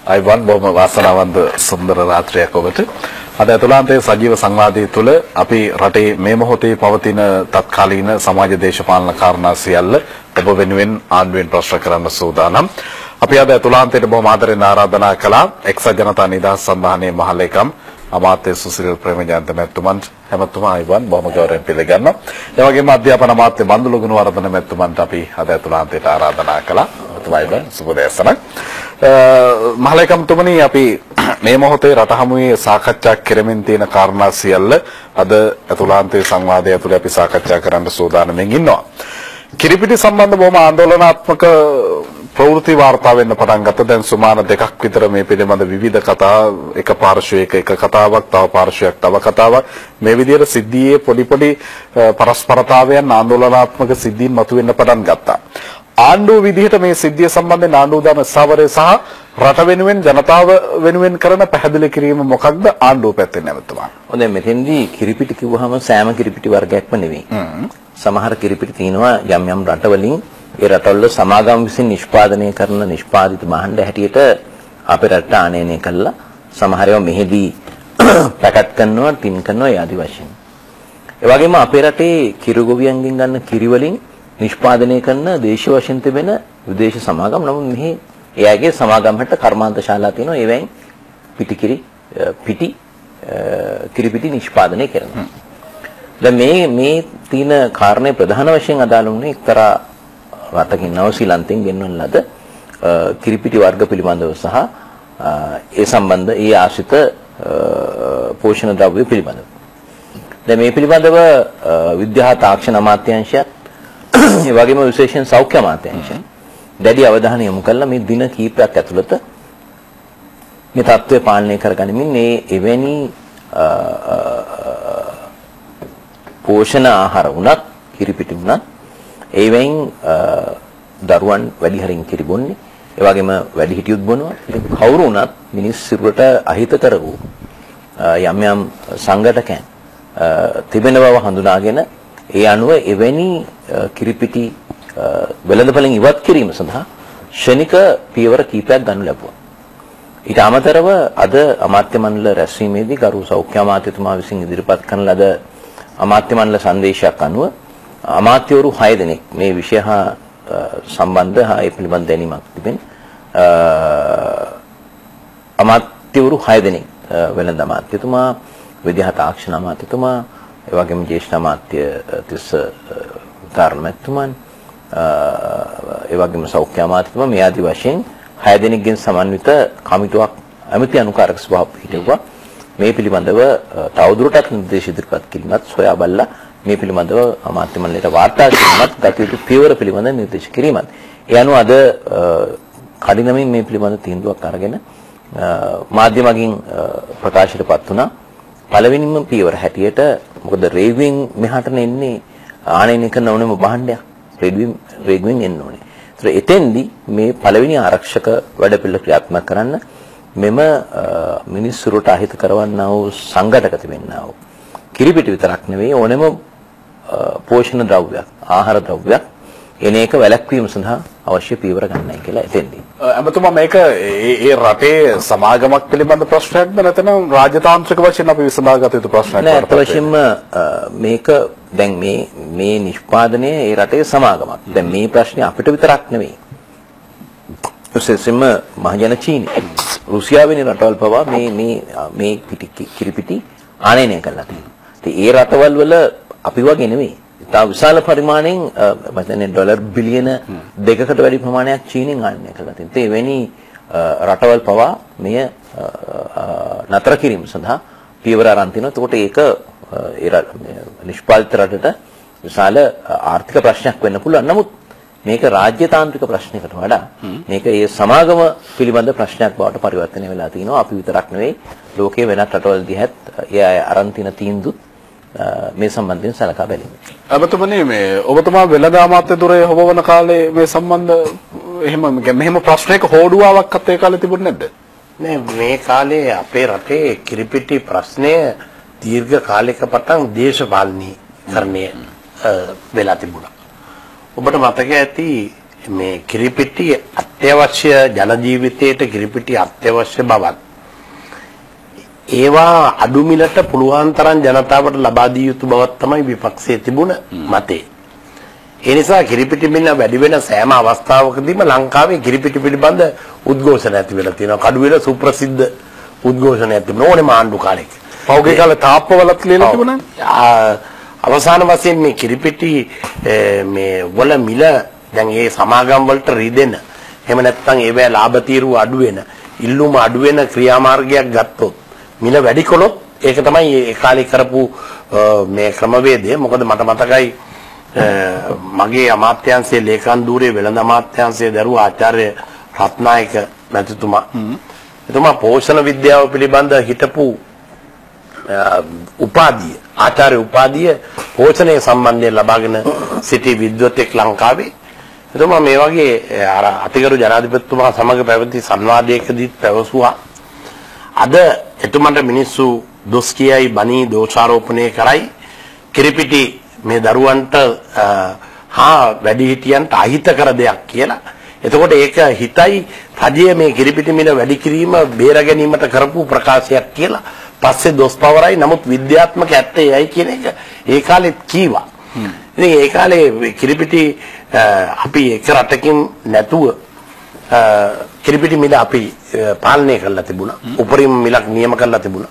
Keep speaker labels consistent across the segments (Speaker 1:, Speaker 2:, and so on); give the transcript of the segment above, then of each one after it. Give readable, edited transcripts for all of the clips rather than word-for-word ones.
Speaker 1: Ivan බොහොම වාසනාවන්ත සුන්දර රාත්‍රියක් ඔබට. අද ඇතුළාන්තයේ සජීව සංවාදයේ තුල අපි රටේ මේ මොහොතේ පවතින තත්කාලීන සමාජ දේශපාලන කාරණා සියල්ල ඔබ වෙනුවෙන් ආණ්ඩුවෙන් ප්‍රශ්න කරන්න සූදානම්. අපි අද ඇතුළාන්තයට බොහොම ආදරෙන් ආරාධනා කළා එක්සත් ජනතා නිදහස් සන්ධානයේ මහලේකම් අමාත්‍ය සුසිල් ප්‍රේමජයන්ත මැතිතුමන්ට හැමතුමා අයිවන් බොහොම ගෞරවයෙන් පිළිගන්නවා. ඒ වගේම අධ්‍යාපන අමාත්‍ය බන්දුල ගුණවර්ධන මැතිතුමන්ට අපි අද ඇතුළාන්තයට ආරාධනා කළා. අයිවන් සුබ දැසනක්. මහලේකම්තුමනි අපි මේ මොහොතේ රට හමුවේ සාකච්ඡා කෙරෙමින් තියෙන කාරණා සියල්ල අද ඇතුළාන්තයේ සංවාදය ඇතුළේ අපි සාකච්ඡා කරන්න සූදානම්ෙන් ඉන්නවා. කිරිපිටි සම්බන්ධ බොහොම ආందోලනාත්මක ප්‍රවෘත්ති වාර්තා වෙන්න පටන් ගත්තා. දැන් සුමාන දෙකක් විතර මේ පිළිබඳ විවිධ කතා එක පාර්ශ්වයක එක කතාවක් තව පාර්ශ්වයක් තව කතාවක් මේ විදිහට සිද්ධියේ පොඩි පරස්පරතාවයන් ආందోලනාත්මක සිද්ධීන් මතුවෙන්න පටන් ගත්තා. ආණ්ඩුව විදිහට මේ සිද්ධිය සම්බන්ධයෙන් ආණ්ඩුව දාන ස්ථාවරය සහ රට වෙනුවෙන් ජනතාව වෙනුවෙන් කරන පැහැදිලි කිරීම මොකක්ද ආණ්ඩුව පැත්තෙන් නැවතුමා?
Speaker 2: හොඳයි මෙතෙන්දී කිරිපිටි කිව්වහම සෑම කිරිපිටි වර්ගයක්ම නෙවෙයි. සමහර කිරිපිටි තියෙනවා යම් රටවලින් ඒ රටවල සමාගම් විසින් නිෂ්පාදනය කරන නිෂ්පාදිත භාණ්ඩ හැටියට අපේ රටට ආනයනය කළා. සමහර ඒවා මෙහෙදී පැකට් කරනවා, ටින් කරනවා ඒ ආදි වශයෙන්. ඒ වගේම අපේ රටේ කිරිගොවියන්ගෙන් ගන්න කිරි වලින් නිෂ්පාදනය කරන දේශීය වශයෙන් තිබෙන විදේශ සමාගම් නමුත් මෙහි එයාගේ සමාගම් හැට කර්මාන්ත ශාලා තියෙනවා. ඒවෙන් කිරිපිටි නිෂ්පාදනය කරනවා. දැන් මේ තියෙන කාරණේ ප්‍රධාන වශයෙන් අදාළ වුණේ එක්තරා රටකින් නවසීලන්තෙන් ගෙන්වන ලද කිරිපිටි වර්ග පිළිබඳව සහ ඒ සම්බන්ධ ඒ ආශ්‍රිත පෝෂණ ද්‍රව්‍ය පිළිබඳව. දැන් මේ පිළිබඳව විද්‍යා තාක්ෂණ අමාත්‍යාංශයත් ඒ වගේම විශේෂයෙන් සෞඛ්‍ය අමාත්‍යාංශය දැඩි අවධානය යොමු කළා මේ දින කිහිපයක් ඇතුළත මේ තත්ත්වය පාලනය කරගනිමින් මේ එවැනි පෝෂණ ආහාර වුණත් කිරිපිටි වුණත් ඒවෙන් දරුවන් වැඩි හරින් කිරි බොන්නේ ඒ වගේම වැඩිහිටියුත් බොනවා. ඉතින් කවුරු වුණත් මිනිස් සිරුරට අහිත කරවූ යම් සංඝටකයන් තිබෙන බව හඳුනාගෙන ඒ අනුව එවැනි කිරිපිටි වෙළඳපොළෙන් ඉවත් කිරීම සඳහා ශනික පියවර කීපයක් ගන්න ලැබුවා. ඊට අමතරව අද අමාත්‍ය මණ්ඩල රැස්වීමේදී ගරු සෞඛ්‍ය අමාත්‍යතුමා විසින් ඉදිරිපත් කරන ලද අමාත්‍ය මණ්ඩල සංදේශයක් අනුව අමාත්‍යවරු 6 දෙනෙක් මේ විෂය හා සම්බන්ධ හා ඒ පිළිබඳ දැනීමක් තිබෙන අමාත්‍යවරු 6 දෙනෙක් වෙළඳ අමාත්‍යතුමා, විද්‍යා තාක්ෂණ අමාත්‍යතුමා, ඒ වගේම ජ්‍යෙෂ්ඨ අමාත්‍ය තිස්ස තාරණමැතිතුමන්, ඒ වගේම සෞඛ්‍ය අමාත්‍යතුමා මේ ආදි වශයෙන් 6 දෙනෙක්ගෙන් සමන්විත කමිටුවක් ඇමති අනුකාරක සභාව පිළිගන්නවා. මේ පිළිබඳව තවදුරටත් නිර්දේශ ඉදිරිපත් කිරීමත් සොයා බලලා මේ පිළිබඳව අමාත්‍ය මණ්ඩලයට වාර්තා කිරීමත් ගත යුතු පියවර පිළිබඳ නිර්දේශ කිරීමත්. ඒ අනුව අද කඩිනමින් මේ පිළිබඳ තීන්දුවක් අරගෙන මාධ්‍යමකින් ප්‍රකාශයටපත් වුණා. පළවෙනිම පියවර හැටියට මොකද රේගුවෙන් මෙහාට එන්නේ ආනයනය කරන ඕනෙම භාණ්ඩයක් රේගුවෙන් එන්න ඕනේ. ඒතර එතෙන්දී මේ පළවෙනි ආරක්ෂක වැඩපිළිවෙල ක්‍රියාත්මක කරන්න මෙම මිනිස්සුන්ට අහිත කරවන්නා වූ සංඝටක තිබෙන්නා වූ කිරිපිටි විතරක් නෙවෙයි ඕනෙම පෝෂණ ද්‍රව්‍යයක් ආහාර ද්‍රව්‍යයක් එන එක වැළැක්වීම සඳහා අවශ්‍ය පියවර ගන්නයි කියලා එතෙන්දී.
Speaker 1: අමතුමා මේක ඒ රටේ සමාගමක් පිළිබඳ ප්‍රශ්නයක්ද නැත්නම් රාජතාන්ත්‍රික වශයෙන් අපි විසඳාගත යුතු ප්‍රශ්නයක්
Speaker 2: නෑ. අත් වශයෙන්ම මේක දැන් මේ නිෂ්පාදනය ඒ රටේ සමාගමක්. දැන් මේ ප්‍රශ්නේ අපිට විතරක් නෙවෙයි. විශේෂයෙන්ම මහජන චීනය රුසියාවෙනි රටවල් පවා මේ කිරිපිටි ආනයනය කළා තියෙනවා. ඉතින් ඒ රටවල් වල අපි වගේ නෙවෙයි. තා විශාල පරිමාණයෙන් මම ඩොලර් බිලියන 2කට වැඩි ප්‍රමාණයක් චීනෙන් ආනයනය කළා තියෙනවා. ඒ වෙනි රටවල් පවා මෙය නතර කිරීම සඳහා පියවර අරන් තිනවා. එතකොට ඒක නිෂ්පාදිත රටට විශාල ආර්ථික ප්‍රශ්නයක් වෙන්න පුළුවන්. නමුත් මේක රාජ්‍යතාන්ත්‍රික ප්‍රශ්නයකට වඩා මේක ඒ සමාගම පිළිබඳ ප්‍රශ්නයක් බවට පරිවර්තනය වෙලා තිනවා. අපි විතරක් නෙවෙයි ලෝකයේ වෙනත් රටවල් දිහත් ඒ අරන් තින තීන්දුවත් මේ සම්බන්ධයෙන් සලකා බැලීම.
Speaker 1: අබතුමනි මේ ඔබතුමා වෙළඳ අමාත්‍ය දුරේ හොබවන කාලේ මේ සම්බන්ධ මෙහෙම ප්‍රශ්නයක හෝඩුවාවක් අත් ඒ කාලේ තිබුණේ නැද්ද?
Speaker 3: නෑ මේ කාලේ අපේ රටේ කිරිපිටි ප්‍රශ්නය දීර්ඝ කාලයක පටන් දේශපාලනීකරණය වෙලා තිබුණා. ඔබට මතක ඇති මේ කිරිපිටි අත්‍යවශ්‍ය ජන ජීවිතයට කිරිපිටි අත්‍යවශ්‍ය බවත් ඒවා අඩු මිලට පුළුවන් තරම් ජනතාවට ලබා දිය යුතු බවක් තමයි විපක්ෂයේ තිබුණ මතේ. ඒ නිසා කිරිපිටි මිල වැඩි වෙන සෑම අවස්ථාවකදීම ලංකාවේ කිරිපිටි පිළිබඳ උද්ඝෝෂණ ඇති වෙලා තියෙනවා. කඩුවෙල සුප්‍රසිද්ධ උද්ඝෝෂණයක් තිබුණා ඕනේ මාණ්ඩු කාලෙක.
Speaker 1: පෞගේ කාලේ තාප්පවලත් ලියලා තිබුණා.
Speaker 3: අවසාන වශයෙන් මේ කිරිපිටි මේ වල මිල දැන් ඒ සමාගම් වලට රිදෙන එහෙම නැත්නම් ඒවැ ලාභ තීරුව අඩු වෙන ඉල්ලුම අඩු වෙන ක්‍රියාමාර්ගයක් ගත්තොත් මිල වැඩි කළොත් ඒක තමයි ඒ කාලේ කරපු මේ ක්‍රමවේදය. මොකද මට මතකයි මගේ අමාත්‍යාංශයේ ලේකම් ධූරයේ වෙළඳ අමාත්‍යාංශයේ දරුව ආචාර්ය රත්නායක මැතිතුමා එතුමා පෝෂණ විද්‍යාව පිළිබඳ හිටපු උපාධිය ආචාර්ය උපාධිය පෝෂණය සම්බන්ධයෙන් ලබාගෙන සිටි විද්වතෙක් ලංකාවේ. එතුමා මේ වගේ අර අතිගරු ජනාධිපතිතුමා සමග පැවති සංවාදයකදී පැවසුවා අද එතුමන්ට මිනිස්සු දොස් කියයි බණී දෝෂාරෝපණය කරයි කිරිපිටි මේ දරුවන්ට වැඩිහිටියන්ට අහිත කර දෙයක් කියලා. එතකොට ඒක හිතයි රජය මේ කිරිපිටි මිල වැඩි කිරීම බේර ගැනීමට කරපු ප්‍රකාශයක් කියලා. පස්සේ දොස් පවරයි නමුත් විද්‍යාත්මක ඇත්තේ යයි කියන එක ඒ කාලෙත් කීවා. ඉතින් ඒ කාලේ කිරිපිටි අපි එක රටකින් නැතුව කිරිපිටි මිල අපි පාලනය කරලා තිබුණා. උපරිම මිලක් නියම කරලා තිබුණා.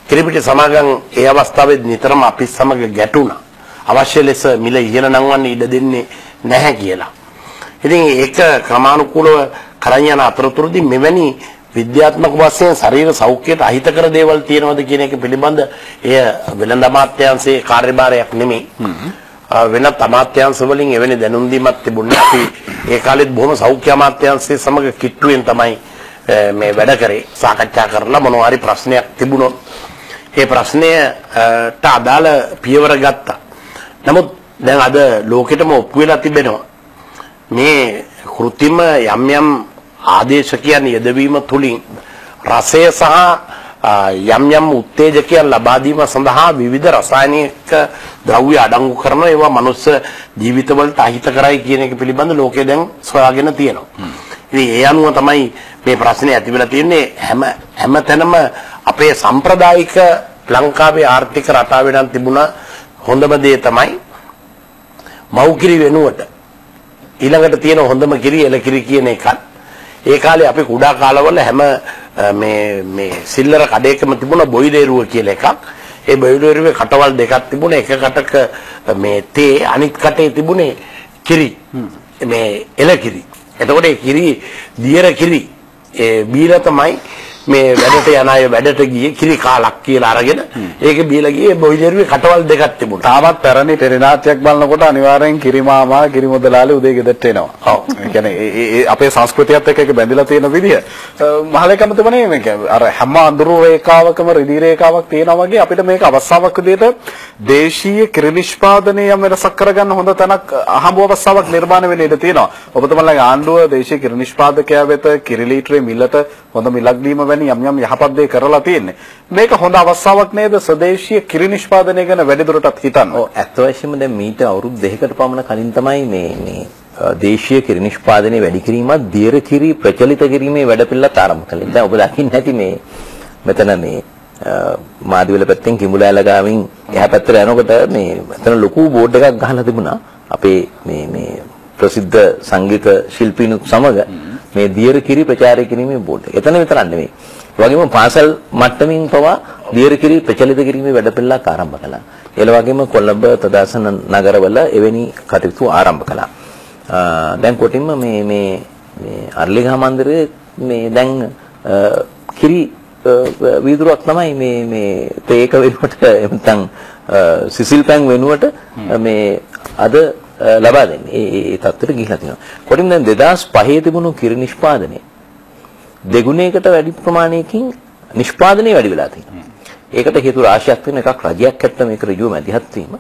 Speaker 3: කිරිපිටි සමාගම් ඒ අවස්ථාවේ නිතරම අපි සමග ගැටුණා. අවශ්‍ය ලෙස මිල ඉහළ නංවන්න ඉඩ දෙන්නේ නැහැ කියලා. ඉතින් ඒක ක්‍රමානුකූලව කරන් යන අතරතුරදී මෙවැනි විද්‍යාත්මක වශයෙන් ශරීර සෞඛ්‍යයට අහිතකර දේවල් තියෙනවද කියන එක පිළිබඳ එය වෙළඳ අමාත්‍යාංශයේ කාර්යභාරයක් නෙමෙයි. වෙනත් අමාත්‍යාංශ වලින් එවැනි දැනුම් දීමක් තිබුණේ. අපි ඒ කාලෙත් බොහොම සෞඛ්‍ය අමාත්‍යාංශයේ සමග කිට්ටුවෙන් තමයි මේ වැඩ කරේ. සාකච්ඡා කරලා මොනවා හරි ප්‍රශ්නයක් තිබුණොත් ඒ ප්‍රශ්නයට අදාළ පියවර ගත්තා. නමුත් දැන් අද ලෝකෙටම ඔප්පු වෙලා තිබෙනවා මේ කෘත්‍රිම යම් යම් ආදේශකයන් යෙදවීම තුලින් රසය සහ යම් යම් උත්තේජකයන් ලබා දීම සඳහා විවිධ රසායනික ද්‍රව්‍ය අඩංගු කරන ඒවා මනුස්ස ජීවිතවලට අහිතකරයි කියන එක පිළිබඳ ලෝකයේ දැන් සොයාගෙන තියෙනවා. ඉතින් ඒ අනුව තමයි මේ ප්‍රශ්නේ ඇති වෙලා තියෙන්නේ. හැම තැනම අපේ සම්ප්‍රදායික ලංකාවේ ආර්ථික රටාවේ නම් තිබුණ හොඳම දේ තමයි මව්කිරි වෙනුවට ඊළඟට තියෙන හොඳම කිරි එළකිරි කියන එකත්. ඒ කාලේ අපි කුඩා කාලවල හැම මේ සිල්ලර කඩේකම තිබුණ බොයිලේරුව කියලා එකක්. ඒ බොයිලේරුවේ කටවල් දෙකක් තිබුණා. එක කටක මේ තේ අනිත් කටේ තිබුණේ කිරි. මේ එළකිරි. එතකොට ඒ කිරි දියර කිරි බීලා තමයි මේ වැඩට යන අය වැඩට ගියේ කිරි කාලක් කියලා අරගෙන ඒක බීලා ගියේ බොයිලරුවේ කටවල් දෙකක් තිබුණා.
Speaker 1: තාමත් පැරණි ටෙලිනාට්‍යයක් බලනකොට අනිවාර්යෙන් කිරිමාමා කිරිමුදලාලි උදේ ගෙදරට එනවා. ඔව්. ඒ කියන්නේ ඒ අපේ සංස්කෘතියත් එක්ක ඒක බැඳිලා තියෙන විදිය. මහලේකම තිබුණේ මේක අර හැම අඳුරු රේඛාවකම රිදී රේඛාවක් තියෙනවා වගේ අපිට මේක අවස්ථාවක් විදිහට දේශීය කිරි නිෂ්පාදනය යම් වෙනසක් කරගන්න හොඳ තැනක් අහඹ අවස්ථාවක් නිර්මාණය වෙන්න ඉඩ තියෙනවා. ඔබතුමාලගේ ආණ්ඩුව දේශීය කිරි නිෂ්පාදකයා වෙත කිරි ලීටරේ මිලට හොඳ මිලක් දීම වැනි යම් යහපත් දේ කරලා තියෙන්නේ. මේක හොඳ අවස්ථාවක් නේද ස්වදේශීය කිරි නිෂ්පාදනය ගැන වැඩිදුරටත් හිතන්න.
Speaker 2: ඔව් ඇත්ත වශයෙන්ම දැන් මීට අවුරුදු 2කට පමණ කලින් තමයි මේ දේශීය කිරි නිෂ්පාදනය වැඩි කිරීමත් දියර කිරි ප්‍රචලිත කිරීමේ වැඩපිළිවෙලත් ආරම්භ කළේ. දැන් ඔබ දකින්න ඇති මේ මෙතන මේ මාදිවල පැත්තෙන් කිඹුලෑල ගාමින් එහා පැත්තට යනකොට මේ මෙතන ලොකු බෝඩ් එකක් ගහලා තිබුණා. අපේ මේ ප්‍රසිද්ධ සංගීත ශිල්පීනුත් සමග මේ දියර කිරි ප්‍රචාරය කිරීමේ බෝඩ් එක. එතන විතරක් නෙමෙයි. ඒ වගේම පාසල් මට්ටමින් පවා දියර කිරි ප්‍රචලිත කිරීමේ වැඩපිළිවෙලක් ආරම්භ කළා. ඒ වගේම කොළඹ තදාසන නගරවල එවැනි කටයුතු ආරම්භ කළා. දැන් කොටින්ම මේ අර්ලිගහ මන්දිරයේ මේ දැන් කිරි වීදුරුවක් තමයි මේ තේක වෙනුවට නැත්නම් සිසිල් පැන් වෙනුවට මේ අද ලබා දෙන්නේ. ඒ තත්ත්වයට ගිහිලා තියෙනවා. කොටින් දැන් 2005 තිබුණු කිරි නිෂ්පාදනය දෙගුණයකට වැඩි ප්‍රමාණයකින් නිෂ්පාදනය වැඩි වෙලා තියෙනවා. ඒකට හේතු රාශියක් තියෙන එකක් රජයක් ඇත්ත මේක ඍජුව මැදිහත් වීම.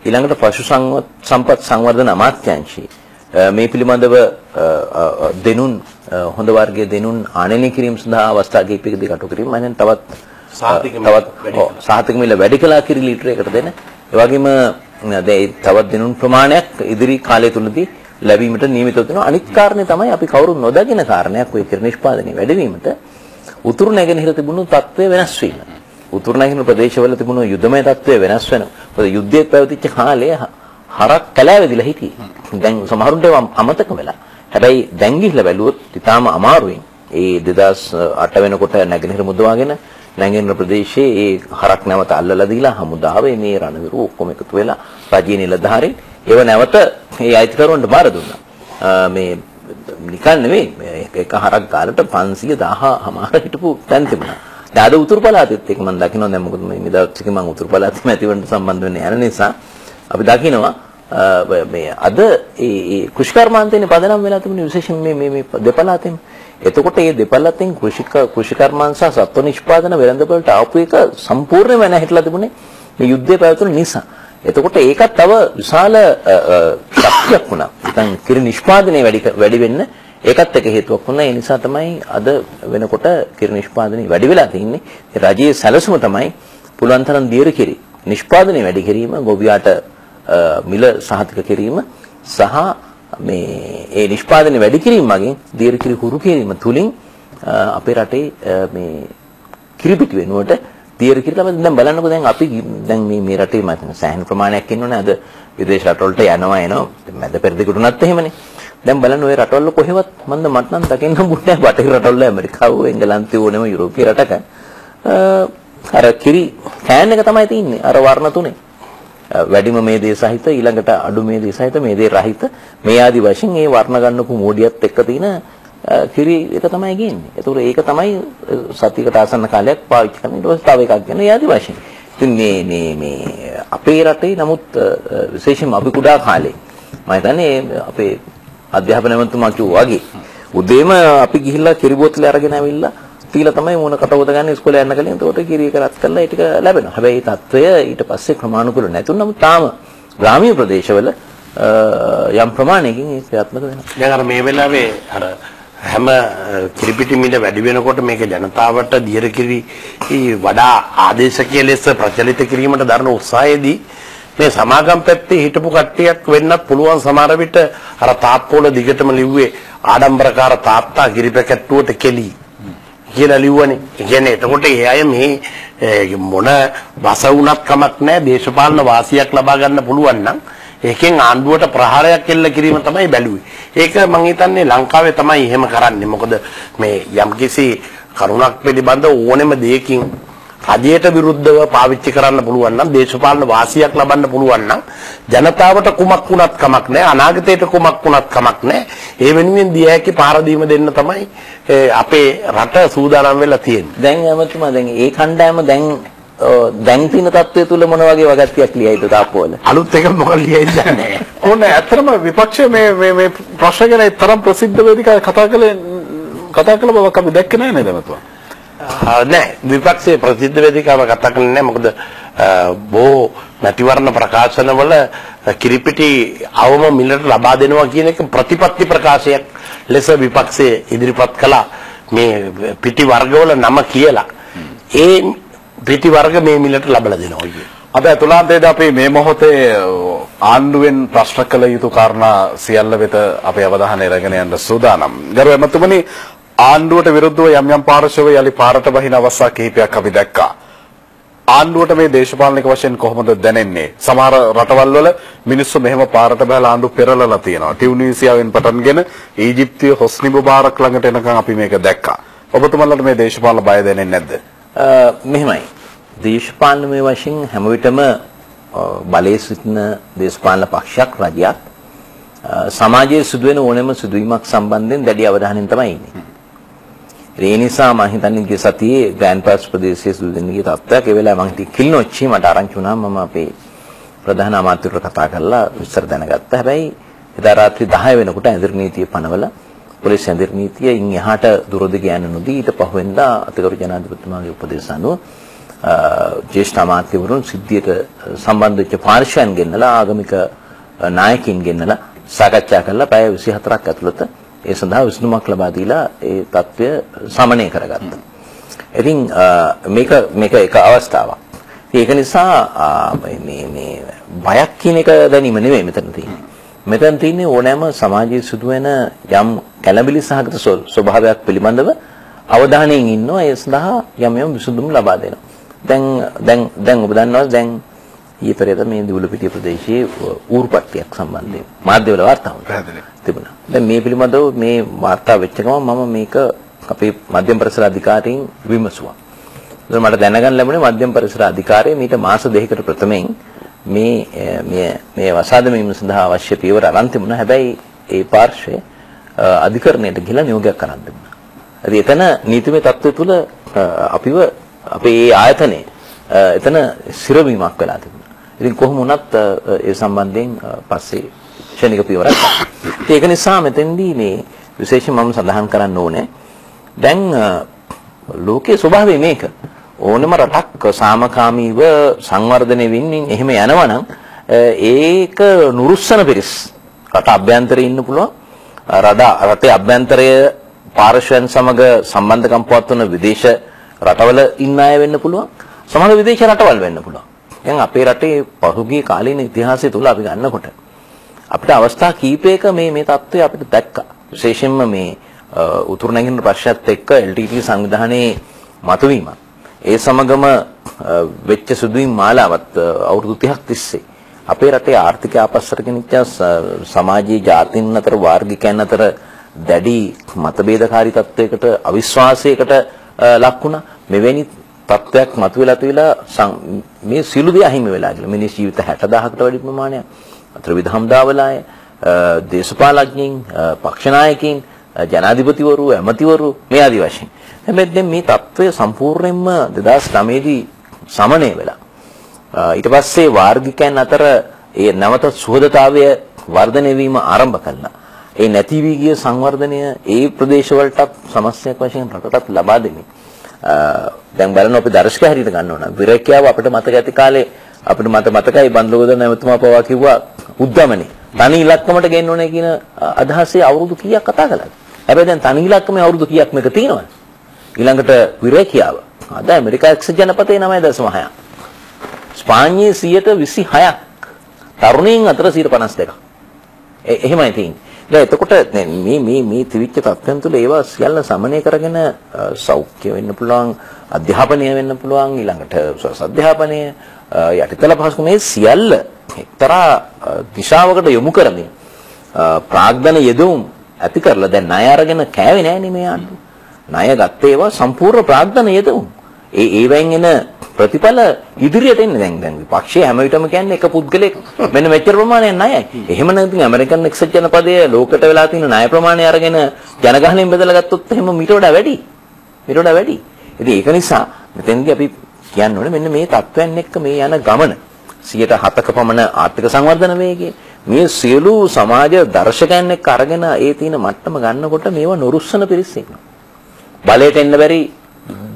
Speaker 2: ඊළඟට පශු සම්පත් සංවර්ධන අමාත්‍යාංශය මේ පිළිබඳව දෙනුන් හොඳ වර්ගයේ දෙනුන් ආනයනය කිරීම සඳහා අවස්ථා කිහිපයකදී කටයුතු කිරීම. මම තවත් සාහිත්‍ය මිල වැඩි කළා කිරි ලීටරයකට දෙන. ඒ වගේම තවත් දෙනුන් ප්‍රමාණයක් ඉදිරි කාලය තුලදී ලැබීමට නියමිතව තියෙනවා. අනිත් කාරණේ තමයි අපි කවුරුත් නොදකින කාරණයක් ඔය කිරි නිෂ්පාදනයේ වැඩිවීමට උතුරු නැගෙනහිර තිබුණු තත්ත්වය වෙනස් වීම. උතුරු නැගෙනහිර ප්‍රදේශවල තිබුණු යුද්ධමය තත්ත්වය වෙනස් වෙනවා. මොකද යුද්ධයේ පැවතිච්ච කාලේ හරක් කැලෑවෙදිලා හිටියේ. දැන් සමහරුන්ට අමතක වෙලා. හැබැයි දැන් ගිහිල්ලා බැලුවොත් ඊටාම අමාරුවෙන් ඒ 2008 වෙනකොට නැගෙනහිර මුදවාගෙන නැගෙනහිර ප්‍රදේශයේ ඒ හරක් නැවත අල්ලලා දීලා හමුදාවේ මේ රණවිරු ඔක්කොම එකතු වෙලා රජයේ නිලධාරීන් ඒව නැවත ඒ අයිතිකරුවන්ට බාර දුන්නා. මේ නිකන් නෙවෙයි එක හරක් ගාලට 500,000 හමාර හිටපු තැන් තිබුණා. දැන් අද උතුරු පළාතෙත් ඒක මම දකිනවා දැන් මොකද මේ දවස්වල මම උතුරු පළාතේ මැතිවරණට සම්බන්ධ වෙන්න යන නිසා අපි දකිනවා මේ අද ඒ කෘෂිකර්මාන්තයේ පදනම් වෙලා තිබුණේ විශේෂයෙන් මේ දෙපළාතෙන්. එතකොට මේ දෙපළාතෙන් කෘෂිකර්මාන්ත සහ සත්ව නිෂ්පාදන වෙළඳපොළට ආපු එක සම්පූර්ණයෙන්ම නැහිටලා තිබුණේ මේ යුද්ධය පැවතුණු නිසා. එතකොට ඒකත් තව විශාල ශක්තියක් වුණා. නැත්නම් කිරි නිෂ්පාදනය වැඩි වෙන්න ඒකත් එක හේතුවක් වුණා. ඒ නිසා තමයි අද වෙනකොට කිරි නිෂ්පාදනය වැඩි වෙලා තියෙන්නේ. රජයේ සැලසුම තමයි පුළුවන් තරම් දියර කිරි නිෂ්පාදනය වැඩි කිරීම, ගොවියාට මිල සහතික කිරීම සහ මේ ඒ නිෂ්පාදනය වැඩි කිරීම මගින් දියර කිරි හුරු කිරීම තුලින් අපේ රටේ මේ කිරි පිටි වෙනුවට දියර කිරි තමයි දැන් බලන්නකෝ දැන් අපි දැන් මේ රටේ මම සෑහෙන ප්‍රමාණයක් ඉන්නෝනේ අද විදේශ රටවලට යනවා එනවා මැද පෙරදිගට උනත් එහෙමනේ දැන් බලන්න ඔය රටවල කොහෙවත් මන්ද මට නම් දකින්න හම්බුනේ නැහැ බටහිර රටවල ඇමරිකාව එංගලන්තය ඕනෙම යුරෝපීය රටක අර කිරි කෑන් එක තමයි තියෙන්නේ අර වර්ණ තුනේ වැඩිම මේ දේ සහිත ඊළඟට අඩු මේ දේ සහිත මේ දේ රහිත මේ ආදි වශයෙන් ඒ වර්ණ ගන්නපු මෝඩියත් එක්ක තියෙන කිරි එක තමයි ගේන්නේ. ඒතකොට ඒක තමයි සතියකට ආසන්න කාලයක් පාවිච්චි කරන ඊට පස්සේ තව එකක් ගන්න ආදි වශයෙන්. ඉතින් මේ අපේ රටේ නමුත් විශේෂයෙන්ම අපි කුඩා කාලේ මම හිතන්නේ අපේ අධ්‍යාපන මන්ත්‍රීතුමා කිව්වා වගේ උදේම අපි ගිහිල්ලා කිරි බෝතලේ අරගෙන ඇවිල්ලා තීලා තමයි මොන කටවත ගන්න ඉස්කෝලේ යන්න කලින් එතකොට කිරි එක රත් කරලා ඒ ටික ලැබෙනවා. හැබැයි මේ தত্ত্বය ඊට පස්සේ ක්‍රමානුකූල නැතුණු නමුත් තාම ග්‍රාමීය ප්‍රදේශවල යම් ප්‍රමාණයකින් ඒක ක්‍රියාත්මක වෙනවා.
Speaker 3: දැන් අර මේ වෙලාවේ අර හැම කිරිපිටි මිල වැඩි වෙනකොට මේක ජනතාවට දියර කිරි වඩා ආදේශකීය ලෙස ප්‍රචලිත කිරීමට දරන උත්සාහයේදී මේ සමාගම් පැත්තේ හිටපු කට්ටියක් වෙන්නත් පුළුවන් සමහර විට අර තාප්පෝල දිගටම ලිව්වේ ආඩම්බරකාර තාත්තා කිරි පැකට්ටුවට කෙලි කියලා ලිව්වනේ. ඒ කියන්නේ එතකොට ඒ අය මේ මොන වස වුණත් කමක් නැහැ දේශපාලන වාසියක් ලබා ගන්න පුළුවන් නම් ඒකෙන් ආණ්ඩුවට ප්‍රහාරයක් එල්ල කිරීම තමයි බැලුවේ. ඒක මම හිතන්නේ ලංකාවේ තමයි එහෙම කරන්නේ. මොකද මේ යම්කිසි කරුණක් පිළිබඳ ඕනෙම දෙයකින් රජයට විරුද්ධව පාවිච්චි කරන්න පුළුවන් නම් දේශපාලන වාසියක් ලබන්න පුළුවන් නම් ජනතාවට කුමක් වුණත් කමක් නැහැ අනාගතයට කුමක් වුණත් කමක් නැහැ. ඒ වෙනුවෙන් දිය හැකි පාර දීම දෙන්න තමයි අපේ රට සූදානම් වෙලා තියෙන්නේ.
Speaker 2: දැන් එමතුමා දැන් ඒ කණ්ඩායම දැන් තියෙන තත්ත්වය තුල මොන වගේ වගත්තියක් ලියයිද තාප්පෝල?
Speaker 3: අලුත් එක මොකක්ද ලියයිද නැහැ.
Speaker 1: ඕනේ ඇත්තටම විපක්ෂයේ මේ ප්‍රශ්න ගැන තරම් ප්‍රසිද්ධ වේදිකාවේ කතා කළ බවක් අපි දැක්කේ නැහැ නේද මතුවා?
Speaker 3: නෑ විපක්ෂයේ ප්‍රසිද්ධ වේදිකාව කතා කරන්නේ නැහැ. මොකද බොහෝ මැතිවරණ ප්‍රකාශනවල කිරිපිටි අවම මිලට ලබා දෙනවා කියන එක ප්‍රතිපත්ති ප්‍රකාශයක් ලෙස විපක්ෂයේ ඉදිරිපත් කළා. මේ පිටි වර්ගවල නම කියලා ඒ පිටි වර්ග මේ මිලට ලබලා දෙනවා කියන්නේ.
Speaker 1: අද අතුලාන්තයේදී අපි මේ මොහොතේ ආණ්ඩුවෙන් ප්‍රශ්න කළ යුතු කාරණා සියල්ල වෙත අපේ අවධානය රැගෙන යන්න සූදානම්. ගරු එමතුමනි ආණ්ඩුවට විරුද්ධව යම් යම් පාර්ශව යලි පාරට බහින අවස්ථා කිහිපයක් අපි දැක්කා. ආණ්ඩුවට මේ දේශපාලනික වශයෙන් කොහොමද දැනෙන්නේ? සමහර රටවල් වල මිනිස්සු මෙහෙම පාරට බහලා ආණ්ඩු පෙරලලා තියෙනවා. ටියුනීසියාවෙන් පටන්ගෙන ඊජිප්තුවේ හොස්නි මුබාරක් ළඟට එනකන් අපි මේක දැක්කා. ඔබතුමන්ලට මේ දේශපාලන බය දැනෙන්නේ නැද්ද?
Speaker 2: මෙහෙමයි. දේශපාලනමය වශයෙන් හැම විටම බලයේ සිටින දේශපාලන පක්ෂයක් රජයක් සමාජයේ සිදුවෙන ඕනෑම සිදුවීමක් සම්බන්ධයෙන් දැඩි අවධානයෙන් තමයි ඉන්නේ. ඒ නිසා මම හිතන්නේ ගිය සතියේ ග්‍රෑන්ඩ් පාස් ප්‍රදේශයේ සිදුවෙන ගිය තත්ත්වයක් ඒ වෙලාවේ මම හිතේ කිල්නොච්චි මට ආරංචි වුණා මම අපේ ප්‍රධාන අමාත්‍යවරුන්ට කතා කරලා විස්තර දැනගත්තා. හැබැයි එදා රාත්‍රී 10 වෙනකොට ඇඳිරි නීතිය පනවල පොලිස් ඇඳිරි නීතියෙන් එහාට දුරදිග යන්න නොදී ඊට පහුවෙන්දා අතිගරු ජනාධිපතිතුමාගේ උපදෙස් අනුව ජ්‍යෙෂ්ඨ අමාත්‍යවරුන් සිද්ධියට සම්බන්ධ වෙච්ච පාර්ශ්වයන් ගෙන්නලා ආගමික නායකින් ගෙන්නලා සාකච්ඡා කරලා පැය 24ක් ඇතුළත ඒ සඳහා විසඳුමක් ලබා දීලා ඒ තත්ත්වය සමනය කරගත්තා. ඉතින් මේක එක අවස්ථාවක්. ඒක නිසා මේ බයක් කියන එක දැනීම නෙමෙයි මෙතන තියෙන්නේ. මෙතන තියෙන්නේ ඕනෑම සමාජයේ සිදුවෙන යම් කැළඹිලි සහගත ස්වභාවයක් පිළිබඳව අවධානයෙන් ඉන්නවා. ඒ සඳහා යම් විසඳුම් ලබා දෙනවා. දැන් ඔබ දන්නවා දැන් ඊයේ පෙරේද මේ දිවුලපිටිය ප්‍රදේශයේ ඌරුපට්ටියක් සම්බන්ධයෙන් මාධ්‍යවල වාර්තා තිබුණා. දැන් මේ පිළිබඳව මේ වාර්තා වෙච්ච ගමන් මම මේක අපේ මධ්‍යම පරිසර අධිකාරියෙන් විමසුවා. ඒත් මට දැනගන්න ලැබුණේ මධ්‍යම පරිසර අධිකාරිය මීට මාස දෙකකට ප්‍රථමයෙන් මේ වසාදමීම සඳහා අවශ්‍ය පියවර අරන් තිබුණා. හැබැයි ඒ පාර්ශ්වයේ අධිකරණයට ගිහිලා නියෝගයක් කරන් තිබුණා. ඉතින් එතන නීතිමය තත්ත්වය තුළ අපිව අපේ ඒ ආයතනයේ එතන සිරවීමක් වෙලා තිබුණා. ඉතින් කොහොම වුණත් ඒ සම්බන්ධයෙන් පස්සේ ක්ෂණික පියවරක් ගත්තා. ඒක නිසා මෙතෙන්දී මේ විශේෂයෙන් මම සඳහන් කරන්න ඕනේ. දැන් ලෝකයේ ස්වභාවය මේක. ඕනම රටක් සාමකාමීව සංවර්ධනය වෙමින් එහෙම යනවා නම් ඒක නුරුස්සන පිරිස් රට අභ්‍යන්තරයේ ඉන්න පුළුවන්. රටේ අභ්‍යන්තරයේ පාර්ශ්වයන් සමග සම්බන්ධකම් පවත්වන විදේශ රටවල ඉන්න අය වෙන්න පුළුවන්. සමහර විදේශ රටවල් වෙන්න පුළුවන්. දැන් අපේ රටේ පහුගිය කාලීන ඉතිහාසය තුල අපි ගන්නකොට අපිට අවස්ථා කීපයක මේ தত্ত্বය අපිට දැක්කා. විශේෂයෙන්ම මේ උතුරු නැගෙනහිර ප්‍රශ්නත් එක්ක LTT සංවිධානයේ මතුවීම. ඒ සමගම වෙච්ච සිදුවීම් මාලාවත් අවුරුදු 30ක් තිස්සේ අපේ රටේ ආර්ථික ආපස්සට ගෙනිච්ච සමාජීය ජාතීන් අතර වාර්ගිකයන් අතර දැඩි මතභේදකාරී තත්වයකට අවිශ්වාසයකට ලක් වුණා. මෙවැනි තත්වයක් මතුවලා මේ සිළු දේ අහිමි වෙලා ගිහලා මිනිස් ජීවිත 60000කට වැඩි ප්‍රමාණයක් අතර විධම්දාවලාය දේශපාලඥයින් පක්ෂ නායකයින් ජනාධිපතිවරු ඇමතිවරු මේ ආදි වශයෙන්. හැබැයි දැන් මේ තත්වය සම්පූර්ණයෙන්ම 2009 දී සමනය වෙලා ඊට පස්සේ වාර්ගිකයන් අතර ඒ නැවත සුහදතාවය වර්ධනය වීම ආරම්භ කළා. ඒ නැති වී ගිය සංවර්ධනය ඒ ප්‍රදේශවලටත් සමස්තයක් වශයෙන් රටටත් ලබා දෙමින් දැන් බලන්න අපි දර්ශක හැටියට ගන්න ඕන. විරේකියාව අපිට මතක ඇති කාලේ අපිට මතකයි බන්දලෝද නැවතුමා පවා කිව්වා උද්දමනේ තනි ඉලක්කමට ගෙන්න ඕනේ කියන අදහසේ අවුරුදු කීයක් කතා කළාද? හැබැයි දැන් තනි ඉලක්කමේ අවුරුදු කීයක් මේක තියෙනවද? ඊළඟට විරේකියාව අද ඇමරිකා එක්සත් ජනපදයේ 9.6ක්. ස්පාඤ්ඤයේ 26ක්. තරුණයින් අතර 52ක්. එහෙමයි තියෙන්නේ. දැන් එතකොට මේ තිවිච්ච තත්ත්වයන් තුළ ඒවා සියල්ල සමනය කරගෙන සෞඛ්‍ය වෙන්න පුළුවන්, අධ්‍යාපනය වෙන්න පුළුවන්, ඊළඟට උසස් අධ්‍යාපනය, යටිතල පහසුකම් මේ සියල්ල එක්තරා දිශාවකට යොමු කරමින් ප්‍රාග්ධන යෙදුම් ඇති කරලා දැන් ණය අරගෙන කෑවේ නෑනේ මේ ආණ්ඩුව. ණය ගත්තේ ඒවා සම්පූර්ණ ප්‍රාග්ධන යෙදුම්. ඒවෙන් එන ප්‍රතිඵල ඉදිරියට එන්නේ දැන් විපක්ෂයේ හැම විටම කියන්නේ එක පුද්ගලෙක් මෙන්න මෙච්චර ප්‍රමාණයක් ණයයි. එහෙම නැත්නම් ඇමරිකන් එක්සත් ජනපදයේ ලෝකයට වෙලා තියෙන ණය ප්‍රමාණය අරගෙන ජනගහනයෙන් බෙදලා ගත්තොත් එහෙම මීට වඩා වැඩි. ඉතින් ඒක නිසා මෙතෙන්දී අපි කියන්න ඕනේ මෙන්න මේ තත්ත්වයන් එක්ක මේ යන ගමන 7%ක පමණ ආර්ථික සංවර්ධන වේගය මේ සියලු සමාජ දර්ශකයන් එක්ක අරගෙන ඒ තියෙන මට්ටම ගන්නකොට මේවා නොරුස්සන පිරිස් ඉන්නවා. බලයට එන්න බැරි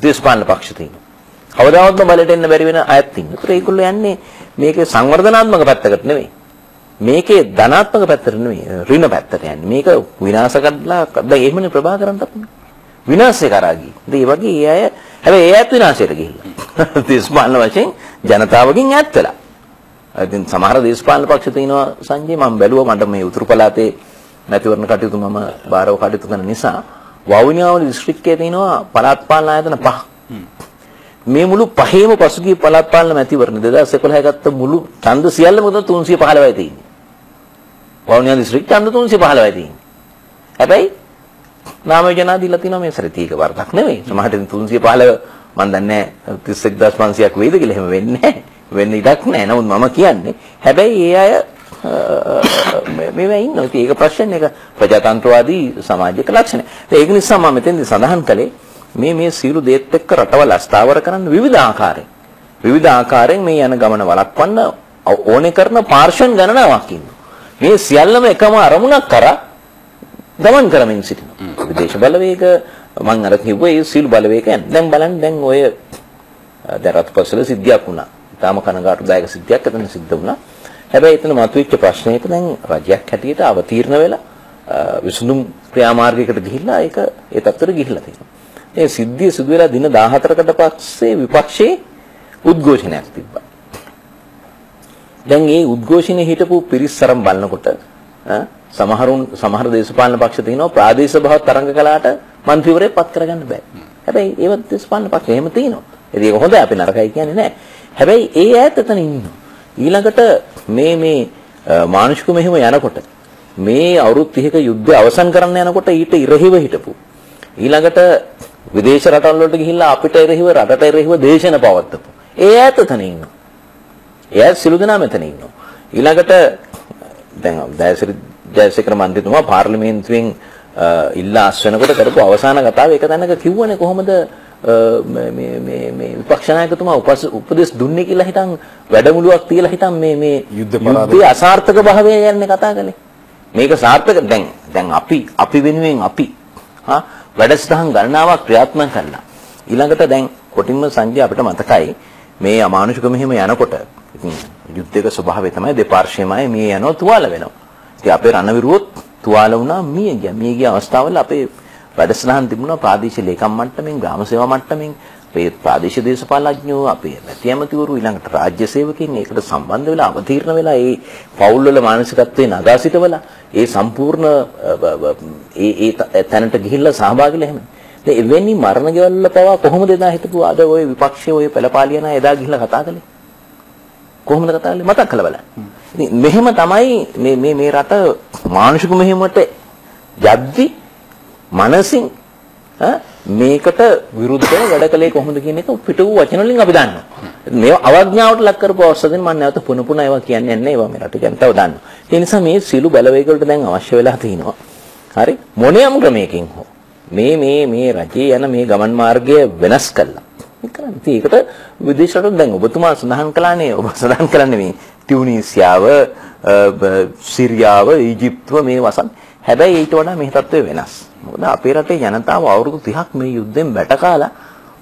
Speaker 2: දේශපාලන පක්ෂ තියෙනවා. කවදාවත්ම බලයට එන්න බැරි වෙන අයත් ඉන්නවා. ඒගොල්ලෝ යන්නේ මේකේ සංවර්ධනාත්මක පැත්තකට නෙවෙයි. මේකේ ධනාත්මක පැත්තට නෙවෙයි. ඍණ පැත්තට යන්නේ. මේක විනාශ කරලා දැන් එහෙමනේ ප්‍රභාකරන්ට අපුනේ. විනාශය කරා ගියේ. ඉතින් ඒ වගේ ඒ අය හැබැයි ඒ අයත් විනාශයට ගිහිල්ලා. දේශපාලන වශයෙන් ජනතාවගෙන් ඈත් වෙලා. ඉතින් සමහර දේශපාලන පක්ෂ තියෙනවා සංජය මම බැලුවා මට මේ උතුරු පළාතේ මැතිවරණ කටයුතු මම බාරව කටයුතු කරන නිසා වවුනියාවල දිස්ත්‍රික්කයේ තියෙනවා පළාත් පාලන ආයතන 5. මේ මුළු පහේම පසුගිය පළාත් පාලන මැතිවරණ 2011 ගත්ත මුළු ඡන්ද සියල්ලම 315යි තියෙන්නේ. වවුනියා දිස්ත්‍රික්ක ඡන්ද 315යි තියෙන්නේ. හැබැයි නාම යෝජනා දීලා තිනවා මේ සැරේ තීක වරදක් නෙවෙයි. සමහරට 315 මම දන්නේ 31500ක් වෙයිද කියලා එහෙම වෙන්නේ නැහැ. වෙන්න ඉඩක් නැහැ. නමුත් මම කියන්නේ හැබැයි ඒ අය මේවා ඉන්නවා. ඒක ප්‍රශ්නේ ඒක ප්‍රජාතන්ත්‍රවාදී සමාජයක ලක්ෂණ. ඒක නිසා මම මෙතෙන්දී සඳහන් කළේ මේ සියලු දේත් එක්ක රටවල් අස්ථාවර කරන්න විවිධ ආකාරයෙන් මේ යන ගමන වළක්වන්න ඕනේ කරන පාර්ශ්වයන් ගණනාවක් ඉන්නවා. මේ සියල්ලම එකම අරමුණක් කරා ගමන් කරමින් සිටිනවා. විදේශ බලවේග මම අර කිව්වා ඒ සියලු බලවේගයන් දැන් බලන්න දැන් ඔය දරත්පසල සිද්ධියක් වුණා. තාම කනගාටුදායක සිද්ධියක් එතන සිද්ධ වුණා. හැබැයි එතන මතුවෙච්ච ප්‍රශ්නයක දැන් රජයක් හැටියට අවතීර්ණ වෙලා විසඳුම් ක්‍රියාමාර්ගයකට ගිහිල්ලා ඒක ඒ තත්ත්වෙට ගිහිල්ලා තියෙනවා. ඒ සිද්ධිය සිදු වෙලා දින 14කට පස්සේ විපක්ෂයේ උද්ඝෝෂණයක් තිබ්බා. දැන් මේ උද්ඝෝෂණේ හිටපු පිරිස්සරම් බලනකොට සමහර දේශපාලන පක්ෂ තියෙනවා ප්‍රාදේශීය භාව තරඟ කළාට മന്ത്രിවරේ පත් කරගන්න බෑ. හැබැයි ඒවත් දේශපාලන පක්ෂ එහෙම තියෙනවා. ඉතින් ඒක හොඳයි අපි නරකයි කියන්නේ නැහැ. හැබැයි ඒ ඈත එතන ඉන්නවා. ඊළඟට මේ මානුෂික මෙහෙම යනකොට මේ අවුරුදු 30ක යුද්ධය අවසන් කරන්න යනකොට ඊට ඉරහිව හිටපු ඊළඟට විදේශ රටවල් වලට ගිහිල්ලා අපිට ඉරහිව රටට ඉරහිව දේශන පවත්වපු ඒ ඈත එතන ඉන්නවා. ඒ සිළු දෙනා මෙතන ඉන්නවා. ඊළඟට දැන් ජයසේකර මන්ත්‍රීතුමා පාර්ලිමේන්තුවෙන් ඉල්ලා අස් වෙනකොට කරපු අවසාන කතාව එක තැනක කිව්වනේ කොහොමද මේ විපක්ෂ ናයකතුමා උපදෙස් දුන්නේ කියලා හිතන් වැඩමුළුවක් තියලා හිතන් මේ යුද්ධයේ අසාර්ථක භාවය ගැන කතා කළේ. මේක සාර්ථක දැන් අපි වෙනුවෙන් අපි වැඩසටහන් ගණනාවක් ක්‍රියාත්මක කළා. ඊළඟට දැන් කොටින්ම සංජය අපිට මතකයි මේ අමානුෂික මෙහෙම යනකොට ඉතින් යුද්ධයක ස්වභාවය තමයි දෙපාර්ශ්වයමයි මේ යනවා තුවාල වෙනවා. ඉතින් අපේ රණවිරුවොත් තුවාල වුණා මිය ගිය අවස්ථාවල අපේ වැඩසටහන් තිබුණා ප්‍රාදේශීය ලේකම් මට්ටමින් ග්‍රාම සේවා මට්ටමින් අපේ ප්‍රාදේශීය දේශපාලඥයෝ අපේ මැති ඇමතිවරු ඊළඟට රාජ්‍ය සේවකයන් ඒකට සම්බන්ධ වෙලා අවතීර්ණ වෙලා ඒ පවුල් වල මානසිකත්වයේ නගා සිටවලා ඒ සම්පූර්ණ ඒ තැනට ගිහිල්ලා සහභාගීලා එහෙම. දැන් එවැනි මරණ ගෙවල් වල පවා කොහොමද එදා හිටපු අද ওই විපක්ෂයේ ওই පළපාලියන එදා ගිහිල්ලා කතා කළේ? කොහොමද කතා කළේ? මතක් කරලා බලන්න. ඉතින් මෙහෙම තමයි මේ රට මානසික මෙහෙමට යද්දි මනසින් මේකට විරුද්ධව වැඩ කළේ කොහොමද කියන එක පිට වූ වචන වලින් අපි දන්නවා. මේව අවඥාවට ලක් කරපු අවස්ථාවෙන් මම නැවත පුන ඒවා කියන්නේ නැහැ. ඒවා මේ රට ජනතාව දන්නවා. ඒ නිසා මේ සිළු බලවේග වලට දැන් අවශ්‍ය වෙලා තිනවා. හරි මොනියම් ක්‍රමයකින් හෝ මේ රජයේ යන මේ ගමන් මාර්ගය වෙනස් කළා. ඒකට විදේශ රටවල දැන් ඔබතුමා සඳහන් කළානේ ඔබ සඳහන් කරන්නේ මේ ටියුනීසියාව සිරියාව ඊජිප්තුව මේ වසන් හැබැයි ඊට වඩා මේ තත්ත්වය වෙනස්. මොකද අපේ රටේ ජනතාව අවුරුදු 30ක් මේ යුද්ධෙන් බැටකාලා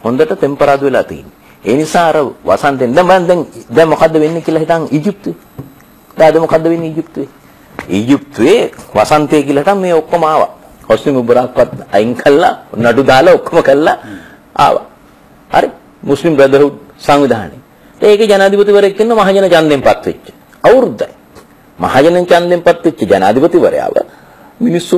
Speaker 2: හොඳට ටෙම්පරාදු වෙලා තියෙනවා. ඒ නිසා අර වසන්තෙන් දැන් මොකද්ද වෙන්නේ කියලා හිතන් ඊජිප්තුවේ. දැන් මොකද්ද වෙන්නේ ඊජිප්තුවේ? ඊජිප්තුවේ වසන්තය කියලා හිතන් මේ ඔක්කොම ආවා. හොස්නි මුබාරක්වත් අයින් කළා නඩු දාලා ඔක්කොම කළා ආවා. හරි මුස්ලිම් බ්‍රදර්හුඩ් සංවිධානය. ඒකේ ජනාධිපතිවරයෙක් ඉන්න මහජන ඡන්දෙන්පත් වෙච්ච. අවුරුද්දයි. මහජන ඡන්දෙන්පත් වෙච්ච ජනාධිපතිවරයාව මිනිස්සු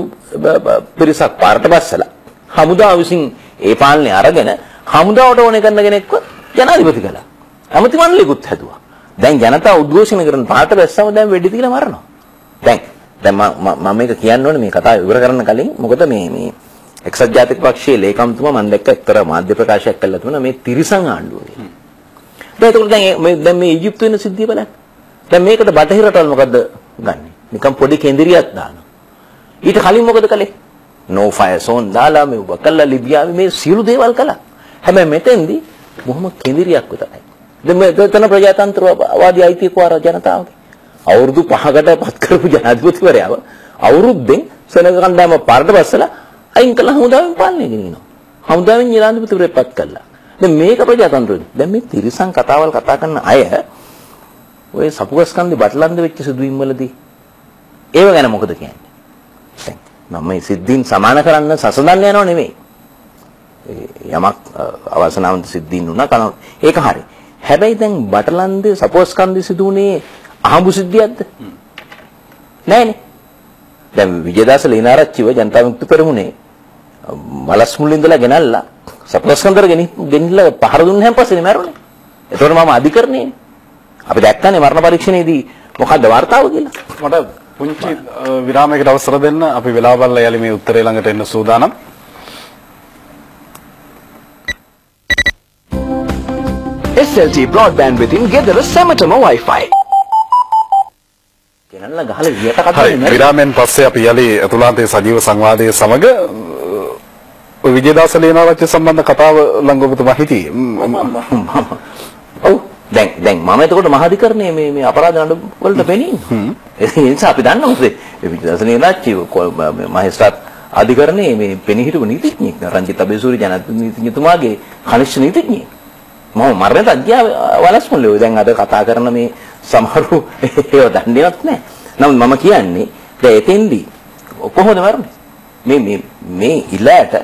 Speaker 2: පිරිසක් පාරට බස්සලා හමුදාව විසින් ඒ පාලනය අරගෙන හමුදාවට ඕනේ කරන කෙනෙක්ව ජනාධිපති කළා. ඇමති මණ්ඩලෙකුත් හැදුවා. දැන් ජනතාව උද්ඝෝෂණ කරන පාරට බැස්සම දැන් වෙඩි තියලා මරනවා. දැන් මම මේක කියන්න ඕනේ මේ කතාව ඉවර කරන්න කලින් මොකද මේ එක්සත් ජාතික පක්ෂයේ ලේකම්තුමා මම දැක්ක එක්තරා මාධ්‍ය ප්‍රකාශයක් කළා තුන මේ තිරිසන් ආණ්ඩුව කියලා. දැන් මේ ඊජිප්තුවේ ඉන්න සිද්ධිය බලන්න. දැන් මේකට බටහිර රටවල් මොකද්ද ගන්නෙ? නිකන් පොඩි කේන්දරියක් දානවා. ඊට කලින් මොකද කළේ? no fire zone දාලා මේ ඔබ කළා ලිබියාවේ මේ සියලු දේවල් කළා. හැබැයි මෙතෙන්දී බොහොම කේන්දරියක් විතරයි. දැන් මේ තන ප්‍රජාතන්ත්‍රවාදී අයිතිකවාර ජනතාවගේ අවුරුදු 5කට පත් කරපු ජනාධිපතිවරයාව අවුරුද්දෙන් සෙනග කණ්ඩායම පාරට බස්සලා අයින් කළා හමුදාවෙන් පාලනය ගෙනියනවා. හමුදාවෙන් ජනාධිපතිවරයෙක් පත් කළා. දැන් මේක ප්‍රජාතන්ත්‍රය. දැන් මේ තිරිසන් කතාවල් කතා කරන අය ඔය සපුගස්කන්ධේ බටලන්ද වෙච්ච සිදුවීම් වලදී ඒව ගැන මොකද කියන්නේ? දැන් මම මේ සිද්ධීන් සමාන කරන්න සසඳන්න යනව නෙමෙයි. යමක් අවසනාවන්ත සිද්ධීන් වුණා කන ඒක හරි. හැබැයි දැන් බටලන්දේ සපුගස්කන්ධේ සිදුුනේ අහඹු සිද්ධියක්ද? නෑනේ. දැන් විජේදාස ලේනාරච්චිව ජනතා විමුක්ති පෙරමුණේ මලස් මුලින් ඉඳලා ගෙනල්ලා සපුගස්කන්ධර ගෙනිලා පහර දුන්නාන් පස්සේ මැරුණේ. ඒතකොට මම අධිකරණේ අපි දැක්කනේ මරණ පරීක්ෂණයේදී මොකද්ද වார்த்தාව කියලා.
Speaker 1: මට පුංචි විරාමයකට අවසර දෙන්න අපි වෙලාව බලලා යලි මේ උත්තරේ ළඟට එන්න සූදානම්.
Speaker 4: SLT broadband within ගෙදර සැමටම Wi-Fi.
Speaker 2: ගෙනල්ලා ගහලා වියට කතා කරන්නේ.
Speaker 1: විරාමයෙන් පස්සේ අපි යලි අතුලාන්තයේ සජීව සංවාදයේ සමග ඔය විජේදාස ලේනාරච්චි සම්බන්ධ කතාව ළඟ ඔබතුමා හිටියේ.
Speaker 2: ඔව් දැන් මම එතකොට මහාධිකරණයේ මේ අපරාධ නඩු වලට පෙනීන්නේ. ඒ නිසා අපි දන්නවා මොකද විජේදාස ලේනාරච්චි මහේස්ත්‍රාත් අධිකරණයේ මේ පෙනී හිටපු නීතිඥයෙක් රංජිත් අබේසූරි ජනාධිපතිතුමාගේ කනිෂ්ඨ නීතිඥයෙක්. මම මරණයට අධ්‍යා වලස්මුල්ලේ දැන් අද කතා කරන මේ සමහරු ඒව දන්නේවත් නැහැ. නමුත් මම කියන්නේ දැන් එතෙන්දී කොහොමද මරන්නේ? මේ ඉලයට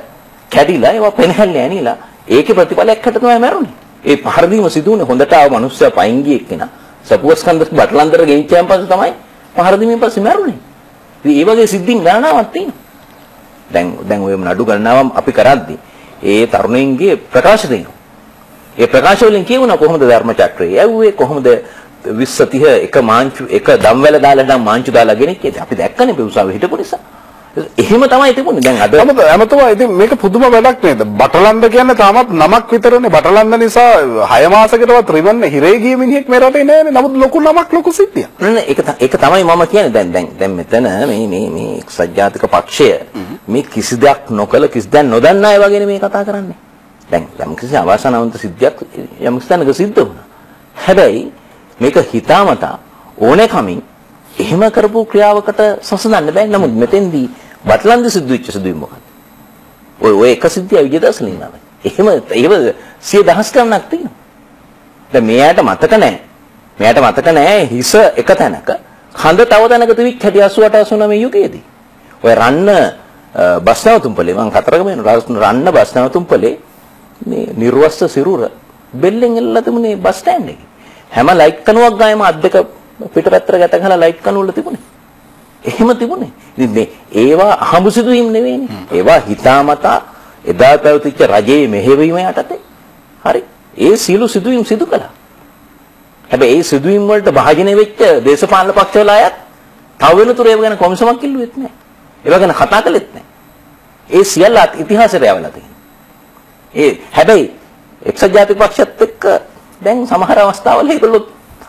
Speaker 2: කැඩිලා ඒවා පෙනහැල්ලා ඇනිලා ඒකේ ප්‍රතිඵලයක් හැට තමයි මැරුණේ. ඒ පහර දීම සිදුුනේ හොඳට ආව මිනිස්සයා පයින් ගිය එක්කෙනා. සපුවස්කන්ධ බටලන්දර ගෙනිච්චයන් පස්සේ තමයි පහර දීමෙන් පස්සේ මැරුණේ. ඉතින් ඒ වගේ සිද්ධීන් ගණනාවක් තියෙනවා. දැන් ඔය නඩු ගණනාවක් අපි කරද්දී ඒ තරුණයින්ගේ ප්‍රකාශ දෙනවා. ඒ ප්‍රකාශ වලින් කියවුණා කොහොමද ධර්ම චක්‍රය යවුවේ කොහොමද 20 30 එක මාංචු එක දම්වැල දාලා නම් මාංචු දාලා ගෙනෙන්නේ අපි දැක්කනේ උසාවියේ හිටපු නිසා. එහෙම තමයි තිබුණේ. දැන් අද
Speaker 1: අමතවා ඉතින් මේක පුදුම වැඩක් නේද? බටලන්ද කියන්නේ තාමත් නමක් විතරනේ. බටලන්ද නිසා 6 මාසයකටවත් රිවන්න හිරේ ගිය මිනිහෙක් මේ රටේ නෑනේ. නමුත් ලොකු නමක් ලොකු සිද්ධියක්.
Speaker 2: නෑ ඒක තමයි මම කියන්නේ. දැන් මෙතන මේ එක්සත් ජාතික පක්ෂය මේ කිසි දෙයක් නොකල කිසි දෙයක් නොදන්න අය වගේනේ මේ කතා කරන්නේ. දැන් යම් කිසි අවාසනාවන්ත සිද්ධියක් යම් ස්ථානක සිද්ධ වුණා. හැබැයි මේක හිතාමතා ඕනේ කමින් එහෙම කරපු ක්‍රියාවකට සසඳන්න බෑ. නමුත් මෙතෙන්දී බටලන්ද සිද්ධ වෙච්ච සිදුවීම මොකක්ද? ඔය එක සිද්ධිය විජේදාස ලියනවා. එහෙම සිය දහස් ගණනක් තියෙනවා. දැන් මෙයාට මතක නැහැ. මෙයාට මතක නැහැ හිස එක තැනක කඳ තව තැනක තිබිච්ච 88 89 යුගයේදී. ඔය රන්න බස් නැවතුම්පලේ මම කතරගම වෙන රන්න බස් නැවතුම්පලේ මේ නිර්වස්ස සිරුර බෙල්ලෙන් එල්ලලා තිබුණේ බස් ස්ටෑන්ඩ් එකේ. හැම ලයිට් කණුවක් ගායම අත් දෙක පිටපැත්තට ගැට ගහලා ලයිට් කණු වල තිබුණේ. එහෙම තිබුණේ. ඉතින් මේ ඒවා අහඹු සිදුවීම් නෙවෙයිනේ. ඒවා හිතාමතා එදා පැවතිච්ච රජයේ මෙහෙවීම යටතේ. හරි. ඒ සියලු සිදුවීම් සිදු කළා. හැබැයි ඒ සිදුවීම් වලට භාජනය වෙච්ච දේශපාලන පක්ෂවල අයත් තව වෙනතුරු ඒව ගැන කොමිසමක් ඉල්ලුවෙත් නැහැ. ඒව ගැන කතා කළෙත් නැහැ. ඒ සියල්ල ඉතිහාසයට යවලා තියෙනවා. හැබැයි එක්සත් ජාතික පක්ෂයත් එක්ක දැන් සමහර අවස්ථාවල ඒගොල්ලෝ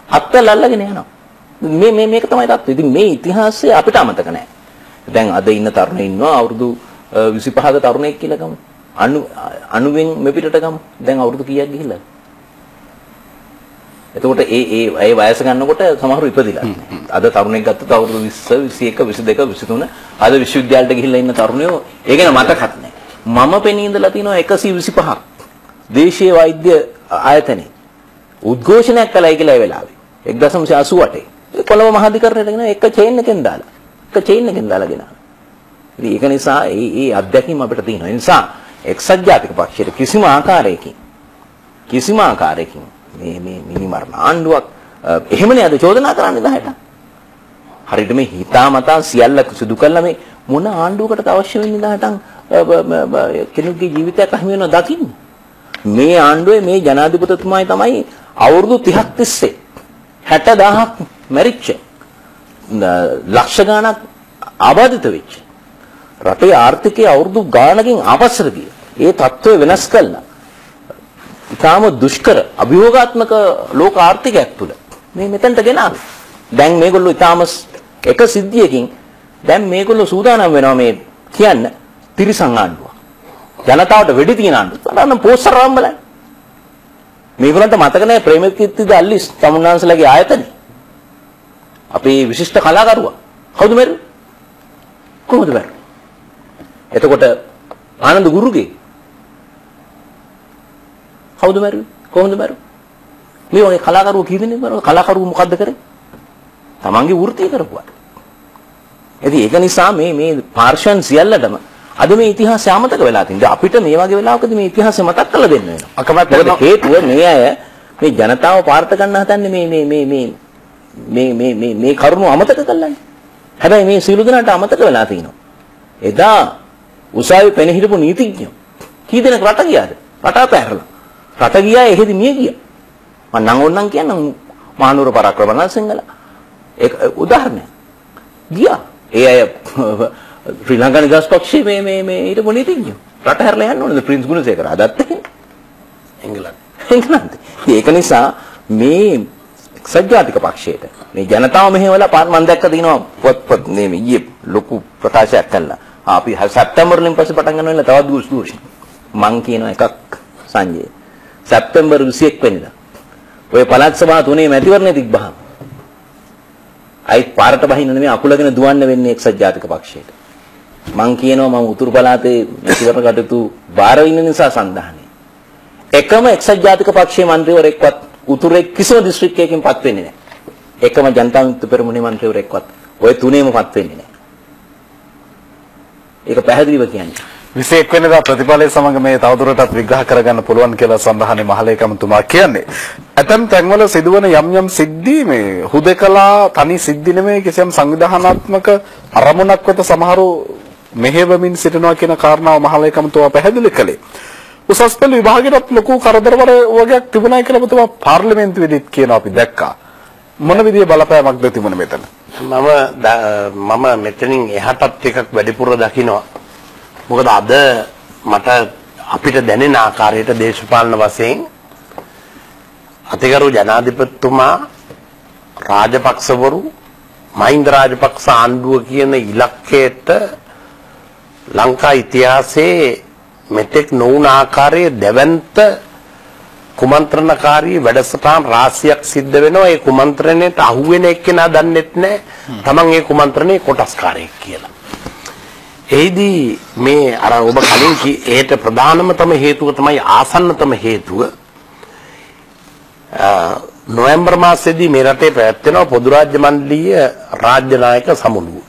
Speaker 2: අත්වල අල්ලගෙන යනවා. මේක තමයි තත්ත්වය. ඉතින් මේ ඉතිහාසය අපිට අමතක නැහැ. දැන් අද ඉන්න තරුණයෝ ඉන්නවා අවුරුදු 25ක තරුණයෙක් කියලා ගමු. 90න් මෙපිටට ගමු. දැන් අවුරුදු කීයක් ගිහිල්ලා? එතකොට ඒ වයස ගන්නකොට සමහරව ඉපදිලා. අද තරුණයෙක් ගත්තොත් අවුරුදු 20, 21, 22, 23 අද විශ්වවිද්‍යාලයට ගිහිල්ලා ඉන්න තරුණයෝ ඒ ගැන මතකත් නැහැ. මම පෙනී ඉඳලා තිනවා 125ක් දේශීය වෛද්‍ය ආයතනයේ උද්ඝෝෂණයක් කළයි කියලා ඒ වෙලාවේ 1988 කොළඹ මහාධිකරණයට ගෙන එක චේන් එකෙන් දාලා ගෙනා. ඉතින් ඒක නිසා ඒ අත්දැකීම අපිට තියෙනවා. ඒ නිසා එක්සත් ජාතික පක්ෂයේ කිසිම ආකාරයකින් මේ මිනිමරණ ආණ්ඩුවක් එහෙමනේ අද චෝදනා කරන්නේ 10ට. හරියට මේ හිතාමතා සියල්ල සිදු කළා මේ මොන ආණ්ඩුවකටද අවශ්‍ය වෙන්නේ 10ටන් කෙනෙකුගේ ජීවිතයක් අහිමි වෙනවා දකින්න. මේ ආණ්ඩුවේ මේ ජනාධිපතිතුමායි තමයි අවුරුදු 30ක් තිස්සේ 60000ක් මැරිච්ච ලක්ෂ ගණනක් ආබාධිත වෙච්ච රටේ ආර්ථිකය අවුරුදු ගානකින් ආපස්සට ගිය ඒ තත්ත්වය වෙනස් කළා. ඊටාම දුෂ්කර අභියෝගාත්මක ලෝක ආර්ථිකයක් තුල මේ මෙතනට ගෙනාවා. දැන් මේගොල්ලෝ ඊටාම එක සිද්ධියකින් දැන් මේගොල්ලෝ සූදානම් වෙනවා මේ කියන්න තිරිසන් ආණ්ඩුව. ජනතාවට වෙඩි තියන ආණ්ඩුව. බලන්න පෝස්ටර් රම් බලන්න. මේගොල්ලන්ට මතක නැහැ ප්‍රේමකීර්ති දල්ලිස් තමුන්නාන්සලාගේ ආයතනේ. අපේ විශිෂ්ට කලාකරුවා. කවුද මැරුවේ? කොහොමද මැරුවේ? එතකොට ආනන්ද ගුරුගේ කවුද මැරුවේ? කොහොමද මැරුවේ? මේ වගේ කලාකරුවෝ කී දෙනෙක් මැරුවා? කලාකරුවෝ මොකද්ද කරේ? තමන්ගේ වෘත්තිය කරපුවා. ඉතින් ඒක නිසා මේ පාර්ශවයන් සියල්ලටම අද මේ ඉතිහාසය අමතක වෙලා තියෙනවා. අපිට මේ වගේ වෙලාවකදී මේ ඉතිහාසය මතක් කරලා දෙන්න වෙනවා. අකමැත්ත හේතුව මේ අය මේ ජනතාව පාර්ථ ගන්න හදන්නේ මේ කරුණු අමතක කළානේ. හැබැයි මේ සියලු දෙනාට අමතක වෙලා තියෙනවා. එදා උසාවියේ පෙන හිටපු නීතිඥයෝ කී දෙනෙක් රට ගියාද? රට අපහැරලා. රට ගියා එහෙදි මිය ගියා. මම නම් ඕනනම් කියන්නම් මහනුවර පරාක්‍රමනාථ සිංහල. ඒක උදාහරණයක්. ගියා. ඒ අය ශ්‍රී ලංකා නිදහස් පක්ෂයේ මේ ඊට මොනිටින්ජෝ රට හැරලා යන්න ඕනද ප්‍රින්ස් ගුණසේකර අදත් එංගලන්ත. ඒක නිසා මේ එක්සත් ජාතික පක්ෂයට මේ ජනතාව මෙහෙवला මම දැක්ක දිනවා පොත් මේ ඊයේ ලොකු ප්‍රකාශයක් කළා. අපි සැප්තැම්බර් වලින් පස්සේ පටන් ගන්නවා තවත් දුෂ්දූෂණ. මං කියනවා එකක් සංජය. සැප්තැම්බර් 21 වෙනිදා ඔය පළාත් සභාව තුනේ මැතිවරණය තිබ්බහම අයි පාරට බහින්න නෙමෙයි අකුලගෙන දුවන්න වෙන්නේ එක්සත් ජාතික පක්ෂයට. මං කියනවා මම උතුරු පළාතේ මැතිවරණ කටයුතු බාර ඉන්න නිසා සන්දානේ. එකම එක්සත් ජාතික පක්ෂයේ മന്ത്രിවරයෙක්වත් උතුරේ කිසිම දිස්ත්‍රික්කයකින් පත් වෙන්නේ නැහැ. එකම ජනතා විමුක්ති පෙරමුණේ മന്ത്രിවරයෙක්වත් ඔය තුනේම පත් වෙන්නේ නැහැ. ඒක පැහැදිලිව කියන්නේ.
Speaker 1: 21 වෙනිදා ප්‍රතිඵලයේ සමග මේ තවදුරටත් විග්‍රහ කරගන්න පුළුවන් කියලා සඳහනේ මහලේකම්තුමා කියන්නේ. ඇතම් තැන්වල සිදුවන යම් සිද්ධි මේ හුදකලා තනි සිද්ධි නෙමෙයි කිසියම් සංවිධානාත්මක අරමුණක් වෙත සමහරු මෙහෙවමින් සිටිනවා කියන කාරණාව මහලේකම්තුමා පැහැදිලි කළේ. උසස් පෙළ විභාගයටත් ලොකු කරදර වගේක් තිබුණා කියලා ඔබතුමා පාර්ලිමේන්තුවේදීත් කියනවා අපි දැක්කා. මොන විදිහේ බලපෑමක්ද තිබුණේ මෙතන?
Speaker 3: මම මෙතනින් එහාටත් එකක් වැඩිපුර දකිනවා. මොකද අද මට අපිට දැනෙන ආකාරයට දේශපාලන වශයෙන් අතිගරු ජනාධිපතිතුමා රාජපක්ෂවරු මහින්ද රාජපක්ෂ ආණ්ඩුව කියන ඉලක්කයට ලංකා ඉතිහාසයේ මෙතෙක් නොවුන ආකාරයේ දෙවන්ත කුමන්ත්‍රණකාරී වැඩසටහන් රාශියක් සිද්ධ වෙනවා. ඒ කුමන්ත්‍රණයට අහුවෙන එක්කෙනා දන්නෙත් නැහැ තමන් ඒ කුමන්ත්‍රණයේ කොටස්කාරයෙක් කියලා. එහිදී මේ අර ඔබ කලින් ඒට ප්‍රධානම හේතුව තමයි ආසන්නතම හේතුව නොවැම්බර් මාසයේදී මේ රටේ පැවැත්වෙනවා පොදු රාජ්‍ය මණ්ඩලීය රාජ්‍ය නායක සමුළුව.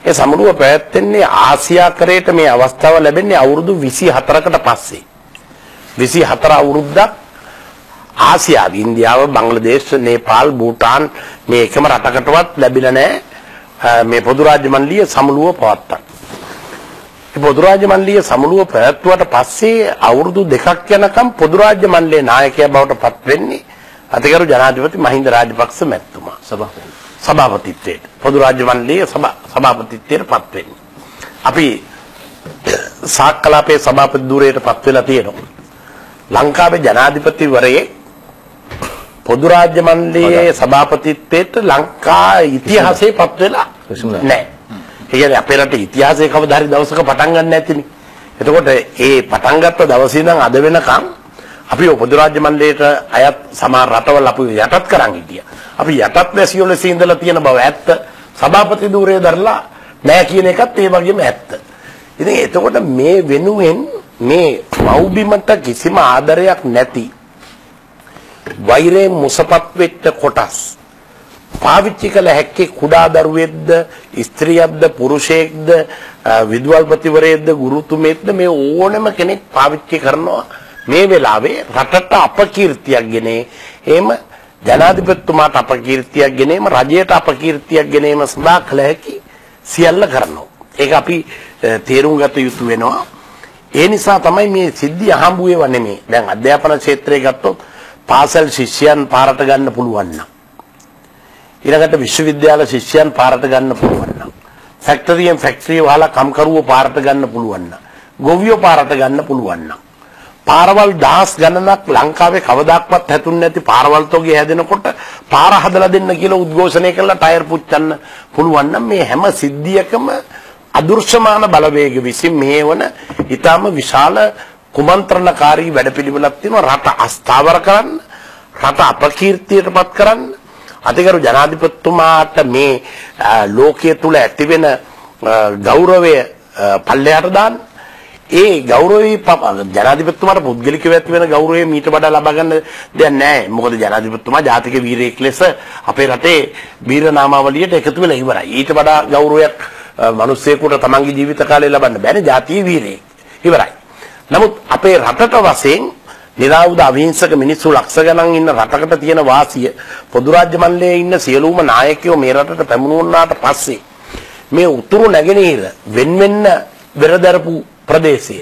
Speaker 3: ඒ සමුළුව පැවැත්වෙන්නේ ආසියාකරයට මේ අවස්ථාව ලැබෙන්නේ අවුරුදු 24කට පස්සේ. 24 අවුරුද්දක් ආසියාව, ඉන්දියාව, බංග්ලාදේශ, නේපාල්, භූටාන් මේ එකම රටකටවත් ලැබිලා නැහැ මේ පොදු රාජ්‍ය මණ්ඩලීය සමුළුව පවත්වා. මේ පොදු රාජ්‍ය මණ්ඩලීය සමුළුව පැවැත්වුවට පස්සේ අවුරුදු 2ක් යනකම් පොදු රාජ්‍ය මණ්ඩලයේ නායකයා බවට පත් වෙන්නේ අතිගරු ජනාධිපති මහින්ද රාජපක්ෂ මැතිතුමා. සභාපතිත්වයට පොදු රාජ්‍ය මණ්ඩලයේ සභාපතිත්වයට පත් වෙන්නේ. අපි සාකලාපයේ සභාපති ධූරයට පත් වෙලා තියෙනවා. ලංකාවේ ජනාධිපතිවරයෙක් පොදු රාජ්‍ය මණ්ඩලයේ සභාපතිත්වයට ලංකා ඉතිහාසයේ පත් වෙලා නැහැ. ඒ කියන්නේ අපේ රටේ ඉතිහාසයේ කවදා හරි දවසක පටන් ගන්න නැතිනේ. එතකොට ඒ පටන් ගත්ත දවසේ ඉඳන් අද වෙනකම් අපි පොදු රාජ්‍ය මණ්ඩලයට අයත් සමහර රටවල් අපි යටත් කරන් හිටියා. අපි යටත් වැසියොලසේ ඉඳලා තියෙන බව ඇත්ත. සභාපති ධූරය දරලා නැහැ කියන එකත් ඒ වගේම ඇත්ත. ඉතින් එතකොට මේ වෙනුවෙන් මේ මව්බිමට කිසිම ආදරයක් නැති වෛරයෙන් මුසපත් වෙච්ච කොටස් පාවිච්චි කළ හැක්කේ කුඩා දරුවෙක්ද ස්ත්‍රියක්ද පුරුෂයෙක්ද විදුහල්පතිවරයෙක්ද ගුරුතුමෙක්ද මේ ඕනම කෙනෙක් පාවිච්චි කරනවා මේ වෙලාවේ රටට අපකීර්තියක් ගෙනේ එහෙම ජනාධිපතිතුමාට අපකීර්තියක් ගෙනීම රජයට අපකීර්තියක් ගෙනීම සඳහා කළ හැකි සියල්ල කරනවා. ඒක අපි තේරුම් ගත යුතු වෙනවා. ඒ නිසා තමයි මේ සිද්ධිය අහඹුවේව නෙමෙයි. දැන් අධ්‍යාපන ක්ෂේත්‍රය ගත්තොත් පාසල් ශිෂ්‍යයන් පාරට ගන්න පුළුවන් නම් ඊළඟට විශ්වවිද්‍යාල ශිෂ්‍යයන් පාරට ගන්න පුළුවන් නම් ෆැක්ටරි වහලා කම්කරුවෝ පාරට ගන්න පුළුවන් නම් ගොවියෝ පාරට ගන්න පුළුවන් නම් පාරවල් දහස් ගණනක් ලංකාවේ කවදාක්වත් හැදුන්නේ නැති පාරවල් තෝගේ හැදෙනකොට පාර හදලා දෙන්න කියලා උද්ඝෝෂණය කළා ටයර් පුච්චන්න පුළුවන් නම් මේ හැම සිද්ධියකම අදෘශ්‍යමාන බලවේග විසින් මේවන ඊටම විශාල කුමන්ත්‍රණකාරී වැඩපිළිවෙලක් තියෙනවා රට අස්ථාවර කරන්න රට අපකීර්තියටපත් කරන්න අතිගරු ජනාධිපතිතුමාට මේ ලෝකයේ තුල ඇතිවෙන ගෞරවය පල්ලෙහාට දාන්න ඒ ගෞරවී ජනාධිපතිතුමාට පුද්ගලිකව ඇති වෙන ගෞරවය මීට වඩා ලබා ගන්න දෙයක් නැහැ. මොකද ජනාධිපතිතුමා ජාතික වීරයෙක් ලෙස අපේ රටේ වීර නාමාවලියට එකතු වෙලා ඉවරයි. ඊට වඩා ගෞරවයක් මිනිස්සෙකුට තමන්ගේ ජීවිත කාලේ ලබන්න බෑනේ ජාතිය වීරයෙක්. ඉවරයි. නමුත් අපේ රටට වශයෙන් නිරාවුද අවිහිංසක මිනිස්සු ලක්ෂ ගණන් ඉන්න රටකට තියෙන වාසිය පොදු රාජ්‍ය මණ්ඩලයේ ඉන්න සියලුම නායකයෝ මේ රටට පැමුණුනාට පස්සේ මේ උතුරු නැගෙනහිර වෙන්වෙන්න වෙරදරපු ප්‍රදේශය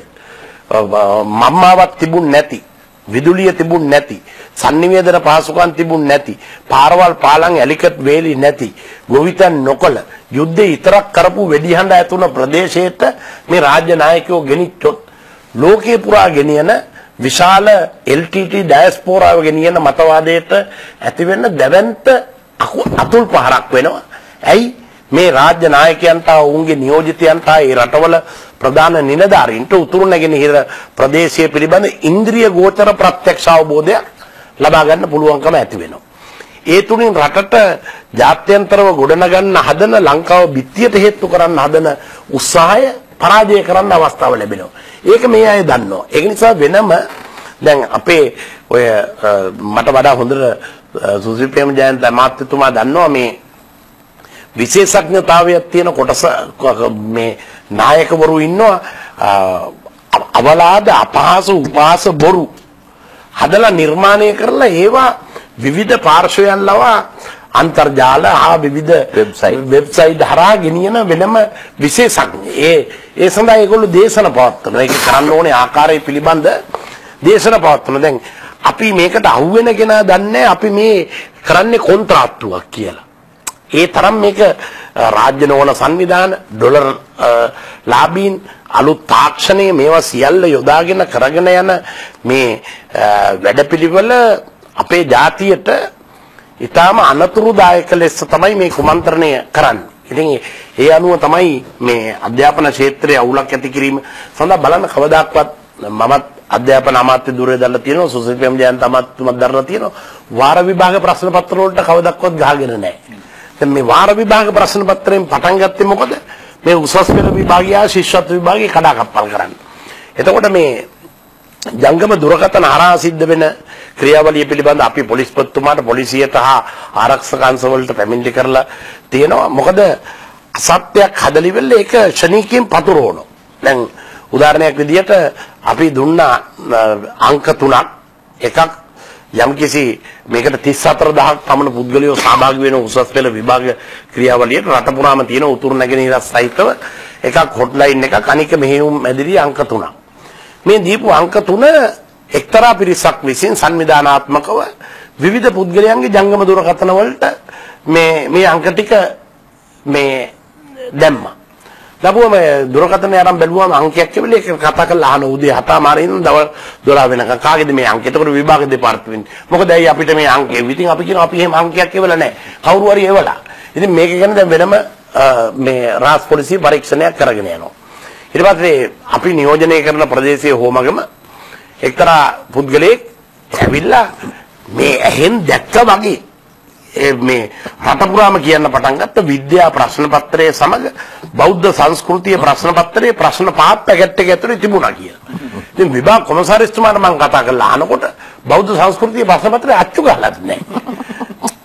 Speaker 3: මම්මාවක් තිබුණ නැති විදුලිය තිබුණ නැති sannivedana පහසුකම් තිබුණ නැති පාරවල් පාලම් ඇලිකට් වේලි නැති ගොවිතැන් නොකළ යුද්ධය ඉතරක් කරපු වෙඩිහඬ ඇතුණ ප්‍රදේශයට මේ රාජ්‍ය නායකයෝ ගෙනිච්චොත් ලෝකේ පුරා ගෙනියන විශාල LTT ඩයස්පෝරාව ගෙනියන මතවාදයට ඇති වෙන්න දැවැන්ත අතුල් පහරක් වෙනවා. ඇයි මේ රාජ්‍ය නායකයන්ට උන්ගේ නියෝජිතයන්ට ඒ රටවල ප්‍රධාන නිලධාරීන්ට උතුරු නැගෙනහිර ප්‍රදේශය පිළිබඳ ඉන්ද්‍රිය ගෝචර ප්‍රත්‍යක්ෂ අවබෝධයක් ලබා ගන්න පුළුවන්කම ඇති වෙනවා. ඒ තුලින් රටට ජාත්‍යන්තරව ගොඩනගන්න හදන ලංකාව බිත්තියට හේතු කරන්න හදන උත්සාහය පරාජය කරන්න අවස්ථාව ලැබෙනවා. ඒක මේ අය දන්නවා. ඒක නිසා වෙනම දැන් අපේ ඔය මට වඩා හොඳට සුසිල් ප්‍රේමජයන්ත මහත්මයා දන්නවා මේ විශේෂඥතාවයක් තියෙන කොටස මේ නායකවරු ඉන්නවා අවලාද අපහාස උපහාස බොරු හදලා නිර්මාණය කරලා ඒවා විවිධ පාර්ශ්වයන් ලවා අන්තර්ජාල හා විවිධ වෙබ්සයිට් හරහා ගෙනියන වෙනම විශේෂඥ. ඒ සඳහා ඒගොල්ලෝ දේශන පවත්වනවා. ඒක කරන්න ඕනේ ආකාරය පිළිබඳ දේශන පවත්වනවා. දැන් අපි මේකට අහුවෙන කෙනා දන්නේ අපි මේ කරන්නේ කොන්ත්‍රාත්තුවක් කියලා. ඒ තරම් මේක රාජ්‍ය නොවන සංවිධාන ඩොලර් ලාභීන් අලුත් තාක්ෂණයේ මේවා සියල්ල යොදාගෙන කරගෙන යන මේ වැඩපිළිවෙල අපේ ජාතියට ඊටාම අනතුරුදායක ලෙස තමයි මේ කුමන්ත්‍රණය කරන්නේ. ඉතින් ඒ අනුව තමයි මේ අධ්‍යාපන ක්ෂේත්‍රයේ අවුලක් ඇති කිරීම සඳහා බලන්න කවදාක්වත් මමත් අධ්‍යාපන අමාත්‍ය දුරේ දාලා තියෙනවා සුසිල් ජයන්ත අමාත්‍යතුමත් දාලා තියෙනවා වාර විභාග ප්‍රශ්න පත්‍ර වලට කවදාක්වත් ගහගෙන නැහැ. දැන් මේ වාර විභාග ප්‍රශ්න පත්‍රයෙන් පටන් ගත්තේ මොකද? මේ උසස් පෙළ විභාගය ශිෂ්‍යත්ව විභාගය කඩාකප්පල් කරන්න. එතකොට මේ ජංගම දුරකථන හරහා සිද්ධ වෙන ක්‍රියාවලිය පිළිබඳ අපි පොලිස්පතිතුමාට පොලිසියට හා ආරක්ෂක අංශ වලට පැමිණිලි කරලා තියෙනවා. මොකද අසත්‍යයක් හදලිවෙල ඒක ශනිකයෙන් පතුරවනවා. දැන් උදාහරණයක් විදිහට අපි දුන්නා අංක 3ක් එකක් යම්කිසි මේකට 34000ක් පමණ පුද්ගලයෝ සහභාගී වෙන උසස් පෙළ විභාග ක්‍රියාවලියට රට පුරාම තියෙන උතුරු නැගෙනහිර සහිතව එකක් හොට්ලයින් එකක් අනික මෙහෙයුම් මැදිරි අංක 3ක්. මේ දීපු අංක 3 එක්තරා පිරිසක් විසින් සංවිධානාත්මකව විවිධ පුද්ගලයන්ගේ ජංගම දුරකථන වලට මේ අංක ටික මේ දැම්මා. ලැබුවම දුරකථනය අරන් බැලුවම අංකයක් කියලා ඒක කතා කරලා අහන උදේ 7:00 ඉඳන් දවල් 12 වෙනකන් කාගේද මේ අංකය? එතකොට විභාග දෙපාර්තමේන්තුව. මොකද ඇයි අපිට මේ අංකය? ඉතින් අපි කියනවා අපි එහෙම අංකයක් එවලා නැහැ. කවුරු හරි එවලා. ඉතින් මේක ගැන දැන් වෙනම මේ රාජ්‍ය පොලිසිය පරීක්ෂණයක් කරගෙන යනවා. ඊට පස්සේ අපි නියෝජනය කරන ප්‍රදේශයේ හෝමගම එක්තරා පුද්ගලයෙක් ඇවිල්ලා මේ ඇහෙන් දැක්ක වගේ මේ රට පුරාම කියන්න පටන් ගත්ත විද්‍යා ප්‍රශ්න පත්‍රයේ සමග බෞද්ධ සංස්කෘතිය ප්‍රශ්න පත්‍රයේ ප්‍රශ්න පහක් පැකට් එක ඇතුලේ තිබුණා කියලා. ඉතින් විභාග කොමසාරිස්තුමාට මම කතා කරලා අහනකොට බෞද්ධ සංස්කෘතිය ප්‍රශ්න පත්‍රය අච්චු ගහලාත් නැහැ.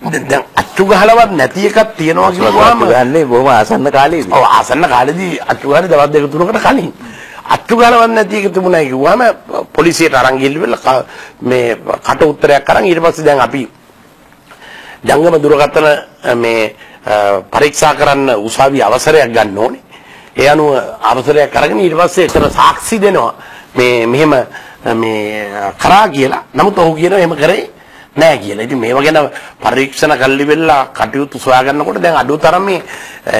Speaker 3: දැන් අච්චු ගහලවත් නැති එකක් තියෙනවා කියලාම
Speaker 2: ගන්නේ බොහොම ආසන්න කාලේදී.
Speaker 3: ඔව් ආසන්න කාලේදී අච්චු ගහලා දවස් දෙක තුනකට කලින් අච්චු ගහලවත් නැති එක තිබුණා කිව්වම පොලිසියට අරන් ගිහිල්ලා මේ කට උත්තරයක් අරන් ඊට පස්සේ දැන් අපි ජංගම දුරකථන මේ පරීක්ෂා කරන්න උසාවි අවසරයක් ගන්න ඕනේ. ඒ අනුව අවසරයක් අරගෙන ඊට පස්සේ එතන සාක්ෂි දෙනවා මේ මෙහෙම මේ කරා කියලා. නමුත් ඔහු කියනවා එහෙම කරේ නෑ කියලා. ඉතින් මේව ගැන පරීක්ෂණ කල්ලි වෙලා කටයුතු සොයා ගන්නකොට දැන් අඩුතරම් මේ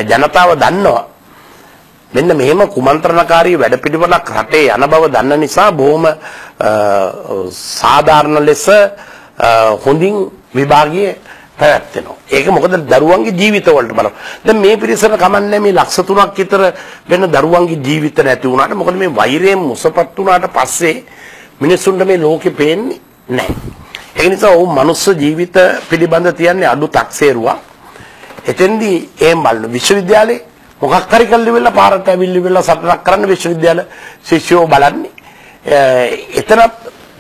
Speaker 3: ජනතාව දන්නවා. මෙන්න මෙහෙම කුමන්ත්‍රණකාරී වැඩපිළිවෙලක් රටේ යන බව දන්න නිසා බොහොම සාධාරණ ලෙස හොඳින් විභාගයේ පැවැත්වෙනවා. ඒක මොකද දරුවන්ගේ ජීවිතවලට බලන. දැන් මේ පිරිසට කමන්නේ මේ ලක්ෂ 3ක් විතර වෙන දරුවන්ගේ ජීවිත නැති වුණාට මොකද මේ වෛරයෙන් මුසපත් වුණාට පස්සේ මිනිස්සුන්ට මේ ලෝකෙ පේන්නේ නැහැ. ඒ නිසා ਉਹ මනුස්ස ජීවිත පිළිබඳ තියන්නේ අඩු තක්සේරුවක්. එතෙන්දී එහෙම බලන විශ්වවිද්‍යාලේ මොකක් හරි කල්ලි වෙලා පාරට ඇවිල්ලි වෙලා සටනක් කරන්න විශ්වවිද්‍යාල ශිෂ්‍යෝ බලන්නේ. එතනත්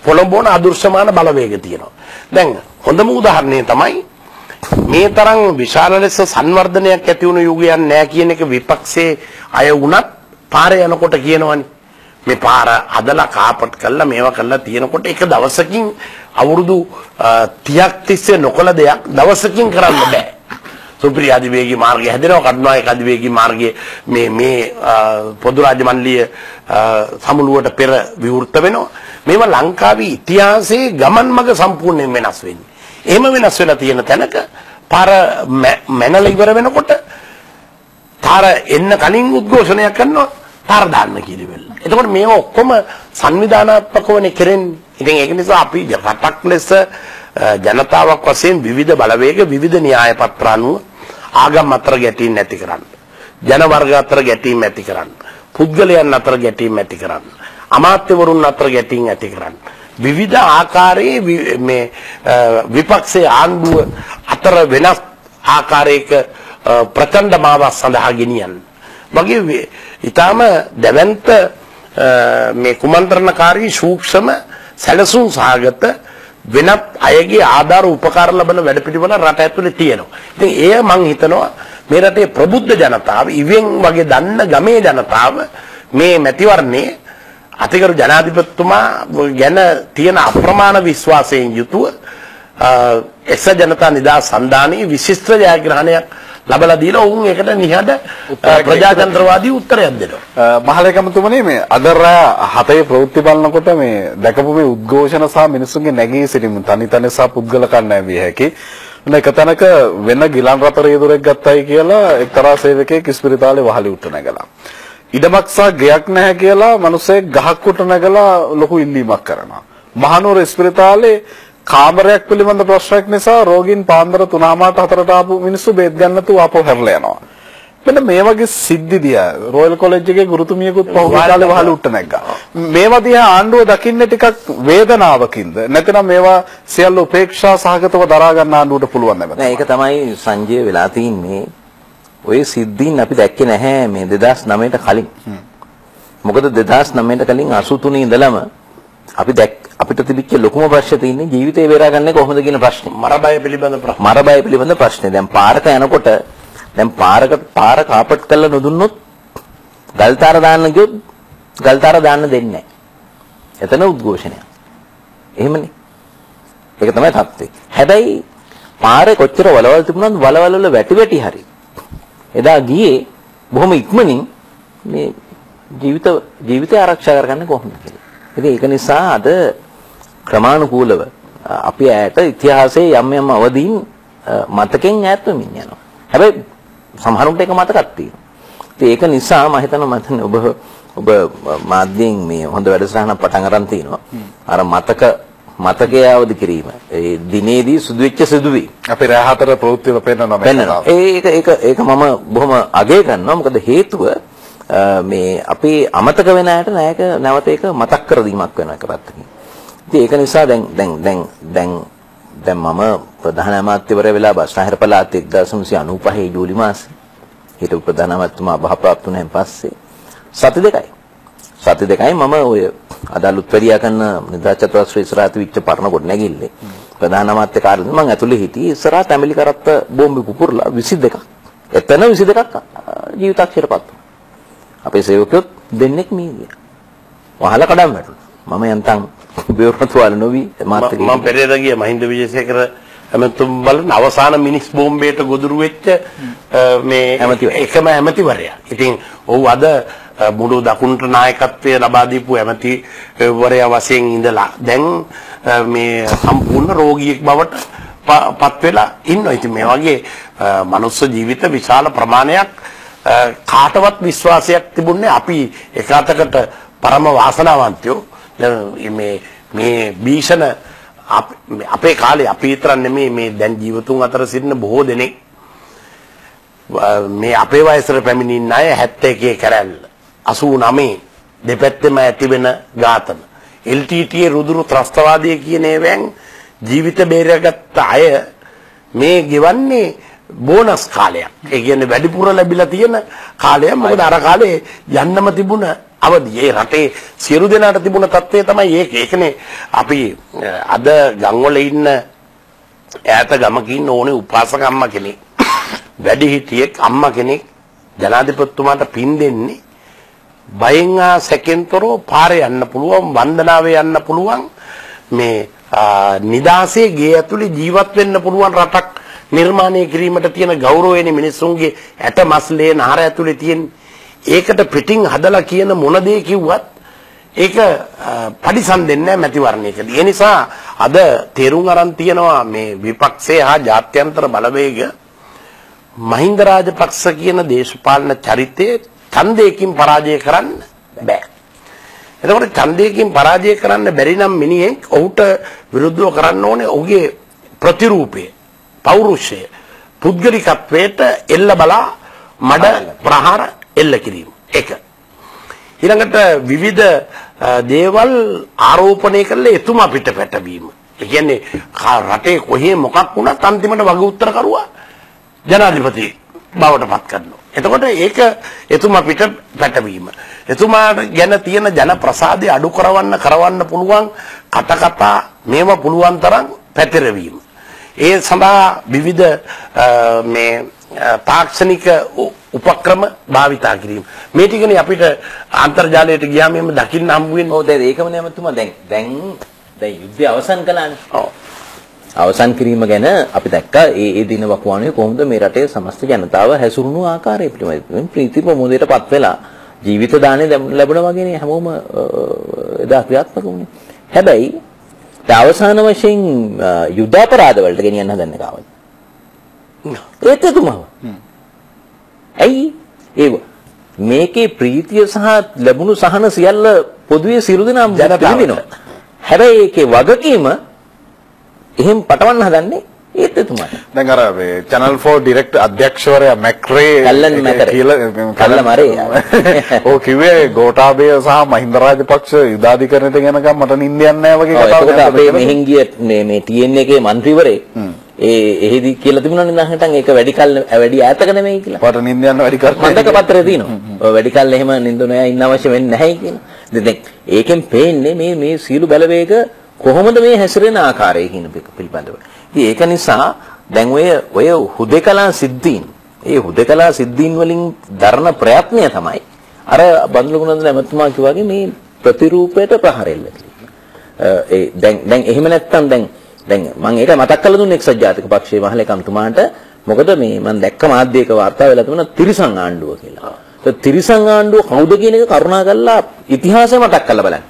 Speaker 3: පොළඹවන අදෘශ්‍යමාන බලවේග තියෙනවා. දැන් හොඳම උදාහරණය තමයි මේ තරම් විශාල ලෙස සංවර්ධනයක් ඇති වුණු යුගයක් නෑ කියන එක විපක්ෂයේ අය වුණත් පාරේ යනකොට කියනවනේ මේ පාර හදලා කාපට් කරලා මේවා කරලා තියෙනකොට එක දවසකින් අවුරුදු 30ක් තිස්සේ නොකළ දෙයක් දවසකින් කරන්න බෑ. සුපිරි අධිවේගී මාර්ගය හැදෙනවා කඩනායක අධිවේගී මාර්ගයේ මේ පොදු රාජ්‍ය මණ්ඩලීය සමුළුවට පෙර විවෘත වෙනවා. මේවා ලංකාවේ ඉතිහාසයේ ගමන් මඟ සම්පූර්ණයෙන් වෙනස් වෙන්නේ. එහෙම වෙනස් වෙලා තියෙන තැනක පාර මැනලා ඉවර වෙනකොට තාර එන්න කලින් උද්ඝෝෂණයක් කරනවා තාර දාන්න කියලා. එතකොට මේව ඔක්කොම සංවිධානාත්මකවනේ කරන්නේ. ඉතින් ඒක නිසා අපි රටක් ලෙස ජනතාවක් වශයෙන් විවිධ බලවේග විවිධ න්‍යාය පත්‍ර අනුව ආගම් අතර ගැටීම් නැති කරන්න. ජන වර්ග අතර ගැටීම් ඇති කරන්න. පුද්ගලයන් අතර ගැටීම් ඇති කරන්න. අමාත්‍යවරුන් අතර ගැටීම් ඇති කරන්න. විවිධ ආකාරයේ මේ විපක්ෂයේ ආණ්ඩුව අතර වෙනස් ආකාරයක ප්‍රචණ්ඩ මාවක් සඳහා ගෙනියන්න. වගේ ඊටාම දැවැන්ත මේ කුමන්ත්‍රණකාරී සූක්ෂම සැලසුම් සහගත වෙනත් අයගේ ආධාර උපකාර ලබන වැඩපිළිවෙල රට ඇතුලේ තියෙනවා. ඉතින් එය මම හිතනවා මේ රටේ ප්‍රබුද්ධ ජනතාව ඉවෙන් වගේ දන්න ගමේ ජනතාව මේ මැතිවරණේ අතිගරු ජනාධිපතිතුමා ගැන තියෙන අප්‍රමාණ විශ්වාසයෙන් යුතුව එක්සත් ජනතා නිදහස් සන්ධානයේ විශිෂ්ට ජයග්‍රහණයක් ලබලා දීලා ඔවුන් ඒකට නිහඬ ප්‍රජාතන්ත්‍රවාදී උත්තරයක් දෙනවා.
Speaker 1: මහලේකම්තුමනි මේ අද රෑ 7 ප්‍රවෘත්ති බලනකොට මේ දැකපු මේ උද්ඝෝෂණ සහ මිනිසුන්ගේ නැගී සිටීම තනි සහ පුද්ගල කණ්ඩායම් විය හැකි. එක තැනක වෙන ගිලන් රට රියදුරෙක් ගත්තයි කියලා එක්තරා සේවකයෙක් ඉස්පිරිතාලේ වහලි උට නැගලා. ඉඩමක් සහ ගෙයක් නැහැ කියලා මිනිස්සෙක් ගහක් උට නැගලා ලොකු ඉල්ලීමක් කරනවා. මහනුවර ඉස්පිරිතාලේ කාමරයක් පිළිබඳ ප්‍රශ්නයක් නිසා රෝගීන් පාන්දර 3:00-4ට ආපු මිනිස්සු බෙහෙත් ගන්න තු ආපහු හැරලා යනවා. මෙන්න මේ වගේ සිද්ධි දිහා රොයල් කොලෙජ් එකේ ගුරුතුමියකුත් පහුගිය කාලේ වහල උට්ට නැග්ගා. මේවා දිහා ආණ්ඩුව දකින්නේ ටිකක් වේදනාවකින්ද? නැත්නම් මේවා සියල්ල උපේක්ෂා සහගතව දරා ගන්න ආණ්ඩුවට පුළුවන් නැබද?
Speaker 2: නෑ ඒක තමයි සංජය වෙලා තින්නේ. ඔය සිද්ධීන් අපි දැක්කේ නැහැ මේ 2009ට කලින්. මොකද 2009ට කලින් 83 ඉඳලම අපිට තිබිච්ච ලොකුම ප්‍රශ්නේ තියෙන්නේ ජීවිතේ බේරාගන්නේ කොහොමද කියන ප්‍රශ්නේ.
Speaker 3: මරබය පිළිබඳ ප්‍රශ්න.
Speaker 2: මරබය පිළිබඳ ප්‍රශ්නේ. දැන් පාරක යනකොට දැන් පාර කාපට් කරලා නොදුන්නොත් ගල්තාර දාන්න ගියොත් ගල්තාර දාන්න දෙන්නේ නැහැ. එතන උද්ඝෝෂණයක්. එහෙමනේ. ඒක තමයි තත්ත්වය. හැබැයි පාරේ කොච්චර වලවල් තිබුණත් වලවල් වල වැටි හරි. එදා ගියේ බොහොම ඉක්මනින් මේ ජීවිතය ආරක්ෂා කරගන්න කොහොමද කියලා. ඉතින් ඒක නිසා අද ක්‍රමානුකූලව අපි ඈත ඉතිහාසයේ යම් අවදීන් මතකෙන් ඈත් වෙමින් යනවා. හැබැයි සමහරුන්ට ඒක මතකක් තියෙනවා. ඉතින් ඒක නිසා මම හිතන්නේ ඔබ මාධ්‍යයෙන් මේ හොඳ වැඩසටහනක් පටන් අරන් තිනවා. අර මතකය අවදි කිරීම. ඒ දිනේදී සිදු වෙච්ච සිදුවීම්.
Speaker 1: අපි රෑ 4 ප්‍රවෘත්ති වල පෙන්නනවා.
Speaker 2: ඒක මම බොහොම අගය කරනවා. මොකද හේතුව මේ අපි අමතක වෙන අයට නැවත ඒක මතක් කර දීමක් වෙන එක පැත්තකින්. ඉතින් ඒක නිසා දැන් මම ප්‍රධාන අමාත්‍යවරයා වෙලා බස්නාහිර පළාතේ 1995 ජූලි මාසේ හිටපු ප්‍රධාන අමාත්‍යතුමා බහප්‍රාප්ත වුණාන් පස්සේ සති දෙකයි මම ඔය අදාළ උත්පැරියා කරන නිදා චතුරස්‍රී ඉස්සරහට විච්ච පරණ කොට නැගිල්ලේ ප්‍රධාන අමාත්‍ය කාර්යාලේ මම ඇතුලේ හිටියේ ඉස්සරහ තැඹිලි කරත්ත බෝම්බ පුපුරලා 22ක්. එතන 22ක් ජීවිතක්ෂයටපත් වුණා. අපේ සේවකයොත් දෙන්නෙක් මිය ගියා. වහල කඩම් වැටුණා. මම යන්තම් බේරුතුවාල නොවි
Speaker 3: මම පෙරේද ගිය මහින්ද විජේසේකර එමෙතුම් බලන අවසාන මිනිස් බෝම්බයට ගොදුරු වෙච්ච මේ එකම ඇමතිවරයා. ඉතින් ඔව් අද මුළු දකුණට නායකත්වය ලබා දීපු ඇමතිවරයා වශයෙන් ඉඳලා දැන් මේ සම්පූර්ණ රෝගියෙක් බවට පත් වෙලා ඉන්නවා. ඉතින් මේ වගේ මනුස්ස ජීවිත විශාල ප්‍රමාණයක් කාටවත් විශ්වාසයක් තිබුණේ අපි එකතකට පරම වාසනාවන්තයෝ මේ භීෂණ අපේ කාලේ අපි විතර නෙමෙයි මේ දැන් ජීවතුන් අතර සිටින බොහෝ දෙනෙක් මේ අපේ වයසට පැමිණින්න අය 71 කැරැල්ල 89 දෙපැත්තෙම ඇති වෙන ඝාතන LTT රුදුරු ත්‍රස්තවාදී කියන ඒවෙන් ජීවිත බේරගත්ත අය මේ ගෙවන්නේ බෝනස් කාලයක්. ඒ කියන්නේ වැඩිපුර ලැබිලා තියෙන කාලයක්. මොකද අර කාලේ යන්නම තිබුණ අවදි. ඒ රටේ සියලු දෙනාට තිබුණ තත්ත්වය තමයි ඒක. ඒකනේ අපි අද ගම්වල ඉන්න ඈත ගමක ඉන්න ඕනේ උපාසක අම්මා කෙනෙක්. වැඩිහිටියෙක් අම්මා කෙනෙක් ජනාධිපතිතුමාට පින් දෙන්නේ බයෙන් සැකෙන්තරෝ පාරේ යන්න පුළුවන්, වන්දනාවේ යන්න පුළුවන්, මේ නිදාසේ ගේ ඇතුලේ ජීවත් වෙන්න පුළුවන් රටක් නිර්මාණය කිරීමට තියෙන ගෞරවයනේ මිනිස්සුන්ගේ ඇට මස්ලේ නහර ඇතුලේ තියෙන. ඒකට පිටින් හදලා කියන මොන දේ කිව්වත් ඒක පරිසම් දෙන්නේ නැහැ මැතිවරණයකදී. ඒ නිසා අද තේරුම් අරන් තියනවා මේ විපක්ෂයේ හා ජාත්‍යන්තර බලවේග මහින්ද රාජපක්ෂ කියන දේශපාලන චරිතයේ ඡන්දයකින් පරාජය කරන්න බෑ. එතකොට ඡන්දයකින් පරාජය කරන්න බැරි නම් මිනිහෙක් ඔහුට විරුද්ධව කරන්න ඕනේ ඔහුගේ ප්‍රතිරූපය, පෞරුෂය, පුද්ගලිකත්වයට එල්ල බලා මඩ ප්‍රහාර එල්ල කිරීම. එක. ඊළඟට විවිධ දේවල් ආරෝපණය කරලා එතුමා පිට පැටවීම. ඒ කියන්නේ රටේ කොහේ මොකක් වුණත් අන්තිමට වග උත්තර කරුවා ජනාධිපති බවට පත් කරනවා. එතකොට ඒක එතුමා පිට පැටවීම. එතුමාට ගැන තියෙන ජන ප්‍රසාදය අඩු කරවන්න පුළුවන් කතා මේවා පුළුවන් තරම් පැතිරවීම. ඒ සඳහා විවිධ මේ තාක්ෂණික උපක්‍රම භාවිතා කිරීම. මේ ටිකනේ අපිට අන්තර්ජාලයට ගියාම එම දකින්න හම්බ වෙන්නේ.
Speaker 2: ඔව් දැන් ඒකම නෑමතුමා දැන් යුද්ධය අවසන් කළානේ. ඔව්. අවසන් කිරීම ගැන අපි දැක්කා ඒ දින වකවානුවේ කොහොමද මේ රටේ සමස්ත ජනතාව හැසිරුණු ආකාරය පිළිබඳව ප්‍රීති ප්‍රමෝදයටපත් වෙලා ජීවිත දාණය ලැබුණා වගේනේ හැමෝම එදා ක්‍රියාත්මක වුණේ. හැබැයි අවසාන වශයෙන් යුද්ධ අපරාධ වලට ගෙනියන්න හදන්නේ කාවද? ඒත් එතුමාව. ඇයි ඒ මේකේ ප්‍රීතිය සහ ලැබුණු සහන සියල්ල පොදුවේ සියලු දෙනාම ජනතාවනවා. හැබැයි ඒකේ වගකීම එහෙම පටවන්න හදන්නේ ඒත් එතුමාට.
Speaker 1: දැන් අර මේ channel 4 direct අධ්‍යක්ෂවරයා මැක්රේ
Speaker 2: කල්ල මරේ.
Speaker 1: ඔව් කිව්වේ ගෝඨාභය සහ මහින්ද රාජපක්ෂ යුදාධිකරණයට ගෙනකම් මට නිින්ද යන්නේ නැහැ වගේ කතාවක්.
Speaker 2: ඒකට අපේ මෙහෙන් ගිය මේ TN එකේ മന്ത്രിවරේ එහෙදි කියලා තිබුණානේ නැහටන් ඒක වැඩි ඈතක නෙමෙයි කියලා.
Speaker 1: මට නිින්ද යන වැඩි කල්
Speaker 2: මන්දක පත්‍රේ තියෙනවා. ඔය වැඩි කල් එහෙම නිින්ද නෑ ඉන්න අවශ්‍ය වෙන්නේ නැහැ කියලා. දැන් ඒකෙන් පේන්නේ මේ සීළු බලවේග කොහොමද මේ හැසිරෙන ආකාරය කියන පිළිබඳව. ඉතින් ඒක නිසා දැන් ඔය හුදේකලා සිද්ධීන් වලින් දරන ප්‍රයත්නය තමයි අර බන්දුලුගුණන්ද එමතුමා කිව්වාගේ මේ ප්‍රතිරූපයට ප්‍රහාර එල්ල කිරීම. දැන් එහෙම නැත්තම් දැන් මම ඒක මතක් කරලා දුන්නේ එක්සත් ජාතික පක්ෂයේ මහලේකම්තුමාට. මොකද මේ මම දැක්ක මාධ්‍යයක වාර්තා වෙලා තිබුණා තිරිසන් ආණ්ඩුව කියලා. ඒ තිරිසන් ආණ්ඩුව කවුද කියන එක කරුණාකරලා ඉතිහාසය මතක් කරලා බලන්න.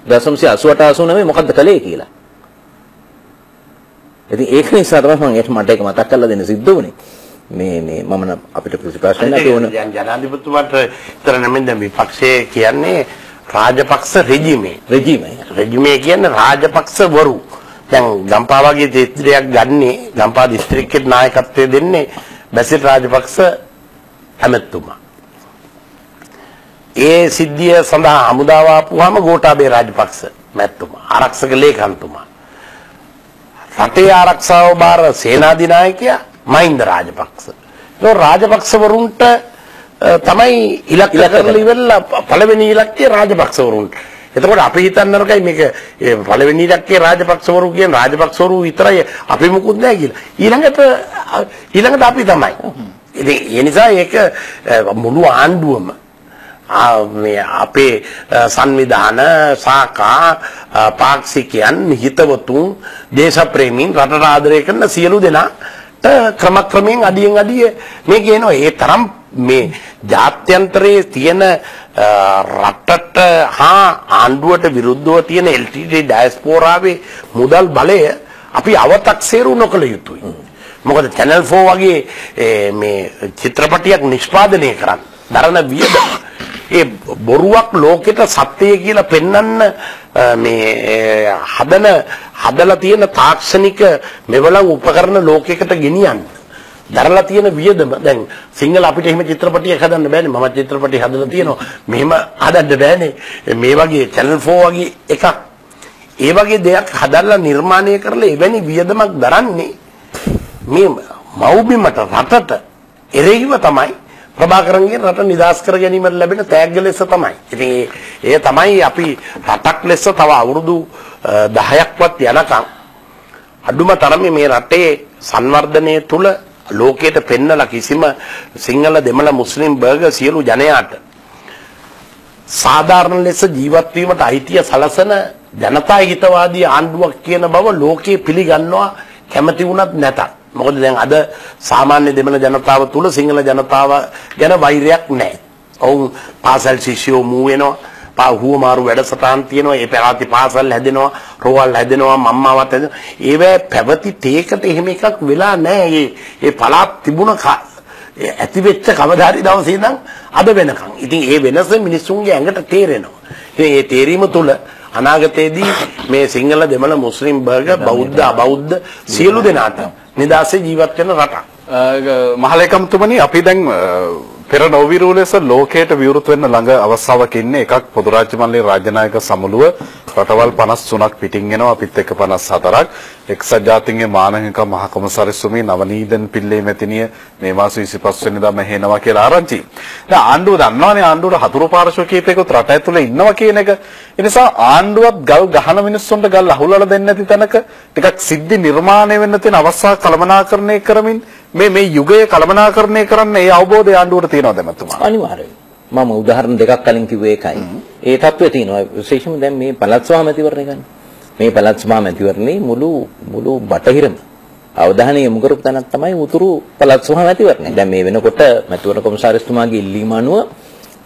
Speaker 2: 1988 මොකද්ද කළේ කියලා. ඉතින් ඒක නිසා තමයි මම මට ඒක මතක් කරලා දෙන්න සිද්ධ වුණේ. මේ මම අපිට ප්‍රතිපක්ෂ නැති වුණ
Speaker 3: ජනාධිපතිතුමාට විතර නෙමෙයි දැන් විපක්ෂයේ කියන්නේ රාජපක්ෂ රෙජිමේ කියන්නේ රාජපක්ෂවරු. දැන් ගම්පා වගේ දිස්ත්‍රික්කයක් ගන්නේ ගම්පා දිස්ත්‍රික්කේ නායකත්වය දෙන්නේ බැසිල් රාජපක්ෂ ඇමතුමා. ඒ සිද්ධිය සඳහා හමුදාව ආපුවාම ගෝඨාභය රාජපක්ෂ මැතිතුමා ආරක්ෂක ලේකම්තුමා. රටේ ආරක්ෂාව බාර සේනාධිනායකයා මහින්ද රාජපක්ෂ. ඒ රාජපක්ෂවරුන්ට තමයි ඉලක්ක කරලා ඉවරලා පළවෙනි ඉලක්කය රාජපක්ෂවරුන්ට. එතකොට අපි හිතන්නරකයි මේක පළවෙනි ඉලක්කේ රාජපක්ෂවරු කියන රාජපක්ෂවරු විතරයි අපි මුකුත් නැහැ කියලා. ඊළඟට අපි තමයි. ඉතින් ඒ නිසා ඒක මුළු ආණ්ඩුවම මේ අපේ සංවිධාන සාකා පාක්ෂිකයන් හිතවතුන් දේශප්‍රේමීන් රටට ආදරය කරන සියලු දෙනාට ක්‍රමක්‍රමයෙන් අඩියෙන් අඩිය මේ කියනවා ඒ තරම් මේ ජාත්‍යන්තරයේ තියෙන රටට හා ආණ්ඩුවට විරුද්ධව තියෙන LTT ඩයස්පෝරාවේ මුදල් බලය අපි අව탁සේරු නොකළ යුතුයි. මොකද channel 4 වගේ මේ චිත්‍රපටයක් නිෂ්පාදනය කරන්න දරන වියදම ඒ බොරුවක් ලෝකෙට සත්‍යය කියලා පෙන්වන්න මේ හදලා තියෙන තාක්ෂණික මෙවලම් උපකරණ ලෝකයකට ගෙනියන්න දරලා තියෙන වියදම දැන් සිංහල අපිට එහෙම චිත්‍රපටියක් හදන්න බෑනේ. මම චිත්‍රපටි හදලා තියෙනවා. මෙහෙම හදන්න බෑනේ. මේ වගේ channel 4 වගේ එකක් ඒ වගේ දෙයක් හදලා නිර්මාණය කරලා එවැනි වියදමක් දරන්නේ මේ මව්බිමට රටට එරෙහිව තමයි ප්‍රභාකරන්ගේ රට නිදහස් කර ගැනීමට ලැබෙන තෑග්ග ලෙස තමයි. ඉතින් ඒ තමයි අපි රටක් ලෙස තව අවුරුදු 10ක්වත් යනකම් අඩුම තරමේ මේ රටේ සංවර්ධනයේ තුල ලෝකයට පෙන්නලා කිසිම සිංහල දෙමළ මුස්ලිම් බර්ග සියලු ජනයාට සාධාරණ ලෙස ජීවත් වීමට අයිතිය සලසන ජනතා හිතවාදී ආණ්ඩුවක් කියන බව ලෝකයේ පිළිගන්නවා කැමති වුණත් නැතත්. මොකද දැන් අද සාමාන්‍ය දෙමළ ජනතාව තුල සිංහල ජනතාව ගැන වෛරයක් නැහැ. ඔවුන් පාසල් ශිෂ්‍යෝ මූ වෙනවා. හුවමාරු වැඩසටහන් තියෙනවා. ඒ පැවති පාසල් හැදෙනවා, රෝවල් හැදෙනවා, මම්මාවත් හැදෙනවා. ඒවැ පැවති තේකට එහෙම එකක් වෙලා නැහැ. ඒ පළාත් තිබුණ ඇති වෙච්ච කවදාහරි දවසේ ඉඳන් අද වෙනකන්. ඉතින් ඒ වෙනස මිනිස්සුන්ගේ ඇඟට තේරෙනවා. ඉතින් ඒ තේරීම තුල අනාගතයේදී මේ සිංහල දෙමළ මුස්ලිම් බර්ග බෞද්ධ අබෞද්ධ සියලු දෙනාට නිදාසේ ජීවත් වෙන රටක්.
Speaker 1: මහලේකම්තුමනි අපි දැන් පෙර නොවිරු ලෙස ලෝකයට විවෘත වෙන්න ළඟ අවස්ථාවක් ඉන්නේ. එකක් පොදු රාජ්‍ය මණ්ඩලයේ රාජ්‍යනායක සමුළුව රටවල් 53ක් පිටින් එනවා. අපිත් එක්ක 54ක්. එක්සත් ජාතීන්ගේ මානවික මහ කොමසාරිස්තුමී නවනීදන් පිල්ලේ මැතිණිය මේ මාස 25 වෙනිදා මෙහෙනවා කියලා ආරංචි. දැන් ආණ්ඩුව දන්නවනේ ආණ්ඩුවට හතුරු පාර්ශ්ව කීපයකට රට ඇතුලේ ඉන්නවා කියන එක. ඒ නිසා ආණ්ඩුවත් ගල් ගහන මිනිස්සුන්ට ගල් අහුලලා දෙන්නේ නැති තැනක ටිකක් සිද්ධි නිර්මාණය වෙන්න තියෙන අවස්ථා කළමනාකරණය කරමින් මේ යුගයේ කළමනාකරණය කරන්න ඒ අවබෝධය ආණ්ඩුවට තියෙනවද මතුමා?
Speaker 2: අනිවාර්යයෙන්. මම උදාහරණ දෙකක් කලින් කිව්වේ ඒකයි. ඒ තත්ත්වය තියෙනවා. විශේෂයෙන්ම දැන් මේ පළාත් සභා මැතිවරණය ගන්න. මේ පළාත් සභා මැතිවරණේ මුළු බටහිරම අවධානය යොමු කරපු තැනක් තමයි උතුරු පළාත් සභා මැතිවරණය. දැන් මේ වෙනකොට මැතිවරණ කොමසාරිස්තුමාගේ ඉල්ලීම අනුව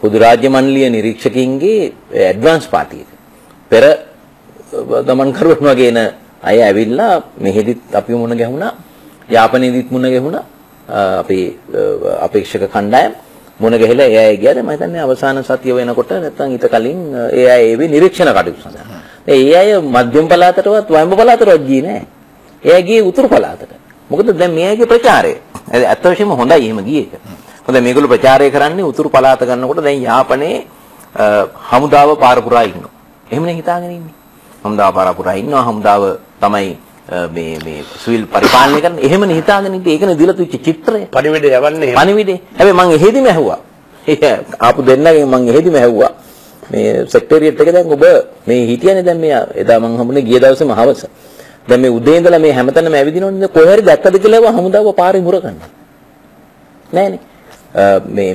Speaker 2: පොදු රාජ්‍ය මණ්ඩලීය නිරීක්ෂකයින්ගේ ඇඩ්වාන්ස් පාර්ටි එක පෙර ගමන් කරුවන් වගේ එන අය ඇවිල්ලා මෙහෙදිත් අපි මුණ ගැහුණා, යාපනයේදීත් මුණ ගැහුණා. අපේ අපේක්ෂක කණ්ඩායම මුණ ගැහිලා ඒ අය ගියාද මම හිතන්නේ අවසාන සතිය වෙනකොට නැත්නම් ඊට කලින් ඒ අය ඒවේ නිරීක්ෂණ කටයුතු සඳහා. ඒ අය මධ්‍යම පළාතටවත් වයඹ පළාතටවත් ගියේ නැහැ. ඒ අය ගියේ උතුරු පළාතට. මොකද දැන් මේ අයගේ ප්‍රචාරය ඇත්ත වශයෙන්ම හොඳයි එහෙම ගියේ එක. හොඳයි මේගොල්ලෝ ප්‍රචාරය කරන්නේ උතුරු පළාත ගන්නකොට දැන් යාපනයේ හමුදාව පාර පුරා ඉන්නවා. එහෙමනේ හිතාගෙන ඉන්නේ. හමුදාව පාර පුරා ඉන්නවා. හමුදාව තමයි මේ සිවිල් පරිපාලනය කරන එහෙමනේ හිතාගෙන ඉන්නේ. ඒකනේ දිලා තුච්ච චිත්‍රය.
Speaker 3: පණිවිඩය යවන්නේ.
Speaker 2: පණිවිඩේ. හැබැයි මම එහෙදිම ඇහුවා. ආපු දෙන්නගෙන් මම එහෙදිම ඇහුවා. මේ සෙක්‍රටරියට් එක දැන් ඔබ මේ හිටියනේ දැන් මේ එදා මම හම්බුනේ ගිය දවසේම හවස. දැන් මේ උදේ ඉඳලා මේ හැමතැනම ඇවිදිනවනේ කොහේ හරි දැක්කද කියලා හමුදාව පාරේ මුරකන්න. නෑනේ.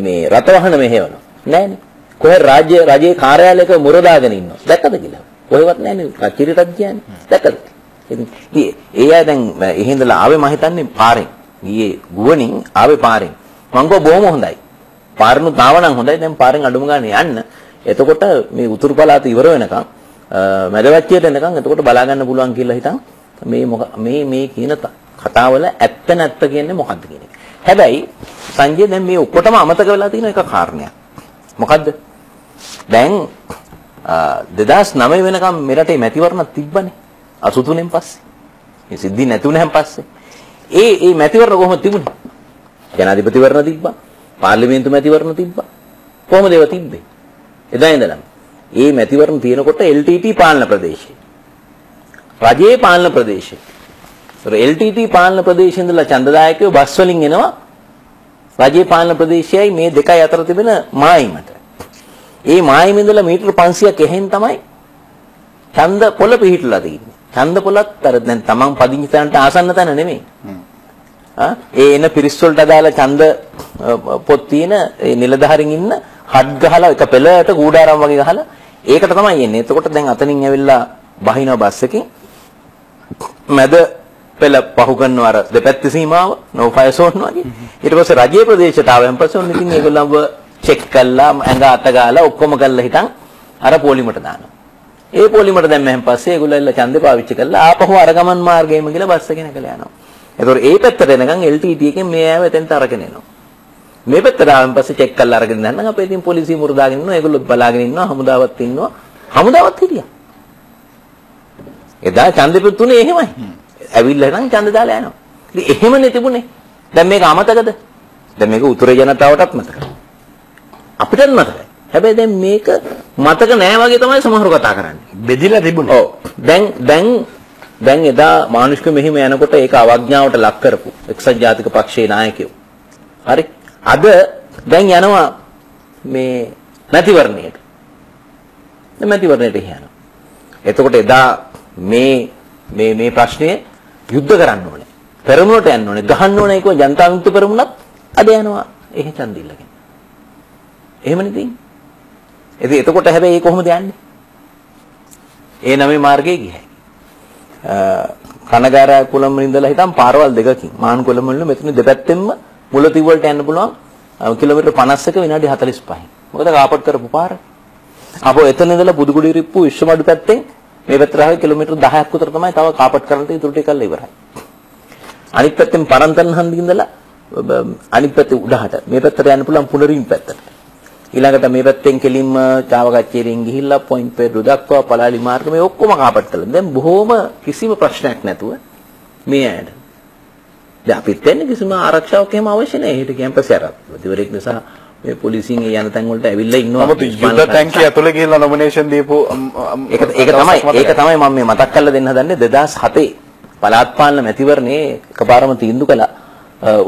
Speaker 2: මේ රථවහන මෙහෙවනවා. නෑනේ. කොහේ රාජ්‍යයේ කාර්යාලයක මුර දාගෙන ඉන්නවා. දැක්කද කියලා? කොහෙවත් නෑනේ. කච්චිරිටත් ගියානේ. දැක්කද? ඉතින් ඒ අය දැන් එහෙඳලා ආවේ මම හිතන්නේ පාරෙන්. ගියේ ගුවනින් ආවේ පාරෙන්. මං ගෝ බොහොම හොඳයි. පාරනුත් ආවනම් හොඳයි. දැන් පාරෙන් අඩුම ගානේ යන්න. එතකොට මේ උතුරු පළාත ඉවර වෙනකන් මැදවැච්චියට එනකන් එතකොට බලා ගන්න පුළුවන් කියලා හිතන් මේ කියන කතාවල ඇත්ත නැත්ත කියන්නේ මොකද්ද කියන එක. හැබැයි සංජය දැන් මේ ඔක්කොටම අමතක වෙලා තියෙන එක කාරණයක්. මොකද්ද? දැන් 2009 වෙනකම් මෙරටේ මැතිවරණ තිබ්බනේ. 83න් පස්සේ. මේ සිද්ධි නැතුණෙන් පස්සේ. ඒ මැතිවරණ කොහොමද තිබුණේ? ජනාධිපතිවරණ තිබ්බා. පාර්ලිමේන්තු මැතිවරණ තිබ්බා. කොහොමද ඒවා තිබ්බේ? එදා ඉඳලම. මේ මැතිවරණ තියෙනකොට LTT පාලන ප්‍රදේශය. රජයේ පාලන ප්‍රදේශය. LTT පාලන ප්‍රදේශයේ ඉඳලා ඡන්දදායකයෝ බස් වලින් එනවා. රජයේ පාලන ප්‍රදේශයයි මේ දෙකයි අතර තිබෙන මායිමට. ඒ මායිම ඉඳලා මීටර 500ක් එහෙන් තමයි ඡන්ද පොළ පිහිටලා තියෙන්නේ. ඡන්ද පොළත් අර දැන් තමන් පදිංචි තැනට ආසන්න තැන නෙමෙයි. ඒ එන පිරිස් වලට අදාළ ඡන්ද පොත් තියෙන ඒ නිලධාරීන් ඉන්න හඩ් ගහලා එක පෙළට කූඩාරම් වගේ ගහලා ඒකට තමයි එන්නේ. එතකොට දැන් අතනින් ඇවිල්ලා බහිනවා බස් එකකින්. මැද පෙළ පහු කරනවා අර දෙපැත්තේ සීමාව no fire zone වගේ. ඊට පස්සේ රජයේ ප්‍රදේශයට ආවම පස්සේ ඔන්න ඉතින් ඒගොල්ලන්ව චෙක් කළා ඇඟ අත ගාලා ඔක්කොම කළා හිටන් අර පොලිමට දානවා. ඒ පොලිමට දැම්මෙන් පස්සේ ඒගොල්ලෝ එල්ල ඡන්දේ පාවිච්චි කරලා ආපහු අර ගමන් මාර්ගයේම ගිහලා බස් එකේ නැගලා යනවා. ඒතකොට ඒ පැත්තට එනකන් LTT එකෙන් මේ ආව එතෙන්ට අරගෙන එනවා. මේ පැත්තට ආවන් පස්සේ චෙක් කරලා අරගෙන දැන් අපේ ඉතින් පොලිසිය මුරදාගෙන ඉන්නවා. ඒගොල්ලෝ බලාගෙන ඉන්නවා. හමුදාවත් ඉන්නවා. හමුදාවත් හිටියා. එදා ඡන්දෙපත් තුනේ එහෙමයි. ඇවිල්ලා නම් ඡන්ද දාලා යනවා. ඉතින් එහෙමනේ තිබුණේ. දැන් මේක අමතකද? දැන් මේක උතුරේ ජනතාවටත් මතකයි. අපිටත් මතකයි. හැබැයි දැන් මේක මතක නෑ වගේ තමයි සමහරව කතා කරන්නේ.
Speaker 3: බෙදිලා තිබුණා.
Speaker 2: ඔව්. දැන් එදා මානුෂික මෙහිම යනකොට ඒක අවඥාවට ලක් කරපු එක්සත් ජාතික පක්ෂයේ නායකයෝ. හරි. අද දැන් යනවා මේ මැතිවරණයට. දැන් මැතිවරණයට යනවා. එතකොට එදා මේ ප්‍රශ්නය යුද්ධ කරන්න ඕනේ. පෙරමුණට යන්න ඕනේ. ගහන්න ඕනේ කියව ජනතා විමුක්ති පෙරමුණත් අද යනවා. එහෙ ඡන්ද ඉල්ලගෙන. එහෙමනේ තියෙන්නේ. ඉතින් එතකොට හැබැයි ඒ කොහොමද යන්නේ? ඒ නමේ මාර්ගයේ ගියයි. කනගාරා කුලම් ඉඳලා හිටන් පාරවල් දෙකකින් මාන් කුලම් වල මෙතන දෙපැත්තෙන්ම මුලතිව් වලට යන්න පුළුවන් කිලෝමීටර් 50ක විනාඩි 45යි. මොකද කාපට් කරපු පාර. අපෝ එතන ඉඳලා බුදුගුඩි රිප්පු විශ්වමඩු පැත්තෙන් මේ පැත්තට ආවේ කිලෝමීටර් 10ක් විතර තමයි තව කාපට් කරන්න ඉතුරු ටික කරලා ඉවරයි. අනිත් පැත්තෙන් පරන්තන් හන්දිය ඉඳලා අනිත් පැත්තේ උඩහට මේ පැත්තට යන්න පුළුවන් පුනරින් පැත්තට. ඊළඟට මේ පැත්තෙන් කෙලින්ම චාවකච්චේරියෙන් ගිහිල්ලා පොයින්ට් පෙඩ් දක්වා පලාලි මාර්ග මේ ඔක්කොම කාපට් කළා. දැන් බොහොම කිසිම ප්‍රශ්නයක් නැතුව මේ ඇයිද? දැන් අපිත් එන්නේ කිසිම ආරක්ෂාවක් එහෙම අවශ්‍ය නැහැ. හෙට කැම්පස් එක ප්‍රතිවරෙක් නිසා මේ පොලිසියෙන් යන තැන් වලට ඇවිල්ලා ඉන්නවා.
Speaker 1: නමුත් යුද්ධ ටැංකිය ඇතුලේ ගිහිල්ලා නොමිනේෂන් දීපු
Speaker 2: ඒක තමයි මම මේ මතක් කරලා දෙන්න හදන්නේ 2007 පළාත් පාලන මැතිවරණයේ එකපාරම තීන්දුව කළා.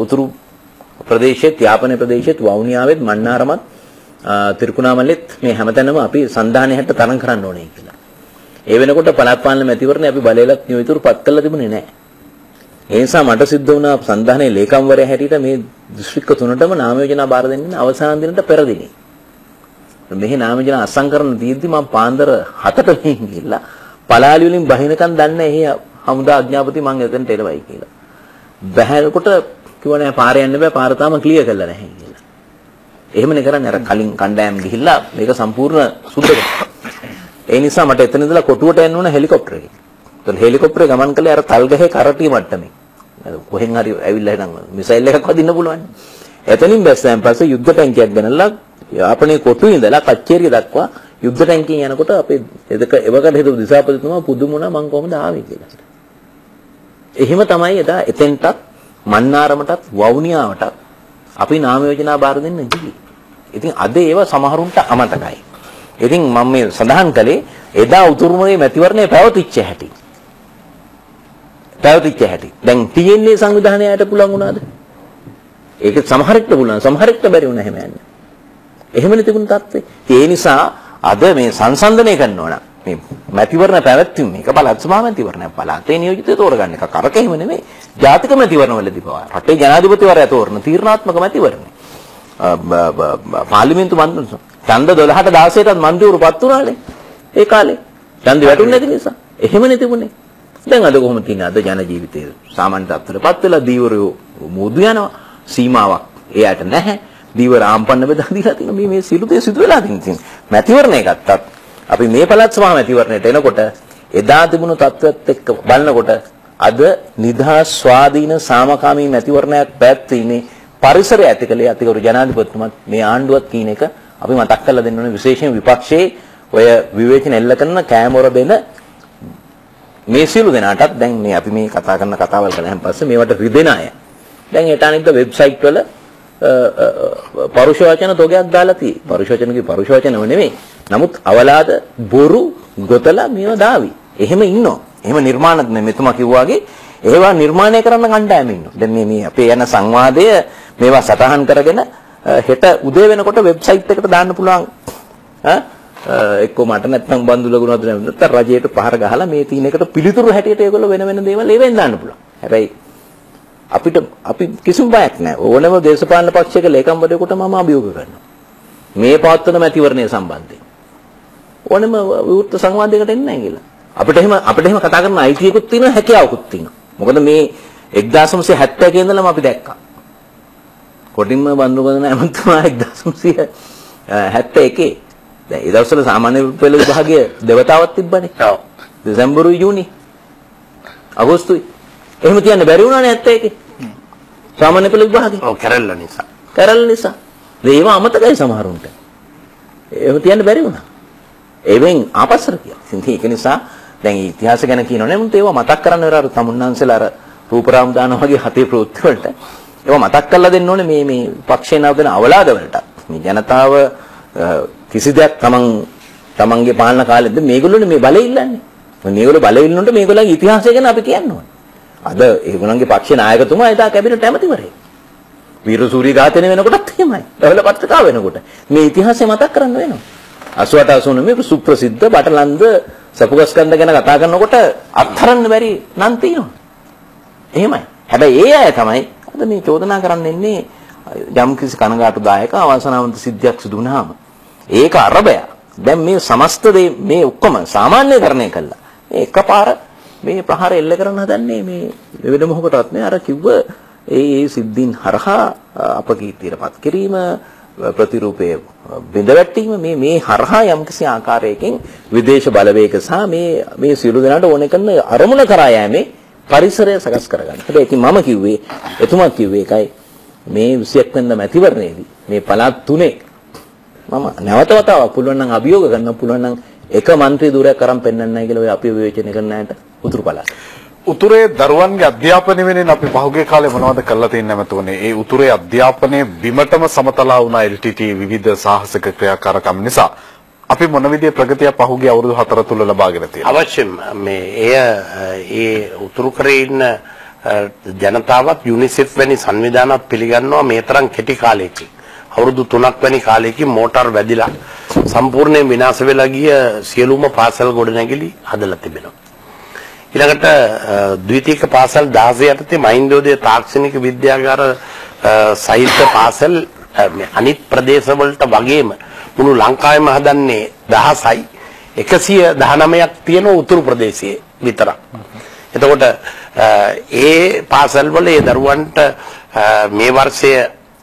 Speaker 2: උතුරු ප්‍රදේශයේත් යාපනයේ ප්‍රදේශයේත් වවුනියාවෙත් මන්නාරමත් තිරිකුණාමලෙත් මේ හැමතැනම අපි සංධානයට තරම් කරන්න ඕනේ කියලා. ඒ වෙනකොට පළාත් පාලන මැතිවරණේ අපි බලයලත් නියුතුරු පත් කළා තිබුණේ නැහැ. ඒ නිසා මට සිද්ධ වුණා සංධානයේ ලේකම්වරයා හැටියට මේ දිස්ත්‍රික්ක තුනටම නාම යෝජනා බාර දෙන්න අවසාන දිනට පෙර දිනේ. මෙහි නාම යෝජනා අසංකරණ දීද්දි මම පාන්දර 7ට මෙහින් ගිහිල්ලා පලාලි වලින් බහිනකන් දන්නේ එහි හමුදා අඥාපති මං එතනට එළවයි කියලා. බහැනකොට කිව්වා නෑ පාර යන්න බෑ පාර තාම ක්ලියර් කරලා නැහැ කියලා. එහෙමනේ කරන්නේ අර කලින් කණ්ඩායම් ගිහිල්ලා මේක සම්පූර්ණ සුද්ධ කරා. ඒ නිසා මට එතන ඉඳලා කොටුවට යන්න ඕන හෙලිකොප්ටරයකින්. ඒතකොට හෙලිකොප්ටරේ ගමන් කළේ අර තල්ගහේ කරටිය මට්ටමේ. කොහෙන් හරි ඇවිල්ලා හිටන් මිසයිල් එකක් වදින්න පුළුවන්. එතනින් බැස්සෙන් පස්සේ යුද්ධ ටැංකියක් ගෙනල්ලා යාපනයේ කොටුවේ ඉඳලා කච්චේරිය දක්වා යුද්ධ ටැංකියෙන් යනකොට අපේ එවකට හිටපු දිසාපතිතුමා පුදුම වුණා මං කොහොමද ආවේ කියලා. එහෙම තමයි එදා එතෙන්ටත් මන්නාරමටත් වවුනියාවටත් අපි නාම යෝජනා බාර දෙන්න ගියේ. ඉතින් අද ඒව සමහරුන්ට අමතකයි. ඉතින් මම මේ සඳහන් කළේ එදා උතුරුමගේ මැතිවරණය පැවතිච්ච හැටි. දැන් තියෙන්නේ සංවිධානයට පුළුවන් වුණාද? ඒක සමහරෙක්ට පුළුවන් සමහරෙක්ට බැරි වුණා එහෙම යන්නේ. එහෙමනේ තිබුණ තත්ත්වේ. ඒ නිසා අද මේ සංසන්දනය කරනවා නම් මේ මැතිවරණ පැවැත්වීම මේක පළාත් සභා මැතිවරණයක් පළාතේ නියෝජිතය තෝරගන්න එක කරක එහෙම නෙමෙයි. ජාතික මැතිවරණවලදී පවා රටේ ජනාධිපතිවරයා තෝරන තීරණාත්මක මැතිවරණය. පාර්ලිමේන්තු මන්ත්‍රී ඡන්ද 12ට 16ටත් මන්ත්‍රීවරු පත් වුණානේ. ඒ කාලේ ඡන්ද වැටුනේ නැති නිසා. එහෙමනේ තිබුණේ. දැන් අද කොහොමද තියෙන්නේ? අද ජන ජීවිතයේ සාමාන්‍ය තත්ත්වයටපත් වෙලා දීවරයෝ මුදු යනවා. සීමාවක් එයාට නැහැ. දීවර ආම්පන්න බෙදා දීලා තියෙනවා. මේ සිළු දේ සිදු වෙලා තියෙනවා. මැතිවරණය ගත්තත් අපි මේ පළාත් සභා මැතිවරණයට එනකොට එදා තිබුණු තත්ත්වයක් එක්ක බලනකොට අද නිදහස් ස්වාධීන සාමකාමී මැතිවරණයක් පැවැත්වීමේ පරිසරය ඇතිකලේ අතිගරු ජනාධිපතිතුමත් මේ ආණ්ඩුවත් කියන එක අපි මතක් කරලා දෙන්න ඕනේ. විශේෂයෙන් විපක්ෂයේ ඔය විවේචන එල්ල කරන කෑමොර දෙන මේ සියලු දෙනාටත් දැන් මේ අපි මේ කතා කරන කතාවල් කරලා පස්සේ මේවට රිදෙන අය දැන් ඒටානික වෙබ්සයිට් වල පරුෂ වචන තෝගයක් දාලා තියෙයි. පරුෂ වචනව නෙමෙයි. නමුත් අවලාද බොරු ගොතලා මේව දාවි. එහෙම ඉන්නවා. එහෙම නිර්මාණ මෙතුමා කිව්වාගේ ඒවා නිර්මාණය කරන්න කණ්ඩායම ඉන්නවා. දැන් මේ අපේ යන සංවාදය මේවා සටහන් කරගෙන හෙට උදේ වෙනකොට වෙබ්සයිට් එකට දාන්න පුළුවන්. එක්කෝ මට නැත්නම් බන්දු ලගුණාද නැත්නම් රජයට පහර ගහලා මේ තීන එකට පිළිතුරු හැටියට ඒගොල්ලෝ වෙන දේවල් ඒවෙන් දාන්න පුළුවන්. හැබැයි අපි කිසිම බයක් නැහැ. ඕනම දේශපාලන පක්ෂයක ලේකම්වරයෙකුට මම අභියෝග කරනවා. මේ පවත්වන මැතිවරණය සම්බන්ධයෙන්. ඕනම විවෘත සංවාදයකට එන්නේ නැහැ කියලා. අපිට එහෙම කතා කරන්න අයිතියකුත් තියෙනවා හැකියාවකුත් තියෙනවා. මොකද මේ 1971 ඉඳලම අපි දැක්කා. කොටින්ම බඳුනගන ඇමතුමා 1971 දැන් ඒ දවස්වල සාමාන්‍ය පෙළ විභාගයේ දෙවතාවක් තිබ්බනේ. ඔව්. දෙසැම්බරු ජූනි අගෝස්තුයි. එහෙම කියන්න බැරි වුණානේ 71. සාමාන්‍ය පෙළ විභාගේ.
Speaker 3: ඔව් කරල්ල නිසා.
Speaker 2: ඒව අමතකයි සමහරුන්ට. එහෙම කියන්න බැරි වුණා. ඒවෙන් ආපස්සට කියලා. ඉතින් ඒක නිසා දැන් ඉතිහාස ගැන කියනෝනේ මුත් ඒවා මතක් කරන්න වෙලා අර තමුන්නාන්සලා අර රූපරාම දානවා වගේ හතේ ප්‍රවෘත්ති වලට ඒවා මතක් කරලා දෙන්න ඕනේ මේ පක්ෂේ නවදන අවලාද වලට. මේ ජනතාව කිසි දෙයක් තමන්ගේ පාලන කාලෙද්ද මේගොල්ලෝනේ මේ බලය ඉල්ලන්නේ. මේගොල්ලෝ බලය ඉල්ලනොත් මේගොල්ලන්ගේ ඉතිහාසය ගැන අපි කියන්න ඕනේ. අද ඒගොල්ලන්ගේ පක්ෂේ නායකතුමා එදා කැබිනට් ඇමතිවරයෙක්. වීරසූරිය ඝාතනය වෙනකොටත් එහෙමයි. දවල පත්‍රිකාව වෙනකොට මේ ඉතිහාසය මතක් කරන්න වෙනවා. 88 89 මේ සුප්‍රසිද්ධ බටලන්ද සපුගස්කන්ධ ගැන කතා කරනකොට අත්හරන්න බැරි නම් තියෙනවා. එහෙමයි. හැබැයි ඒ අය තමයි අද මේ චෝදනා කරන්න එන්නේ යම් කිසි කනගාටුදායක අවසනාවන්ත සිද්ධියක් සිදු වුණාම ඒක අරබය. දැන් මේ සමස්ත දේ මේ ඔක්කොම සාමාන්‍යකරණය කළා. මේ එකපාර මේ ප්‍රහාර එල්ල කරන්න හදන්නේ මේ වෙන මොහොතවත් නේ අර කිව්ව ඒ සිද්ධීන් හරහා අපකීර්තියටපත් කිරීම ප්‍රතිරූපයේ බිඳවැටීම මේ හරහා යම්කිසි ආකාරයකින් විදේශ බලවේග සහ මේ සියලු දෙනාට ඕනේ කරන අරමුණ කරා යෑමේ පරිසරය සකස් කරගන්න. හැබැයි ඉතින් මම කිව්වේ එතුමා කිව්වේ එකයි මේ 21 වෙනිදා මැතිවරණයේදී මේ පළාත් තුනේ මම නැවත වතාවක් පුළුවන් නම් අභියෝග කරන්න පුළුවන් නම් එක മന്ത്രി ධූරයක් අරන් පෙන්නන්න නැහැ කියලා ඔය අපි විවේචනය කරන අයට උතුරු පළාත.
Speaker 1: උතුරේ දරුවන්ගේ අධ්‍යාපනය වෙනින් අපි පහුගිය කාලේ මොනවද කරලා තියෙන්නේ නැමතුනේ. ඒ උතුරේ අධ්‍යාපනයේ බිමටම සමතලා වුණා LTT විවිධ සාහසික ක්‍රියාකාරකම් නිසා. අපි මොන විදිහේ ප්‍රගතියක් පහුගිය අවුරුදු 4 තුල ලබාගෙන තියෙනවා.
Speaker 3: අවශ්‍යම මේ ඒ උතුරු කරේ ඉන්න ජනතාවත් UNICEF වැනි සංවිධානات පිළිගන්නවා මේ තරම් කෙටි කාලයකින්. අවුරුදු 3ක් වැනි කාලයකින් මෝටාර් වැදිලා සම්පූර්ණයෙන් විනාශ වෙලා ගිය සියලුම පාසල් ගොඩනැගිලි හදලා තිබෙනවා. ඊළඟට ද්විතීයික පාසල් 16 යටතේ මහින්දෝදය තාක්ෂණික විද්‍යාගාර සහිත පාසල් අනිත් ප්‍රදේශ වලට වගේම මුළු ලංකාවෙම හදන්නේ 10යි 119ක් තියෙන උතුරු ප්‍රදේශයේ විතරක්. එතකොට ඒ පාසල් වල ඒ දරුවන්ට මේ වර්ෂය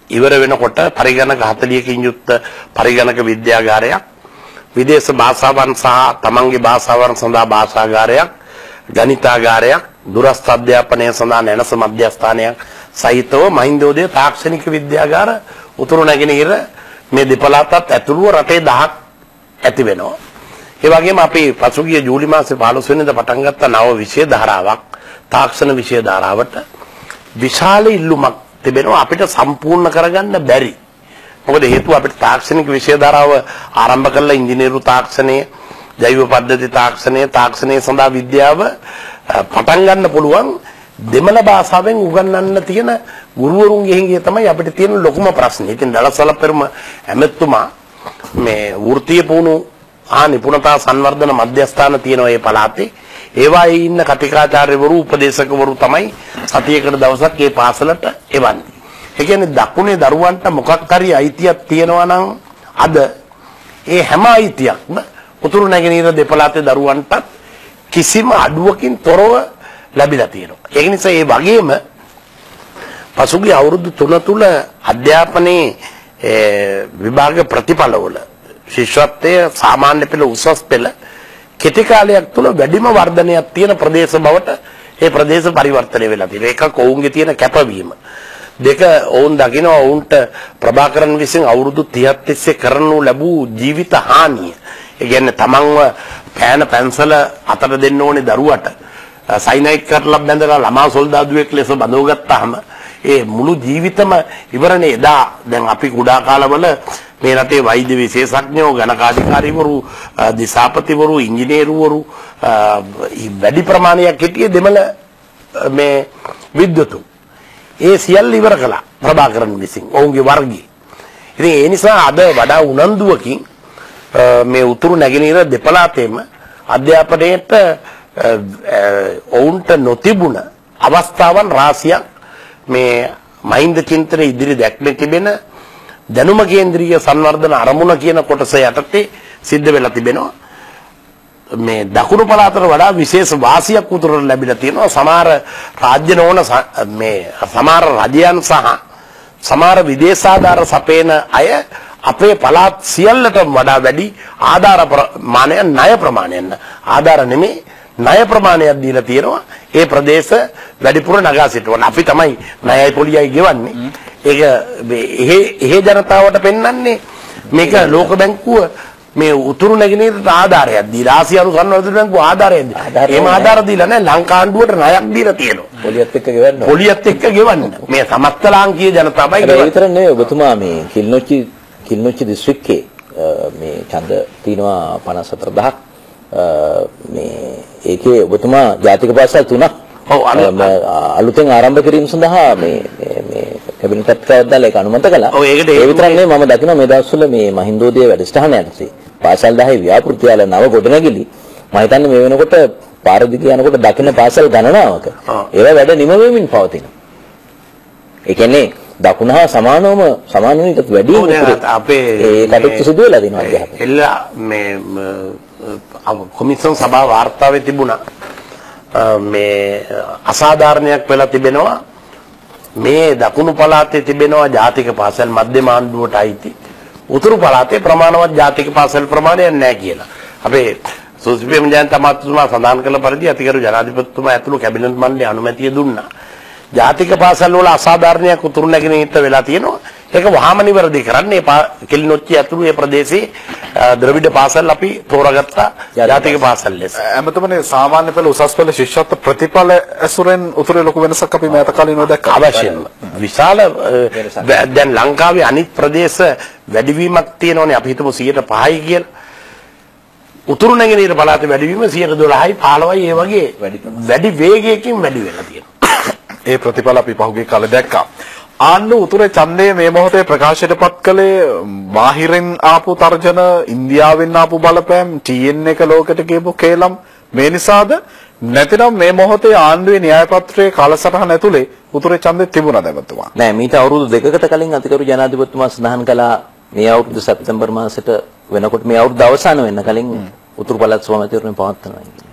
Speaker 3: ඉවර වෙනකොට පරිගණක 40කින් යුක්ත පරිගණක විද්‍යාගාරයක්, විදේශ භාෂාවන් සහ තමන්ගේ භාෂාවන් සඳහා භාෂාගාරයක්, ගණිතාගාරයක්, දුරස්ථ අධ්‍යාපනය සඳහා නැනස මධ්‍යස්ථානයක් සහිතව මහින්දෝදය තාක්ෂණික විද්‍යාගාර උතුරු නැගෙනහිර මේ දෙපළාතත් ඇතුළුව රටේ 10ක් ඇති වෙනවා. ඒ වගේම අපි පසුගිය ජූලි මාසේ 15 වෙනිදා පටන් ගත්ත නව විෂය ධාරාවක්, තාක්ෂණ විෂය ධාරාවට විශාල ඉල්ලුමක් තිබෙනවා අපිට සම්පූර්ණ කරගන්න බැරි. මොකද හේතුව අපිට තාක්ෂණික විෂය ධාරාව ආරම්භ කළා ඉංජිනේරු තාක්ෂණය, ජෛව පද්ධති තාක්ෂණය, තාක්ෂණය සඳහා විද්‍යාව පටන් ගන්න පුළුවන් දෙමළ භාෂාවෙන් උගන්වන්න තියෙන ගුරුවරුන්ගේ හිඟේ තමයි අපිට තියෙන ලොකුම ප්‍රශ්නේ. ඉතින් දලසල පෙරම ඇමතුමා මේ වෘත්තීය පුහුණු නිපුණතා සංවර්ධන මධ්‍යස්ථාන තියෙනවා මේ පළාතේ. ඒවායේ ඉන්න කතිකාචාර්යවරු උපදේශකවරු තමයි සතියකට දවසක් මේ පාසලට එවන්නේ. ඒ කියන්නේ දකුණේ දරුවන්ට මොකක් හරි අයිතියක් තියෙනවා නම් අද ඒ හැම අයිතියක්ම උතුරු නැගෙනහිර දෙපළාතේ දරුවන්ට කිසිම අඩුවකින් තොරව ලැබිලා තියෙනවා. ඒ නිසා ඒ වගේම පසුගිය අවුරුදු 3 තුල අධ්‍යාපනයේ විභාග ප්‍රතිඵලවල ශිෂ්‍යත්වයේ සාමාන්‍ය පෙළ උසස් පෙළ කෙටි කාලයක් තුල වැඩිම වර්ධනයක් තියෙන ප්‍රදේශ බවට ඒ ප්‍රදේශ පරිවර්තනය වෙලා තියෙනවා. එකක් ඔවුන්ගේ තියෙන කැපවීම. දෙක ඔවුන් දකිනවා ඔවුන්ට ප්‍රභාකරන් විසින් අවුරුදු 30ක් තිස්සේ කරනු ලැබූ ජීවිත හානිය. ඒ කියන්නේ තමන්ව පෑන පැන්සල අතට දෙන්න ඕනේ දරුවට සයිනයිඩ් කරලා බැඳලා ළමා සොල්දාදුවෙක් ලෙස බඳවගත්තාම ඒ මුළු ජීවිතම ඉවරනේ. එදා දැන් අපි කුඩා කාලවල මේ රටේ වෛද්‍ය විශේෂඥයෝ, ගණකාධිකාරීවරු, දිසාපතිවරු, ඉංජිනේරුවරු වැඩි ප්‍රමාණයක් හිටියේ දෙමළ මේ විද්වතුන්. ඒ සියල්ල ඉවර කළා ප්‍රභාකරන් විසින් ඔවුන්ගේ වර්ගයේ. ඉතින් ඒ නිසා අද වඩා උනන්දුවකින් මේ උතුරු නැගෙනහිර දෙපළාතේම අධ්‍යාපනයේට ඔවුන්ට නොතිබුණ අවස්ථාවන් රාශියක් මේ මහින්ද චින්තනයේ ඉදිරි දැක්මේ තිබෙන දැනුම කේන්ද්‍රීය සංවර්ධන අරමුණ කියන කොටස යටතේ සිද්ධ වෙලා තිබෙනවා. මේ දකුණු පළාතට වඩා විශේෂ වාසියක් උතුරට ලැබිලා තියෙනවා. සමහර රාජ්‍ය නොවන මේ සමහර රජයන් සහ සමහර විදේශාධාර සපේන අය අපේ පළාත් සියල්ලටම වඩා වැඩි ආධාර ප්‍රමාණය, ණය ප්‍රමාණයෙන් ආධාර නෙමෙයි ණය ප්‍රමාණයක් දීලා තියෙනවා. ඒ ප්‍රදේශ වැඩිපුර නගා සිටවන අපි තමයි ණයයි පොලියයි ගෙවන්නේ. ඒක එහෙ ජනතාවට පෙන්වන්නේ මේක ලෝක බැංකුව මේ උතුරු නැගෙනහිරට ආධාරයක් දීලා ආසියානු සංවර්ධන බැංකුව ආධාරයක් දීලා. එහෙම ආධාර දීලා නැහැ, ලංකාණ්ඩුවට ණයක් දීලා තියෙනවා.
Speaker 2: පොලියත් එක්ක ගෙවන්න.
Speaker 3: පොලියත් එක්ක ගෙවන්න. මේ සමස්ත ලාංකීය ජනතාවයි ගෙවන්නේ.
Speaker 2: ඒ විතර නෙවෙයි ඔබතුමා මේ කිල්නොච්චි දිස්ත්‍රික්කේ මේ ඡන්ද තියෙනවා 54000ක්. මේ ඒකේ ඔබතුමා ජාතික පාසල් 3ක් අලුතෙන් ආරම්භ කිරීම සඳහා මේ කැබිනට් එකක් දාලා ඒක අනුමත කළා. ඒ විතරක් නෙවෙයි මම දකිනවා මේ දවස්වල මේ මහින්දෝදය වැඩසටහන යටතේ පාසල් 10 ව්‍යාපෘතියාල නව ගොඩනැගිලි මම හිතන්නේ මේ වෙනකොට පාර දිගේ යනකොට දකින්න පාසල් ගණනාවක ඒවා වැඩ නිම වෙමින් පවතින. ඒ කියන්නේ දකුණ හා සමාන විදිහට වැඩි
Speaker 3: අපේ
Speaker 2: ඒ කටයුතු සිදු වෙලා දෙනවා අධ්‍යාපනය.
Speaker 3: එල්ලා මේ කොමිෂන් සභාව වාර්තාවේ තිබුණා මේ අසාධාරණයක් වෙලා තිබෙනවා. මේ දකුණු පළාතේ තිබෙනවා ජාතික පාසල් මධ්‍යම ආණ්ඩුවට අයිති. උතුරු පළාතේ ප්‍රමාණවත් ජාතික පාසල් ප්‍රමාණයක් නැහැ කියලා. අපේ සුසිපියම් ජයන්ත මහත්මයා සඳහන් කළ පරිදි අතිගරු ජනාධිපතිතුමා ඇතුළු කැබිනට් මණ්ඩලය අනුමැතිය දුන්නා. ජාතික පාසල් වල අසාධාරණයක් උතුරු නැගෙනහිරට වෙලා තියෙනවා. ඒක වහාම නිවැරදි කරන්නේ කිලිනොච්චි ඇතුළු මේ ප්‍රදේශයේ ද්‍රවිඩ පාසල් අපි තෝරාගත්තා ජාතික පාසල් ලෙස.
Speaker 1: එමෙතුමනේ සාමාන්‍ය පෙළ උසස් පෙළ ශිෂ්‍යත්ව ප්‍රතිඵල ඇසුරෙන් උතුරේ ලොකු වෙනසක් අපි මෑත කාලිනව දැක්කා.
Speaker 3: අවශ්‍යම. විශාල දැන් ලංකාවේ අනිත් ප්‍රදේශ වැඩිවීමක් තියෙනවනේ අපි හිතමු 105යි කියලා. උතුරු නැගෙනහිර පළාතේ වැඩිවීම 112යි 15යි ඒ වගේ වැඩි වේගයකින් වැඩි වෙලා තියෙනවා.
Speaker 1: ඒ ප්‍රතිඵල අපි පහුගිය කාලේ දැක්කා. ආණ්ඩු උතුරේ ඡන්දය මේ මොහොතේ ප්‍රකාශයටපත් කළේ බාහිරින් ආපු තර්ජන, ඉන්දියාවෙන් ආපු බලපෑම්, TN එක ලෝකෙට කියපු කේලම් මේ නිසාද නැතිනම් මේ මොහොතේ ආණ්ඩුවේ න්‍යාය පත්‍රයේ කාලසටහන ඇතුලේ උතුරේ ඡන්දෙ තිබුණාද එතුමා?
Speaker 2: නෑ මීට අවුරුදු දෙකකට කලින් අතිගරු ජනාධිපතිතුමා සඳහන් කළා මේ අවුරුදු සැප්තැම්බර් මාසෙට වෙනකොට මේ අවුරුද්ද අවසන් වෙන්න කලින් උතුරු පළාත් සභාපතිවරණය පවත්වනවා කියන්නේ.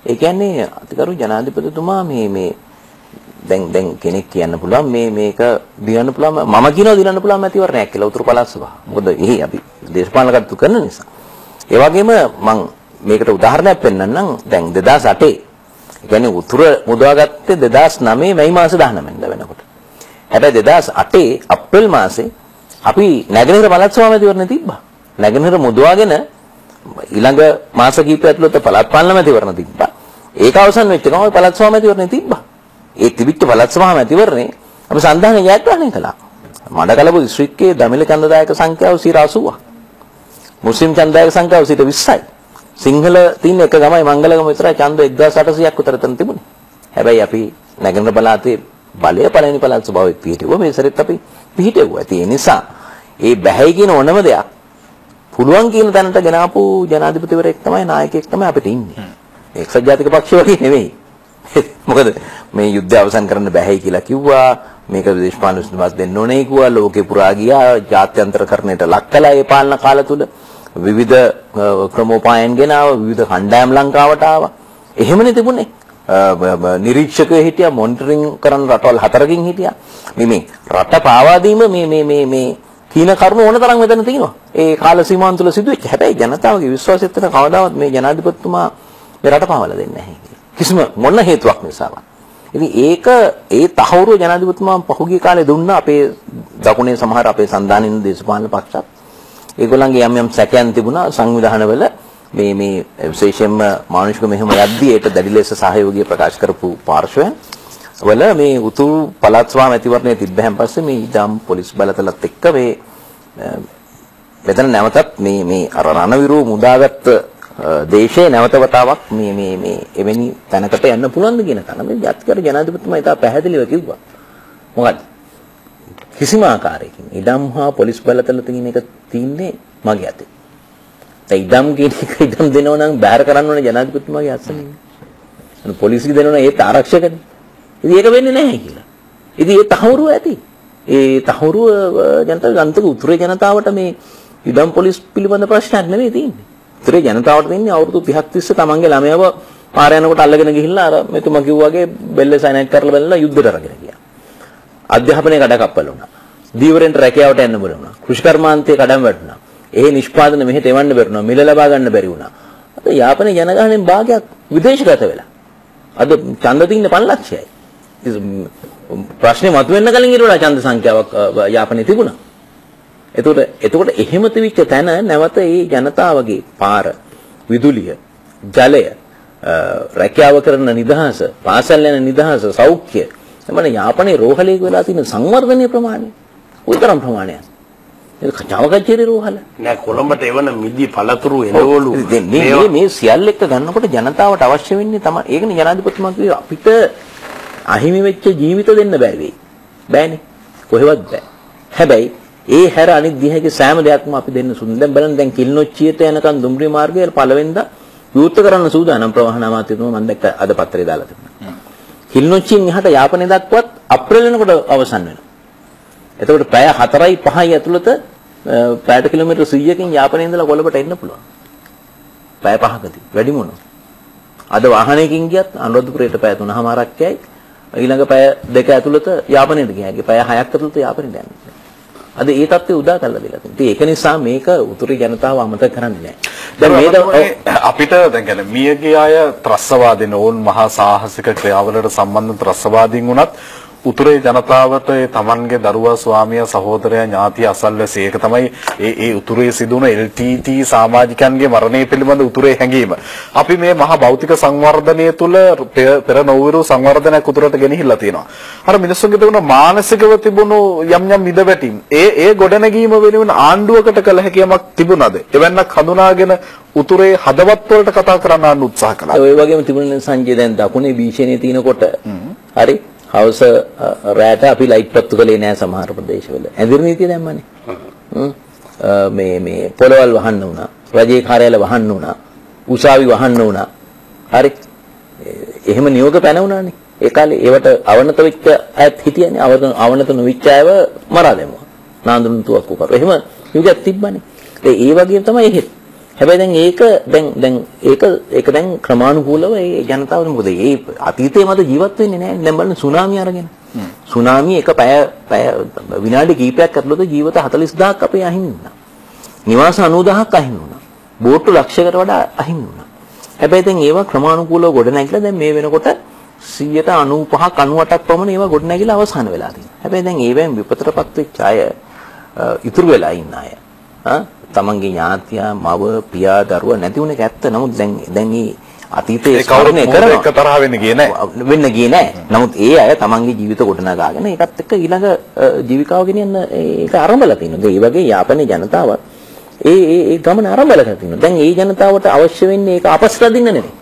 Speaker 2: ඒ කියන්නේ අතිගරු ජනාධිපතිතුමා මේ දැන් කෙනෙක් කියන්න පුළුවන් මේක දිනන්න පුළුවන් මම කියනවා දිනන්න පුළුවන් මැතිවරණයක් කියලා උතුරු පළාත් සභාව. මොකද එහි අපි දේශපාලන කටයුතු කරන නිසා. ඒ වගේම මම මේකට උදාහරණයක් පෙන්නන්නම්. දැන් 2008 ඒ කියන්නේ උතුර මුදවාගත්තේ 2009 මැයි මාස 19 වෙනකොට. හැබැයි 2008 අප්‍රේල් මාසේ අපි නැගෙනහිර පළාත් සභාව මැතිවරණය තිබ්බා. නැගෙනහිර මුදවාගෙන ඊළඟ මාස කිහිපය ඇතුළත පළාත් පාලන මැතිවරණ තිබ්බා. ඒක අවසන් වෙච්ච ගමන් පළාත් සභාව මැතිවරණය තිබ්බා. ඒ තිබිච්ච පළාත් සභාව මැතිවරණේ අපි සන්ධානය ජයග්‍රහණය කළා. මඩකලපු දිස්ත්‍රික්කයේ දමිළ ඡන්දදායක සංඛ්‍යාව 80%ක්. මුස්ලිම් ඡන්දදායක සංඛ්‍යාව 20%යි. සිංහල තියෙන එක ගමයි මංගලගම විතරයි ඡන්ද 1800ක් උතර තන තිබුණේ. හැබැයි අපි නැගෙනහිර පළාතේ බලය පළවෙනි පළාත් සභාවෙත් පිහිටුවා. මේ සැරෙත් අපි පිහිටුවා. ඒ නිසා ඒ බැහැයි කියන ඕනම දෙයක් පුළුවන් කියන තැනට ගෙන ආපු ජනාධිපතිවරයෙක් තමයි නායකයෙක් තමයි අපිට ඉන්නේ. එක්සත් ජාතික පක්ෂය වගේ නෙවෙයි. මොකද මේ යුද්ධය අවසන් කරන්න බැහැයි කියලා කිව්වා. මේක දේශපාලන විසඳුමක් දෙන්න ඕනේ කිව්වා. ලෝකේ පුරා ගියා. ජාත්‍යන්තරකරණයට ලක් කළා ඒ පාලන කාල තුල. විවිධ ක්‍රමෝපායන් ගෙනාව. විවිධ කණ්ඩායම් ලංකාවට ආවා. එහෙමනේ තිබුණේ. නිරීක්ෂකයෝ හිටියා. මොනිටරින් කරන රටවල් 4කින් හිටියා. මේ රට පාවා දීම මේ කීන කරුණු ඕන තරම් මෙතන තියෙනවා. ඒ කාල සීමාවන් තුල සිදුවෙච්ච. හැබැයි ජනතාවගේ විශ්වාසයත් එක්ක කවදාවත් මේ ජනාධිපතිතුමා මේ රට පාවලා දෙන්නේ නැහැ. කිසිම මොන හේතුවක් නිසාවත්. ඉතින් ඒ තහවුරුව ජනාධිපතිතුමා පහුගිය කාලේ දුන්නා අපේ දකුණේ සමහර අපේ සන්දානින් දේශපාලන පක්ෂත්. ඒගොල්ලන්ගේ යම් සැකයන් තිබුණා සංවිධානවල මේ විශේෂයෙන්ම මානුෂික මෙහෙම යද්දී ඒට දැඩි ලෙස සහයෝගය ප්‍රකාශ කරපු පාර්ශවයන් වල මේ උතුරු පළාත් සභා මැතිවරණය තිබ්බහන් පස්සේ මේ ඉඩම් පොලිස් බලතලත් එක්ක මෙතන නැවතත් මේ අර රණවිරු මුදාගත්ත දේශයේ නැවත වතාවක් මේ එවැනි තැනකට යන්න පුළුවන්ද කියන කන මේ ජාතිකර ජනාධිපතිතුමා ඉතා පැහැදිලිව කිව්වා. මොකද කිසිම ආකාරයකින් ඉඩම් හා පොලිස් බලතල තියෙන එක තින්නේ මගේ අතේ. ඒ ඉඩම් කියන එක ඉඩම් දෙනවා නම් බැහැර කරන්න ඕනේ ජනාධිපතිතුමාගේ අස්සනේ. අනේ පොලිසිය දෙනවා නම් ඒත් ආරක්ෂකනේ. ඉතින් ඒක වෙන්නේ නැහැ කියලා. ඉතින් ඒ තහවුරුව ඇති. ඒ තහවුරුව ජනතාව උතුරේ ජනතාවට මේ ඉඩම් පොලිස් පිළිබඳ ප්‍රශ්නයක් නෙමෙයි තියෙන්නේ. උතුරේ ජනතාවට දෙන්නේ අවුරුදු 30ක් තිස්සේ තමන්ගේ ළමයව පාර යනකොට අල්ලගෙන ගිහිල්ලා අර මෙතුමා කිව්වා වගේ බෙල්ල සයිනයිට් කරලා බලලා යුද්ධයට අරගෙන ගියා. අධ්‍යාපනයේ කඩකප්පල වුණා. දීවරෙන්ට රැකියාවට යන්න බැරි වුණා. කෘෂිකර්මාන්තයේ කඩම් වැටුණා. ඒ නිෂ්පාදන මෙහෙට එවන්න බැරි වුණා. මිල ලබා ගන්න බැරි වුණා. අද යාපනයේ ජනගහනයෙන් භාගයක් විදේශගත වෙලා. අද ඡන්ද තින්නේ 5 ලක්ෂයයි. ප්‍රශ්නේ මතුවෙන්න කලින් ඊට වඩා ඡන්ද සංඛ්‍යාවක් යාපනයේ තිබුණා. එතකොට එහෙම තිබිච්ච තැන නැවත ඒ ජනතාවගේ පාර, විදුලිය, ජලය, රැකියාව කරන නිදහස, පාසල් යන නිදහස, සෞඛ්‍ය එමණ යාපනයේ රෝහලයක වෙලා තියෙන සංවර්ධනීය ප්‍රමාණය උතරම් ප්‍රමාණයක්. ඒක කචාවකච්චේරි රෝහල.
Speaker 3: නෑ කොළඹට එවන මිදි පළතුරු එළවලු
Speaker 2: මේ සියල්ල එක්ක ගන්නකොට ජනතාවට අවශ්‍ය වෙන්නේ තමයි ඒකනේ ජනාධිපතිතුමා කිව්වේ අපිට අහිමි වෙච්ච ජීවිත දෙන්න බෑ වෙයි. බෑනේ. කොහෙවත් බෑ. හැබැයි ඒ හැර අනිත් දිහාගේ සෑම දෙයක්ම අපි දෙන්න සුදුසු. දැන් බලන්න දැන් කිල්නොච්චියට යනකන් දුම්රිය මාර්ගයේ පළවෙනිදා විවෘත කරන්න සූදානම් ප්‍රවාහන අමාත්‍යතුමා මම දැක්ක අද පත්‍රේ දාලා තිබුණා. කිල්නොච්චියෙන් එහාට යාපනයේ දක්වත් අප්‍රේල් වෙනකොට අවසන් වෙනවා. එතකොට පැය 4යි 5යි ඇතුළත පැයට කිලෝමීටර් 100කින් යාපනයේ ඉඳලා කොළඹට එන්න පුළුවන්. පැය 5කදී වැඩි මොනවා. අද වාහනයකින් ගියත් අනුරාධපුරයට පැය 3:00මාරක් යයි. ඊළඟ පැය 2 ඇතුළත යාපනයට ගියාගේ පැය 6ක් ඇතුළත යාපනයට යන්නේ. අද ඒ තත්ත්වය උදා කරලා දෙලා තියෙනවා. ඒක නිසා මේක උතුරේ ජනතාව අමතක කරන්නේ නැහැ.
Speaker 1: දැන් අපිට දැන් කියන්නේ මියගේ අය ත්‍රස්තවාදීන් ඕන් මහා සාහසික ක්‍රියාවලට සම්බන්ධ ත්‍රස්තවාදීන් වුණත් උතුරේ ජනතාවට තමන්ගේ දරුවා ස්වාමියා සහෝදරයා ඥාතිය අසල්වැසි ඒක තමයි ඒ උතුරේ සිදුවන LTT සමාජිකයන්ගේ මරණය පිළිබඳ උතුරේ හැඟීම. අපි මේ මහා භෞතික සංවර්ධනය තුළ පෙර නොවිරු සංවර්ධනයක් උතුරට ගෙනහිල්ලා තියෙනවා. අර මිනිස්සුන්ගේ තිබුණ මානසිකව තිබුණු යම් විදවැටීම් ඒ ගොඩනැගීම වෙනුවෙන් ආණ්ඩුවකට කළ හැකියාවක් තිබුණාද? එවන්නක් හඳුනාගෙන උතුරේ හදවත් වලට කතා කරන්න ආණ්ඩු උත්සාහ කළා.
Speaker 2: ඔය වගේම තිබුණේ සංජය දැන් දකුණේ භීෂණයේ තිනකොට හරි හවස රැට අපි ලයිට් පත්තු කළේ නෑ සමහර ප්‍රදේශවල. ඇඳිරි නීතිය දැම්මනේ. මේ පොළවල් වහන්න වුණා. රජයේ කාර්යාලය වහන්න වුණා. උසාවි වහන්න වුණා. හරි. එහෙම නියෝග පැනවුණානේ. ඒ කාලේ ඒවට අවනත වෙච්ච අයත් හිටියනේ. අවනත නොවිච්ච අයව මරා දැමුවා. නාඳුන් තුවක්කු කරා. එහෙම යුගයක් තිබ්බනේ. ඒ වගේ තමයි එහෙත්. හැබැයි දැන් ඒක දැන් ක්‍රමානුකූලව ඒ ජනතාවට මොකද ඒ අතීතයේ මත ජීවත් වෙන්නේ නැහැ. දැන් බලන්න සුනාමි අරගෙන. සුනාමි එක පැය විනාඩි කිහිපයක් ඇතුළත ජීවිත 40000ක් අපේ අහිමි වුණා. නිවාස 90000ක් අහිමි වුණා. බෝට්ටු ලක්ෂයකට වඩා අහිමි වුණා. හැබැයි දැන් ඒවා ක්‍රමානුකූලව ගොඩ නැගිලා දැන් මේ වෙනකොට 95ක් 98ක් පමණ ඒවා ගොඩ නැගිලා අවසන් වෙලා තියෙනවා. හැබැයි දැන් ඒවෙන් විපතටපත් වෙච්ච අය ඉතුරු වෙලා ඉන්න අය. තමන්ගේ ඥාතියා මව පියා දරුවා නැති වුණ එක ඇත්ත. නමුත් දැන් මේ අතීතයේ ස්මරණය කරනවා. ඒක තරහ වෙන්න ගියේ නෑ. නමුත් ඒ අය තමන්ගේ ජීවිත ගොඩනගාගෙන ඒකත් එක්ක ඊළඟ ජීවිකාව ගෙනියන්න ඒක ආරම්භලා තිනවා. ඒ වගේ යාපනයේ ජනතාව ඒ ගමන ආරම්භලා තිනවා. දැන් ඒ ජනතාවට අවශ්‍ය වෙන්නේ ඒක අපස්සට දින්න නෙමෙයි.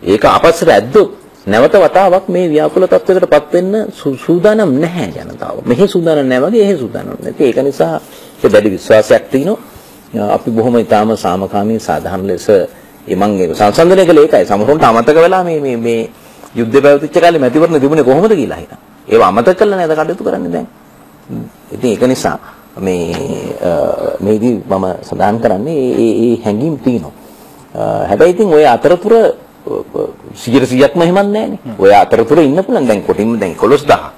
Speaker 2: ඒක අපස්සට ඇද්දොත් නැවත වතාවක් මේ ව්‍යාකූල තත්වයකටපත් වෙන්න සූදානම් නැහැ ජනතාව. මෙහි සූදානම් නැහැ වගේ එහෙ සූදානම් නැහැ. ඒක නිසා ඒ දැඩි විශ්වාසයක් තියෙනවා. අපි බොහොම ඊටාම සාමකාමී සාධාරණ ලෙස මංගේ සංසන්දනය කළේ ඒකයි. සමහරවිට අමතක වෙලා මේ යුද්ධය පැවතිච්ච කාලේ මැතිවරණ තිබුණේ කොහොමද කියලා හිතා. ඒව අමතක කළා නේද කටයුතු කරන්නේ දැන්. ඉතින් ඒක නිසා මේදී මම සඳහන් කරන්නේ ඒ හැඟීම් තියෙනවා. හැබැයි ඉතින් ওই අතරතුර 100%ක්ම එහෙමත් නැහැනේ. ඔය අතරතුර ඉන්න පුළුවන්. දැන් කොටින්ම දැන් 11000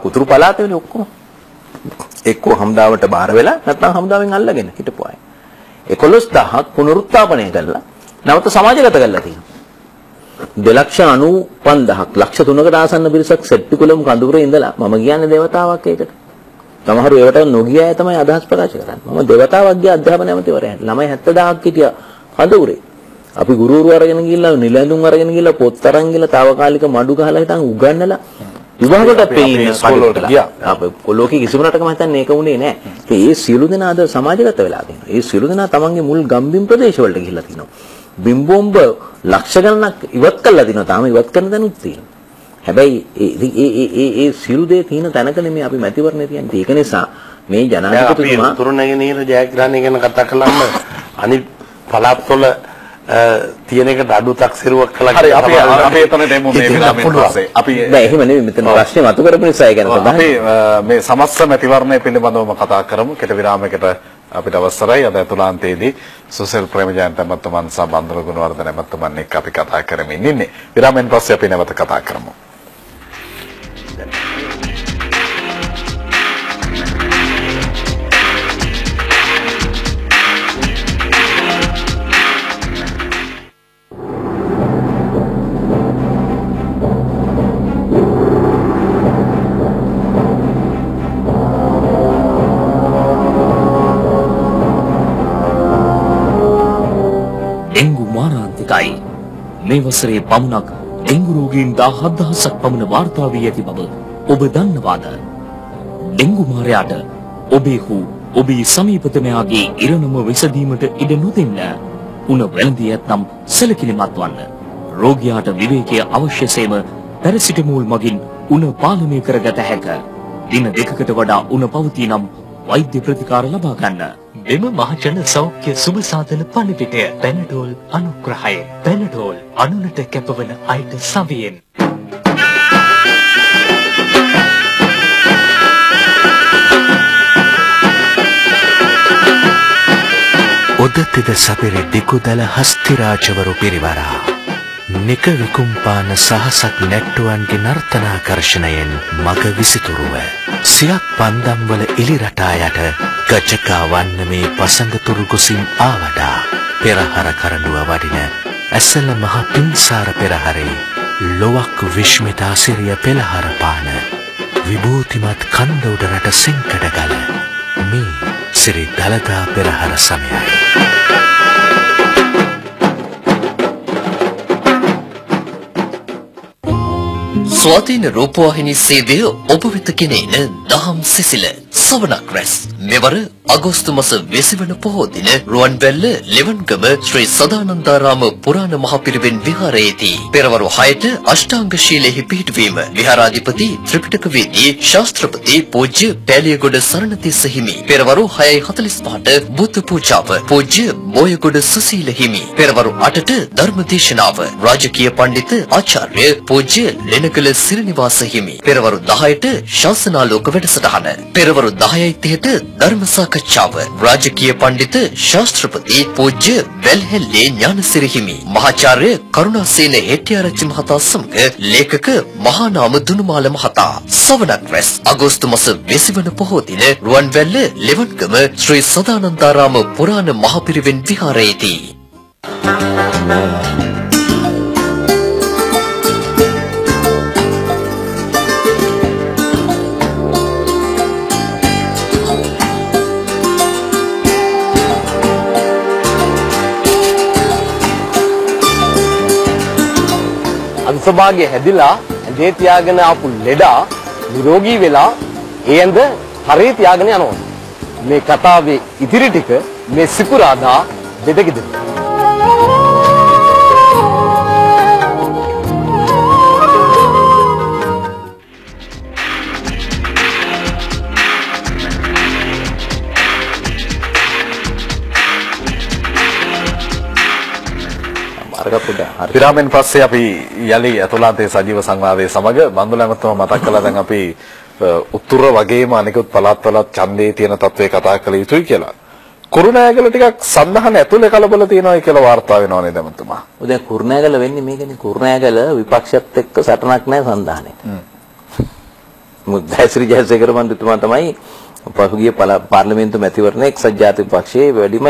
Speaker 2: උතුරු පළාතේනේ ඔක්කොම. එක්ක හම්දාවට බාර වෙලා නැත්නම් හම්දාවෙන් අල්ලගෙන හිටපු අය. 11000ක් පුනරුත්ථාපනය කළා. නැවත සමාජගත කරලා තියෙනවා. 2,95,000ක් ලක්ෂ 3කට ආසන්න පිරිසක් සෙට්ටිකුලම් කඳුරේ ඉඳලා මම කියන්නේ දේවතාවක් ඒකට. සමහරව ඒවට නොගිය අය තමයි අදහස් ප්‍රකාශ කරන්නේ. මම දේවතාවක් ගිය අධ්‍යාපන ඇමතිවරයා. ළමයි 70000ක් හිටියා කඳුරේ. අපි ගුරුවරු අරගෙන ගිහිල්ලා නිලැඳුම් අරගෙන ගිහිල්ලා පොත් අරන් ගිහිල්ලා తాවකාලික මඩු ගහලා හිටන් උගන්නලා විභාගයට පෙන්නේ ස්කෝලවලට ගියා. අපේ ලෝකෙ කිසිම රටක මම හිතන්නේ ඒක උනේ නැහැ. ඒ සියලු දෙනා අද සමාජගත වෙලා තියෙනවා. ඒ සියලු දෙනා තමන්ගේ මුල් ගම්බිම් ප්‍රදේශවලට ගිහිල්ලා තිනවා. බිම් බෝම්බ ලක්ෂ ගණනක් ඉවත් කළා තිනවා. තාම ඉවත් කරන තැනුත් තියෙනවා. හැබැයි ඒ සියලු දේ තියෙන තැනක නෙමෙයි අපි මැතිවරණේ තියන්නේ. ඒක නිසා මේ ජනාධිපතිතුමා
Speaker 3: තුරුණැගෙනහිර ජයග්‍රහණය ගැන කතා කළාම අනිත් පළාත්වල තියෙන එකට අඩු තක්සේරුවක් කළා කියලා
Speaker 1: අපි එතනට එමු මේ විලාමෙන් පස්සේ. අපි
Speaker 2: නෑ එහෙම නෙමෙයි මෙතන ප්‍රශ්නේ මතු කරපු නිසා ඒ ගැන සඳහන්.
Speaker 1: අපි මේ සමස්ත මැතිවරණය පිළිබඳවම කතා කරමු. කෙටි විරාමයකට අපිට අවසරයි. අද අතුලාන්තයේදී සුසිල් ප්‍රේමජයන්ත මහත්මයන් සහ බන්දුල ගුණවර්ධන මහත්මයන් එක්ක අපි කතා කරමින් ඉන්නේ. විරාමෙන් පස්සේ අපි නැවත කතා කරමු.
Speaker 5: ඩෙංගු මාරාන්තිකයි. මේ වසරේ පමණක් ඩෙංගු රෝගීන් 17000ක් පමණ වාර්තා වී ඇති බව ඔබ දන්නවාද? ඩෙංගු මාරයාට ඔබේ හෝ ඔබේ සමීපතමයාගේ ඉරණම විසඳීමට ඉඩ නොදෙන්න. උණ වැළඳී ඇතනම් සැලකිලිමත් වන්න. රෝගියාට විවේකයේ අවශ්‍යසේම පැරසිටමෝල් මගින් උණ පාලනය කරගත හැක. දින දෙකකට වඩා උණ පවතී නම් වෛද්‍ය ප්‍රතිකාර ලබා ගන්න. මෙම මහජන සෞඛ්‍ය සුබ සාධන පණිවිඩය පැනඩෝල් අනුග්‍රහය. පැනඩෝල් අනුනට කැපවන අයට සවියෙන්.
Speaker 6: උදතිද සපිරි දිකුදල හස්තිරාජවරු පිරිවරා නික විකුම්පාන සහසක් නැට්ටුවන්ගේ නර්තනාකර්ෂණයෙන් මග විසිතුරුව සියක් පන්දම්වල එලිරටා යට ගජකා වන්න මේ පසඟතුරු ගොසින් ආවඩා පෙරහර කරඬුව වඩින ඇසල මහ පින්සාර පෙරහරේ ලොවක් විශ්මිතා සිරිය පෙළහර පාන විභූතිමත් කන්ද උඩරට සෙංකඩගල මේ සිරි දළදා පෙරහර සමයයි.
Speaker 7: ස්වාධීන රූපවාහිනී සේවය ඔබ වෙත ගෙනෙන දහම් සිසිල සවනක් රැස්
Speaker 5: මෙවර අගෝස්තු මාස 20 වන පොහෝ දින රුවන්වැල්ල ලෙවන්ගම ශ්‍රී සදානන්දාරාම පුරාණ මහපිරිවෙන් විහාරයේදී පෙරවරු 6ට අෂ්ටාංග ශීලයෙහි පිහිටවීම විහාරාධිපති ත්‍රිපිටකවේදී ශාස්ත්‍රපති පූජ්‍ය පෑලියගොඩ සරණතිස්ස හිමි පෙරවරු 6:45ට බුද්ධ පූජාව පූජ්‍ය බෝයගොඩ සුසීල හිමි පෙරවරු 8ට ධර්ම දේශනාව රාජකීය පඬිත ආචාර්ය පූජ්‍ය ලෙනකල සිරිනිවාස හිමි පෙරවරු 10ට ශාසනාලෝක වැඩසටහන පෙරවරු 10:30ට ධර්ම සාකච්ඡාව රාජකීය පඬිත ශාස්ත්‍රපති පූජ්‍ය වැල්හෙල්ලේ ඥානසිරි හිමි මහාචාර්ය කරුණාසේන හෙට්ටිආරච්චි මහතා සමග ලේඛක මහානාම දුනුමාල මහතා සවනක් රැස් අගෝස්තු මාස 20 වන පොහෝ දින රුවන්වැල්ල ලෙවන්ගම ශ්‍රී සදානන්දාරාම පුරාණ මහපිරිවෙන් විහාරයේදී
Speaker 7: අංශභාගය හැදිලා ඇඳේ තියාගෙන ආපු ලෙඩා නිරෝගී වෙලා ඒ ඇඳ හරේ තියාගෙන යනවා. මේ කතාවේ ඉදිරි ටික මේ සිකුරාදා බෙදගෙදර.
Speaker 1: විරාමෙන් පස්සේ අපි යලි අතුලාන්තයේ සජීව සංවාදයේ සමග බන්දුල ඇමතුමා මතක් කළා දැන් අපි උතුර වගේම අනිකුත් පළාත්වලත් ඡන්දේ තියෙන තත්ත්වය කතා කළ යුතුයි කියලා. කුරුණෑගල ටිකක් සඳහන ඇතුලේ කලබල තියෙනවා කියලා වාර්තා වෙනවා නේද ඇමතුමා?
Speaker 2: ඔය දැන් කුරුණෑගල වෙන්නේ මේකනේ කුරුණෑගල විපක්ෂයත් එක්ක සටනක් නැහැ සඳහනේ. මුද්දයිශ්‍රී ජයසේකර මන්ත්‍රීතුමා තමයි පසුගිය පාර්ලිමේන්තු මැතිවරණයේ එක්සත් ජාතික පක්ෂයේ වැඩිම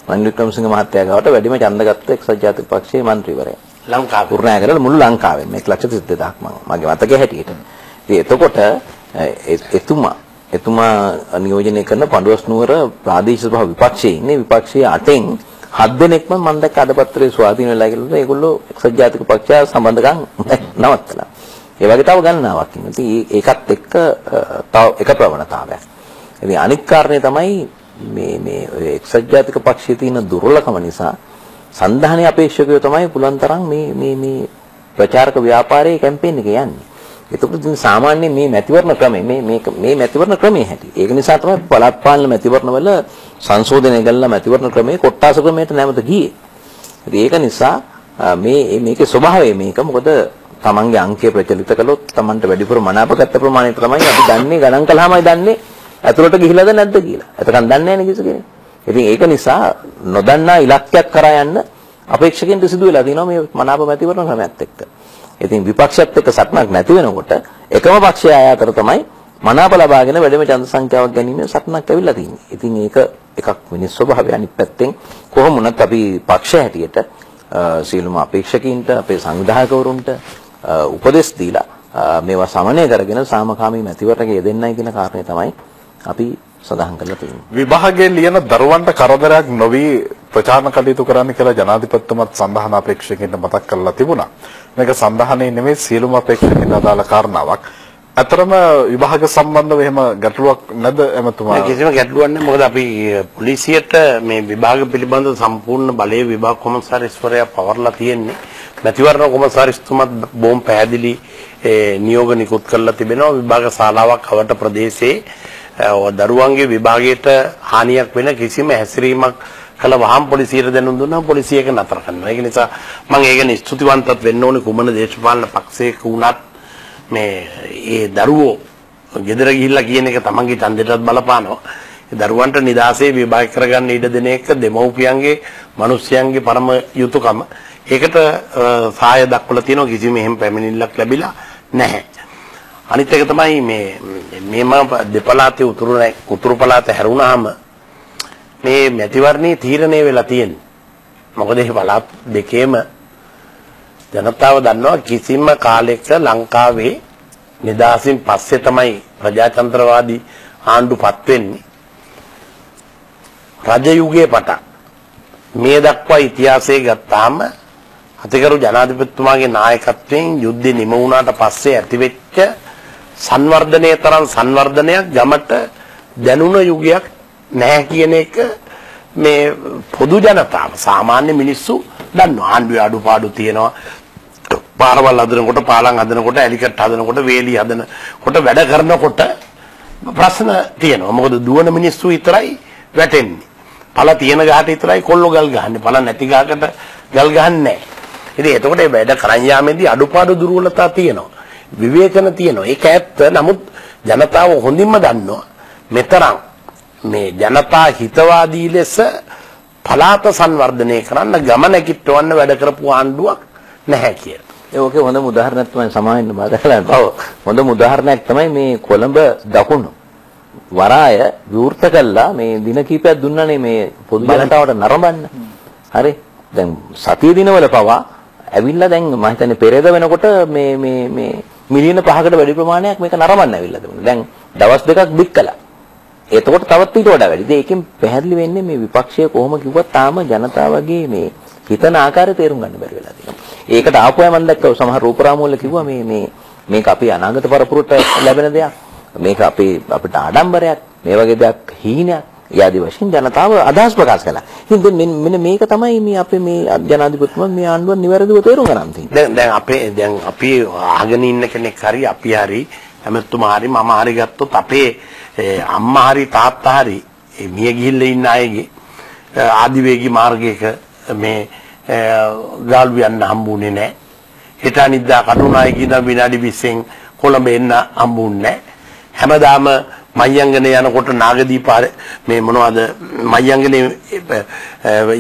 Speaker 2: රනිල් වික්‍රමසිංහ මහත්තයා ගාවට වැඩිම ඡන්ද ගත්ත එක්සත් ජාතික පක්ෂයේ මන්ත්‍රීවරයා.
Speaker 3: ලංකාවේ
Speaker 2: කුරුණෑගල මුළු ලංකාවෙන් 1,32,000ක් මගේ මතකයේ හැටියට. ඉතින් එතකොට එතුමා නියෝජනය කරන පඬුවස් නුවර ප්‍රාදේශීය සභාව විපක්ෂයේ ඉන්නේ විපක්ෂයේ 8න් 7 දෙනෙක්ම මම දැක්ක අදපත්‍රයේ ස්වාධීන වෙලා කියලා ඒගොල්ලෝ එක්සත් ජාතික පක්ෂය සම්බන්ධකම් නවත්තලා. ඒ වගේ තව ගණනාවක් ඉන්නවා. ඉතින් ඒකත් එක්ක තව එක ප්‍රවණතාවයක්. ඉතින් අනිත් කාරණේ තමයි මේ එක්සත් ජාතික පක්ෂයේ තියෙන දුර්වලකම නිසා සන්ධානයේ අපේක්ෂකයෝ තමයි පුලන් තරම් මේ ප්‍රචාරක ව්‍යාපාරයේ කැම්පේන් එක යන්නේ. ඒකට ඉතින් සාමාන්‍යයෙන් මේ මැතිවරණ ක්‍රමය මේ මැතිවරණ ක්‍රමයේ හැටි. ඒක නිසා තමයි පළාත් පාලන මැතිවරණවල සංශෝධනය කළා මැතිවරණ ක්‍රමයේ කොට්ටාස ක්‍රමයට නැවත ගියේ. ඉතින් ඒක නිසා මේකේ ස්වභාවය මේක මොකද තමන්ගේ අංකය ප්‍රචලිත කළොත් තමන්ට වැඩිපුර මනාපගත ප්‍රමාණය තමයි අපි දන්නේ ගණන් කළාමයි දන්නේ ඇතුළට ගිහිලාද නැද්ද කියලා. එතකන් දන්නේ නැහැ නේ කිසි කෙනෙක්. ඉතින් ඒක නිසා නොදන්නා ඉලක්කයක් කරා යන්න අපේක්ෂකෙන්ට සිදු වෙලා තියෙනවා මේ මනාප මැතිවරණ ක්‍රමයත් එක්ක. ඉතින් විපක්ෂයත් එක්ක සටනක් නැති වෙනකොට එකම පක්ෂය ආය අතර තමයි මනාප ලබාගෙන වැඩිම ඡන්ද සංඛ්‍යාවක් ගැනීමේ සටනක් ඇවිල්ලා තියෙන්නේ. ඉතින් ඒක එකක් මිනිස් ස්වභාවය. අනිත් පැත්තෙන් කොහොම වුණත් අපි පක්ෂ හැටියට සීලම අපේක්ෂකයින්ට අපේ සංවිධායකවරුන්ට උපදෙස් දීලා මේවා සමනය කරගෙන සාමකාමී මැතිවරණයක යෙදෙන්නයි කියන කාරණේ තමයි අපි සඳහන් කරලා තියෙනවා.
Speaker 1: විභාගයේ ලියන දරුවන්ට කරදරයක් නොවි ප්‍රචාරණ කටයුතු කරන්න කියලා ජනාධිපතිතුමත් සඳහන අපේක්ෂකයින්ට මතක් කරලා තිබුණා. මේක සඳහනේ නෙමෙයි සියලුම අපේක්ෂකයින්ට අදාළ කාරණාවක්. අතරම විභාග සම්බන්ධව එහෙම ගැටලුවක් නැද එමතුමා?
Speaker 3: කිසිම ගැටලුවක් නැහැ. මොකද අපි පොලිසියට මේ විභාග පිළිබඳ සම්පූර්ණ බලයේ විභාග කොමසාරිස්වරයා පවර්ලා තියෙන්නේ. මැතිවරණ කොමසාරිස්තුමත් බොහොම පැහැදිලි නියෝග නිකුත් කරලා තිබෙනවා. විභාග ශාලාවක් අවට ප්‍රදේශයේ දරුවන්ගේ විභාගයට හානියක් වෙන කිසිම හැසිරීමක් කළ වහම් පොලිසියට දැනුම් දුන්නා පොලිසිය ඒක නතර කරනවා. ඒක නිසා මම ඒක ගැන ස්තුතිවන්තත් වෙන්න ඕනේ කුමන දේශපාලන පක්ෂයක වුණත් මේ ඒ දරුවෝ ගෙදර ගිහිල්ලා කියන එක තමන්ගේ ඡන්දයටත් බලපානවා. ඒ දරුවන්ට නිදාසේ විභාග කරගන්න ඉඩ දෙන එක දෙමව්පියන්ගේ මිනිස්යන්ගේ පරම යුතුයකම. ඒකට සහාය දක්වලා තියෙනවා කිසිම එහෙම පැමිණිල්ලක් ලැබිලා නැහැ. අනිත් එක තමයි මේම දෙපළාතේ උතුරු පළාත හැරුණාම මේ මැතිවරණේ තීරණය වෙලා තියෙන්නේ. මොකද මේ පළාත් දෙකේම ජනතාව දන්නවා කිසිම කාලයක ලංකාවේ නිදහසින් පස්සේ තමයි ප්‍රජාතන්ත්‍රවාදී ආණ්ඩුපත් වෙන්නේ. රජ යුගයේ පටන් මේ දක්වා ඉතිහාසයේ ගත්තාම අතිගරු ජනාධිපතිතුමාගේ නායකත්වයෙන් යුද්ධෙ නිම වුණාට පස්සේ ඇතිවෙච්ච සංවර්ධනයේ තරම් සංවර්ධනයක් ගමට දැනුණ යුගයක් නැහැ කියන එක මේ පොදු ජනතාව සාමාන්‍ය මිනිස්සු දන්නවා. ආණ්ඩුවේ අඩුපාඩු තියෙනවා. පාරවල් හදනකොට, පාලම් හදනකොට, ඇලිකට් හදනකොට, වේලි හදනකොට, වැඩ කරනකොට ප්‍රශ්න තියෙනවා. මොකද දුවන මිනිස්සු විතරයි වැටෙන්නේ. පළ තියෙන ගහට විතරයි කොල්ලෝ ගල් ගහන්නේ. පළ නැති ගහකට ගල් ගහන්නේ නැහැ. ඉතින් එතකොට මේ වැඩ කරන් යාමේදී අඩුපාඩු දුර්වලතා තියෙනවා. විවේචන තියෙනවා. ඒක ඇත්ත. නමුත් ජනතාව හොඳින්ම දන්නවා මෙතරම් මේ ජනතා හිතවාදී ලෙස පළාත සංවර්ධනය කරන්න ගමන කිට්ටවන්න වැඩ කරපු ආණ්ඩුවක් නැහැ කියලා.
Speaker 2: ඒකේ හොඳම උදාහරණයක් තමයි සමාවෙන්න බාදකලන්න. ඔව්. හොඳම උදාහරණයක් තමයි මේ කොළඹ දකුණු වරාය විවෘත කළා මේ දින කිහිපයක් දුන්නානේ මේ පොදු ජනතාවට නරඹන්න. හරි. දැන් සතිය දිනවල පවා ඇවිල්ලා දැන් මම හිතන්නේ පෙරේද වෙනකොට මේ මිලියන 5කට වැඩි ප්‍රමාණයක් මේක නරඹන්න ඇවිල්ලා තිබුණා. දැන් දවස් දෙකක් දික් කළා. එතකොට තවත් ඊට වඩා වැඩි. ඉතින් ඒකෙන් පැහැදිලි වෙන්නේ මේ විපක්ෂය කොහොම කිව්වත් තාම ජනතාවගේ මේ හිතන ආකාරය තේරුම් ගන්න බැරි වෙලා තියෙනවා. ඒකට ආපුවා මම දැක්කා සමහර රූපරාමවල කිව්වා මේක අපි අනාගත පරපුරට ලැබෙන දෙයක්. මේක අපිට ආඩම්බරයක්. මේ වගේ දෙයක් හීනයක්. යාදී වශයෙන් ජනතාව අදහස් ප්‍රකාශ කළා. ඉතින් මෙන්න මේක තමයි මේ අපේ මේ ජනාධිපතිතුමා මේ ආණ්ඩුව නිවැරදිව තේරුම් ගන්න තියෙන්නේ.
Speaker 3: දැන් අපි අහගෙන ඉන්න කෙනෙක් හරි අපි හරි හැමතුමා හරි මම හරි ගත්තොත් අපේ අම්මා හරි තාත්තා හරි මිය ගිහිල්ලා ඉන්න අයගේ ආදිවේගී මාර්ගයක මේ ගාල්ු යන්න හම්බුනේ නැහැ. හෙට අනිද්දා කටුනායක ඉඳන් විනාඩි 20න් කොළඹ එන්න හම්බුන්නේ නැහැ. හැමදාම මයංගනේ යනකොට නාගදීප මේ මොනවද මයංගනේ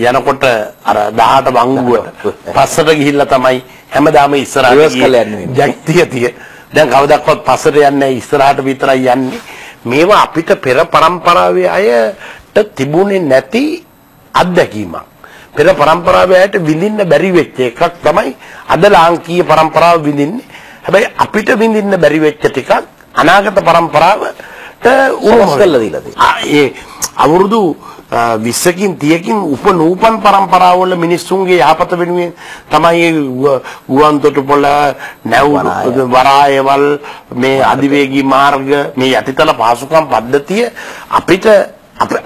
Speaker 3: යනකොට අර 18 වංගුවට පස්සට ගිහිල්ලා තමයි හැමදාම ඉස්සරහට යන්නේ. දැන් කවදාවත් පස්සට යන්නේ නැහැ ඉස්සරහට විතරයි යන්නේ. මේවා අපිට පෙර පරම්පරාවේ අයට තිබුණේ නැති අත්දැකීමක්. පෙර පරම්පරාවේ අයට විඳින්න බැරි වෙච්ච එකක් තමයි අද ලාංකීය පරම්පරාව විඳින්නේ. හැබැයි අපිට විඳින්න බැරි වෙච්ච ටිකක් අනාගත පරම්පරාවට උරුම කරලා දීලා තියෙනවා. ඒ අවුරුදු 20කින් 30කින් උපනූපන් පරම්පරාවල මිනිස්සුන්ගේ යහපත වෙනුවෙන් තමයි ගුවන් තොටුපොළ නැව් වරායවල් මේ අධිවේගී මාර්ග මේ යටිතල පහසුකම් පද්ධතිය අපිට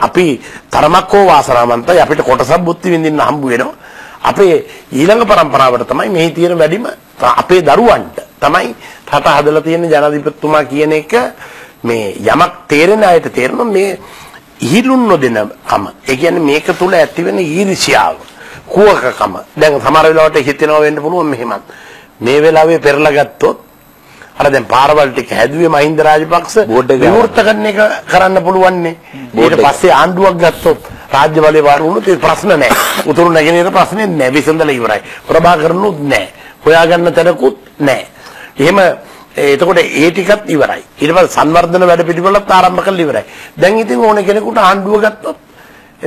Speaker 3: අපි තරමක් හෝ වාසනාවන්තයි අපිට කොටසක් බුද්ධි විඳින්න හම්බ වෙනවා. අපේ ඊළඟ පරම්පරාවට තමයි මේ තියෙන වැඩිම අපේ දරුවන්ට තමයි රට හදලා තියෙන ජනාධිපතිතුමා කියන එක මේ යමක් තේරෙන අයට තේරෙනවා මේ ඉහිලුන් නොදෙන කම. ඒ කියන්නේ මේක තුල ඇති වෙන ඊර්ෂ්‍යාව, කුවකකම. දැන් සමහර වෙලාවට හිතෙනවා වෙන්න පුළුවන් මෙහෙමත්. මේ වෙලාවේ පෙරලා ගත්තොත් අර දැන් පාරවල් ටික හැදුවේ මහින්ද රාජපක්ෂ විවෘත කරන එක කරන්න පුළුවන් නේ. ඊට පස්සේ ආණ්ඩුවක් ගත්තොත් රාජ්‍ය බලය වාර වුණොත් ඒ ප්‍රශ්න නැහැ. උතුරු නැගෙනහිර ප්‍රශ්නේ නැහැ. විසඳලා ඉවරයි. ප්‍රභාකරනුත් නැහැ. හොයාගන්න තැනකුත් නැහැ. එහෙම එතකොට ඒ ටිකත් ඉවරයි. ඊට පස්සේ සංවර්ධන වැඩ පිළිවෙලත් ආරම්භ කරලා ඉවරයි. දැන් ඉතින් ඕන කෙනෙකුට ආණ්ඩුව ගත්තොත්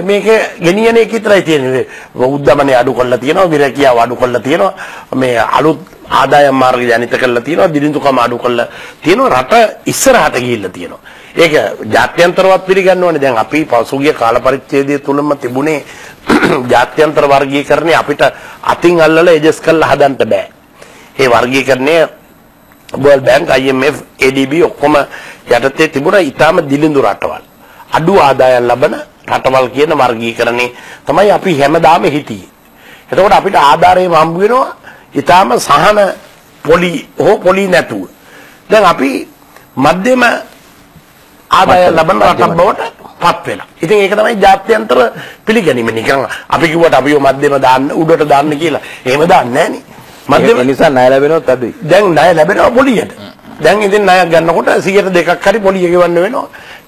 Speaker 3: මේක ගෙනියන එක විතරයි තියෙන්නේ. උද්දමනේ අඩු කරලා තියෙනවා, විරකියාව අඩු කරලා තියෙනවා, මේ අලුත් ආදායම් මාර්ග ජනිත කරලා තියෙනවා, දිලිඳුකම අඩු කරලා තියෙනවා, රට ඉස්සරහට ගිහිල්ලා තියෙනවා. ඒක ජාත්‍යන්තරවත් පිළිගන්න ඕනේ. දැන් අපි පසුගිය කාල පරිච්ඡේදය තුලම තිබුණේ ජාත්‍යන්තර වර්ගීකරණය අපිට අතින් අල්ලලා එජස් කරලා හදන්න බෑ. ඒ වර්ගීකරණය World Bank, IMF, ADB ඔක්කොම යටතේ තිබුණා ඊටාම දිලිඳු රටවල්. අඩු ආදායම් ලබන රටවල් කියන වර්ගීකරණේ තමයි අපි හැමදාම හිටියේ. එතකොට අපිට ආධාරයෙන් හම්බ වෙනවා ඊටාම සහන පොලි නැතුව. දැන් අපි මධ්‍යම ආදායම් ලබන රටක් බවට පත් වෙනවා. ඉතින් ඒක තමයි ජාත්‍යන්තර පිළිගැනීම. නිකන් අපි කිව්වට අපි මධ්‍යම දාන්න උඩට දාන්න කියලා. එහෙම දාන්නේ නැහැ නේ.
Speaker 2: මධ්‍යම නිසා ණය ලැබෙනවත් අඩුයි.
Speaker 3: දැන් ණය ලැබෙනවා පොලියට. දැන් ඉතින් ණයක් ගන්නකොට 102ක් හරි පොලිය ගෙවන්න වෙනවා.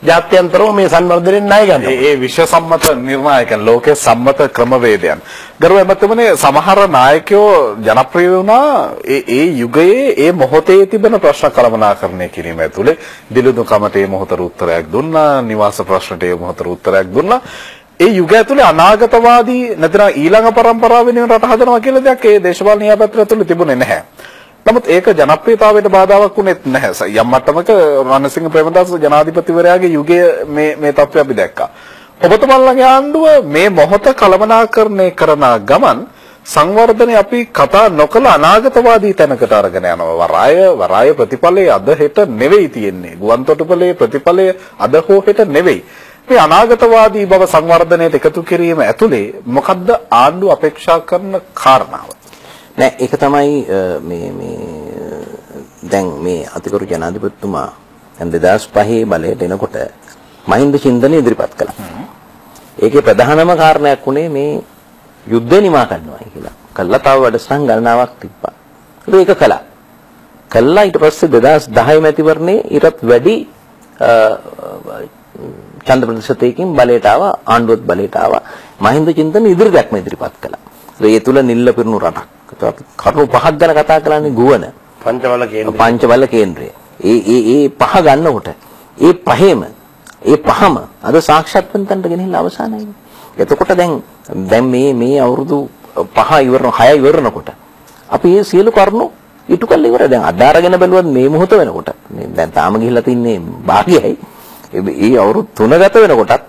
Speaker 3: ජාත්‍යන්තරව මේ සංවර්ධනයෙන් ණය ගන්නවා.
Speaker 1: ඒ විශ්ව සම්මත නිර්ණායකයන් ලෝකයේ සම්මත ක්‍රමවේදයන්. ගරුව එමෙතුමනේ සමහර නායකයෝ ජනප්‍රිය වුණා ඒ යුගයේ ඒ මොහොතේ තිබෙන ප්‍රශ්න කළමනාකරණය කිරීම ඇතුලේ දිලිඳුකමට ඒ මොහොතට උත්තරයක් දුන්නා, නිවාස ප්‍රශ්නට ඒ මොහොතට උත්තරයක් දුන්නා. ඒ යුගය ඇතුලේ අනාගතවාදී නැත්නම් ඊළඟ පරම්පරාව වෙනුවෙන් රට හදනවා කියලා දෙයක් ඒ දේශපාලන න්‍යායපත්‍රය ඇතුලේ තිබුණේ නැහැ. නමුත් ඒක ජනප්‍රියතාවයට බාධාවක් වුණෙත් නැහැ. යම් මට්ටමක රණසිංහ ප්‍රේමදාස ජනාධිපතිවරයාගේ යුගයේ මේ තත්ත්වය අපි දැක්කා. ඔබතුමාලගේ ආණ්ඩුව මේ මොහොත කළමනාකරණය කරන ගමන් සංවර්ධනය අපි කතා නොකළ අනාගතවාදී තැනකට අරගෙන යනවා. වරාය ප්‍රතිඵලයේ අද හෙට නෙවෙයි තියෙන්නේ. ගුවන් තොටුපළේ ප්‍රතිඵලය අද හෝ හෙට නෙවෙයි. මේ අනාගතවාදී බව සංවර්ධනයට එකතු කිරීම ඇතුලේ මොකද්ද ආණ්ඩුව අපේක්ෂා කරන කාරණාව?
Speaker 2: නෑ ඒක තමයි මේ දැන් මේ අතිගරු ජනාධිපතිතුමා දැන් 2005 බලයට එනකොට මහින්ද චින්තනය ඉදිරිපත් කළා. ඒකේ ප්‍රධානම කාරණයක් උනේ මේ යුද්ධය නිමා කරනවා කියලා. කළා තව වැඩසටහන් ගණනාවක් තිබ්බා. ඒක කළා. කළා ඊට පස්සේ 2010 මැතිවරණේ ඊටත් වැඩි ඡන්ද ප්‍රතිශතයකින් බලයට ආවා ආණ්ඩුවත් බලයට ආවා. මහින්ද චින්තන ඉදිරියටම ඉදිරිපත් කළා. ඒ තුල නිල්ල පිරුණු රටක්. කරුණු පහක් ගැන කතා කරන්නේ ගුවන පංචබල කේන්ද්‍රය. ඒ පහ ගන්නකොට ඒ පහම අද සාක්ෂාත් වෙන තැනට ගෙනහිල්ලා අවසానයි. එතකොට දැන් මේ අවුරුදු 5 ඉවරන 6 ඉවරනකොට අපි මේ සියලු කරුණු ඉටු කළා ඉවරයි. දැන් අදාරගෙන බැලුවත් මේ මොහොත වෙනකොට දැන් තාම ගිහිල්ලා තින්නේ භාගයයි. ඒ අවුරුදු 3 ගත වෙනකොටත්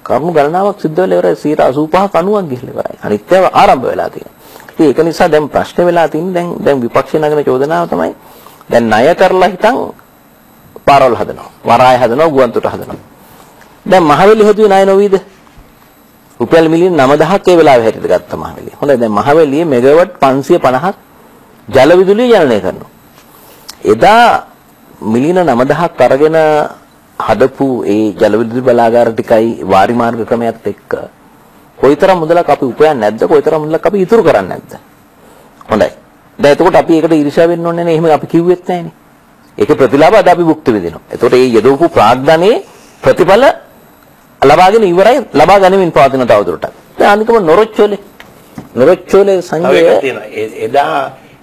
Speaker 2: කරුණු ගණනාවක් සිද්ධ වෙලා ඉවරයි. 85ක් 90ක් ගිහිල්ලා ඉවරයි. අනිත් ඒවා ආරම්භ වෙලා තියෙනවා. ඒක නිසා දැන් ප්‍රශ්න වෙලා තින්නේ දැන් විපක්ෂය නගන චෝදනාව තමයි දැන් ණය කරලා හිටන් පාරවල් හදනවා. වරාය හදනවා, ගුවන්තොට හදනවා. දැන් මහවැලි හදුවේ ණය නොවේද? රුපියල් මිලියන 9000ක් ඒ වෙලාවේ හැටියට ගත්ත මහවැලිය. හොඳයි දැන් මහවැලියේ මෙගාවට් 550ක් ජල විදුලිය ජනනය කරනවා. එදා මිලියන 9000ක් අරගෙන හදපු ඒ ජල විදුලි බලාගාර ටිකයි වාරි මාර්ග ක්‍රමයක් එක්ක කොයිතරම් මුදලක් අපි උපයන්නේ නැද්ද? කොයිතරම් මුදලක් අපි ඉතුරු කරන්නේ නැද්ද? හොඳයි. දැන් එතකොට අපි ඒකට ඊර්ෂ්‍යා වෙන්න ඕනේ නේ. එහෙම අපි කිව්වෙත් නැහැනේ. ඒකේ ප්‍රතිලාභ අද අපි භුක්ති විඳිනවා. එතකොට මේ යදවපු ප්‍රාග්ධනයේ ප්‍රතිඵල ලබාගෙන ඉවරයි. ලබා ගැනීමෙන් පවතින තවදුරටත්. දැන් අනිකම නොරොච්චෝලේ සංජය
Speaker 3: එදා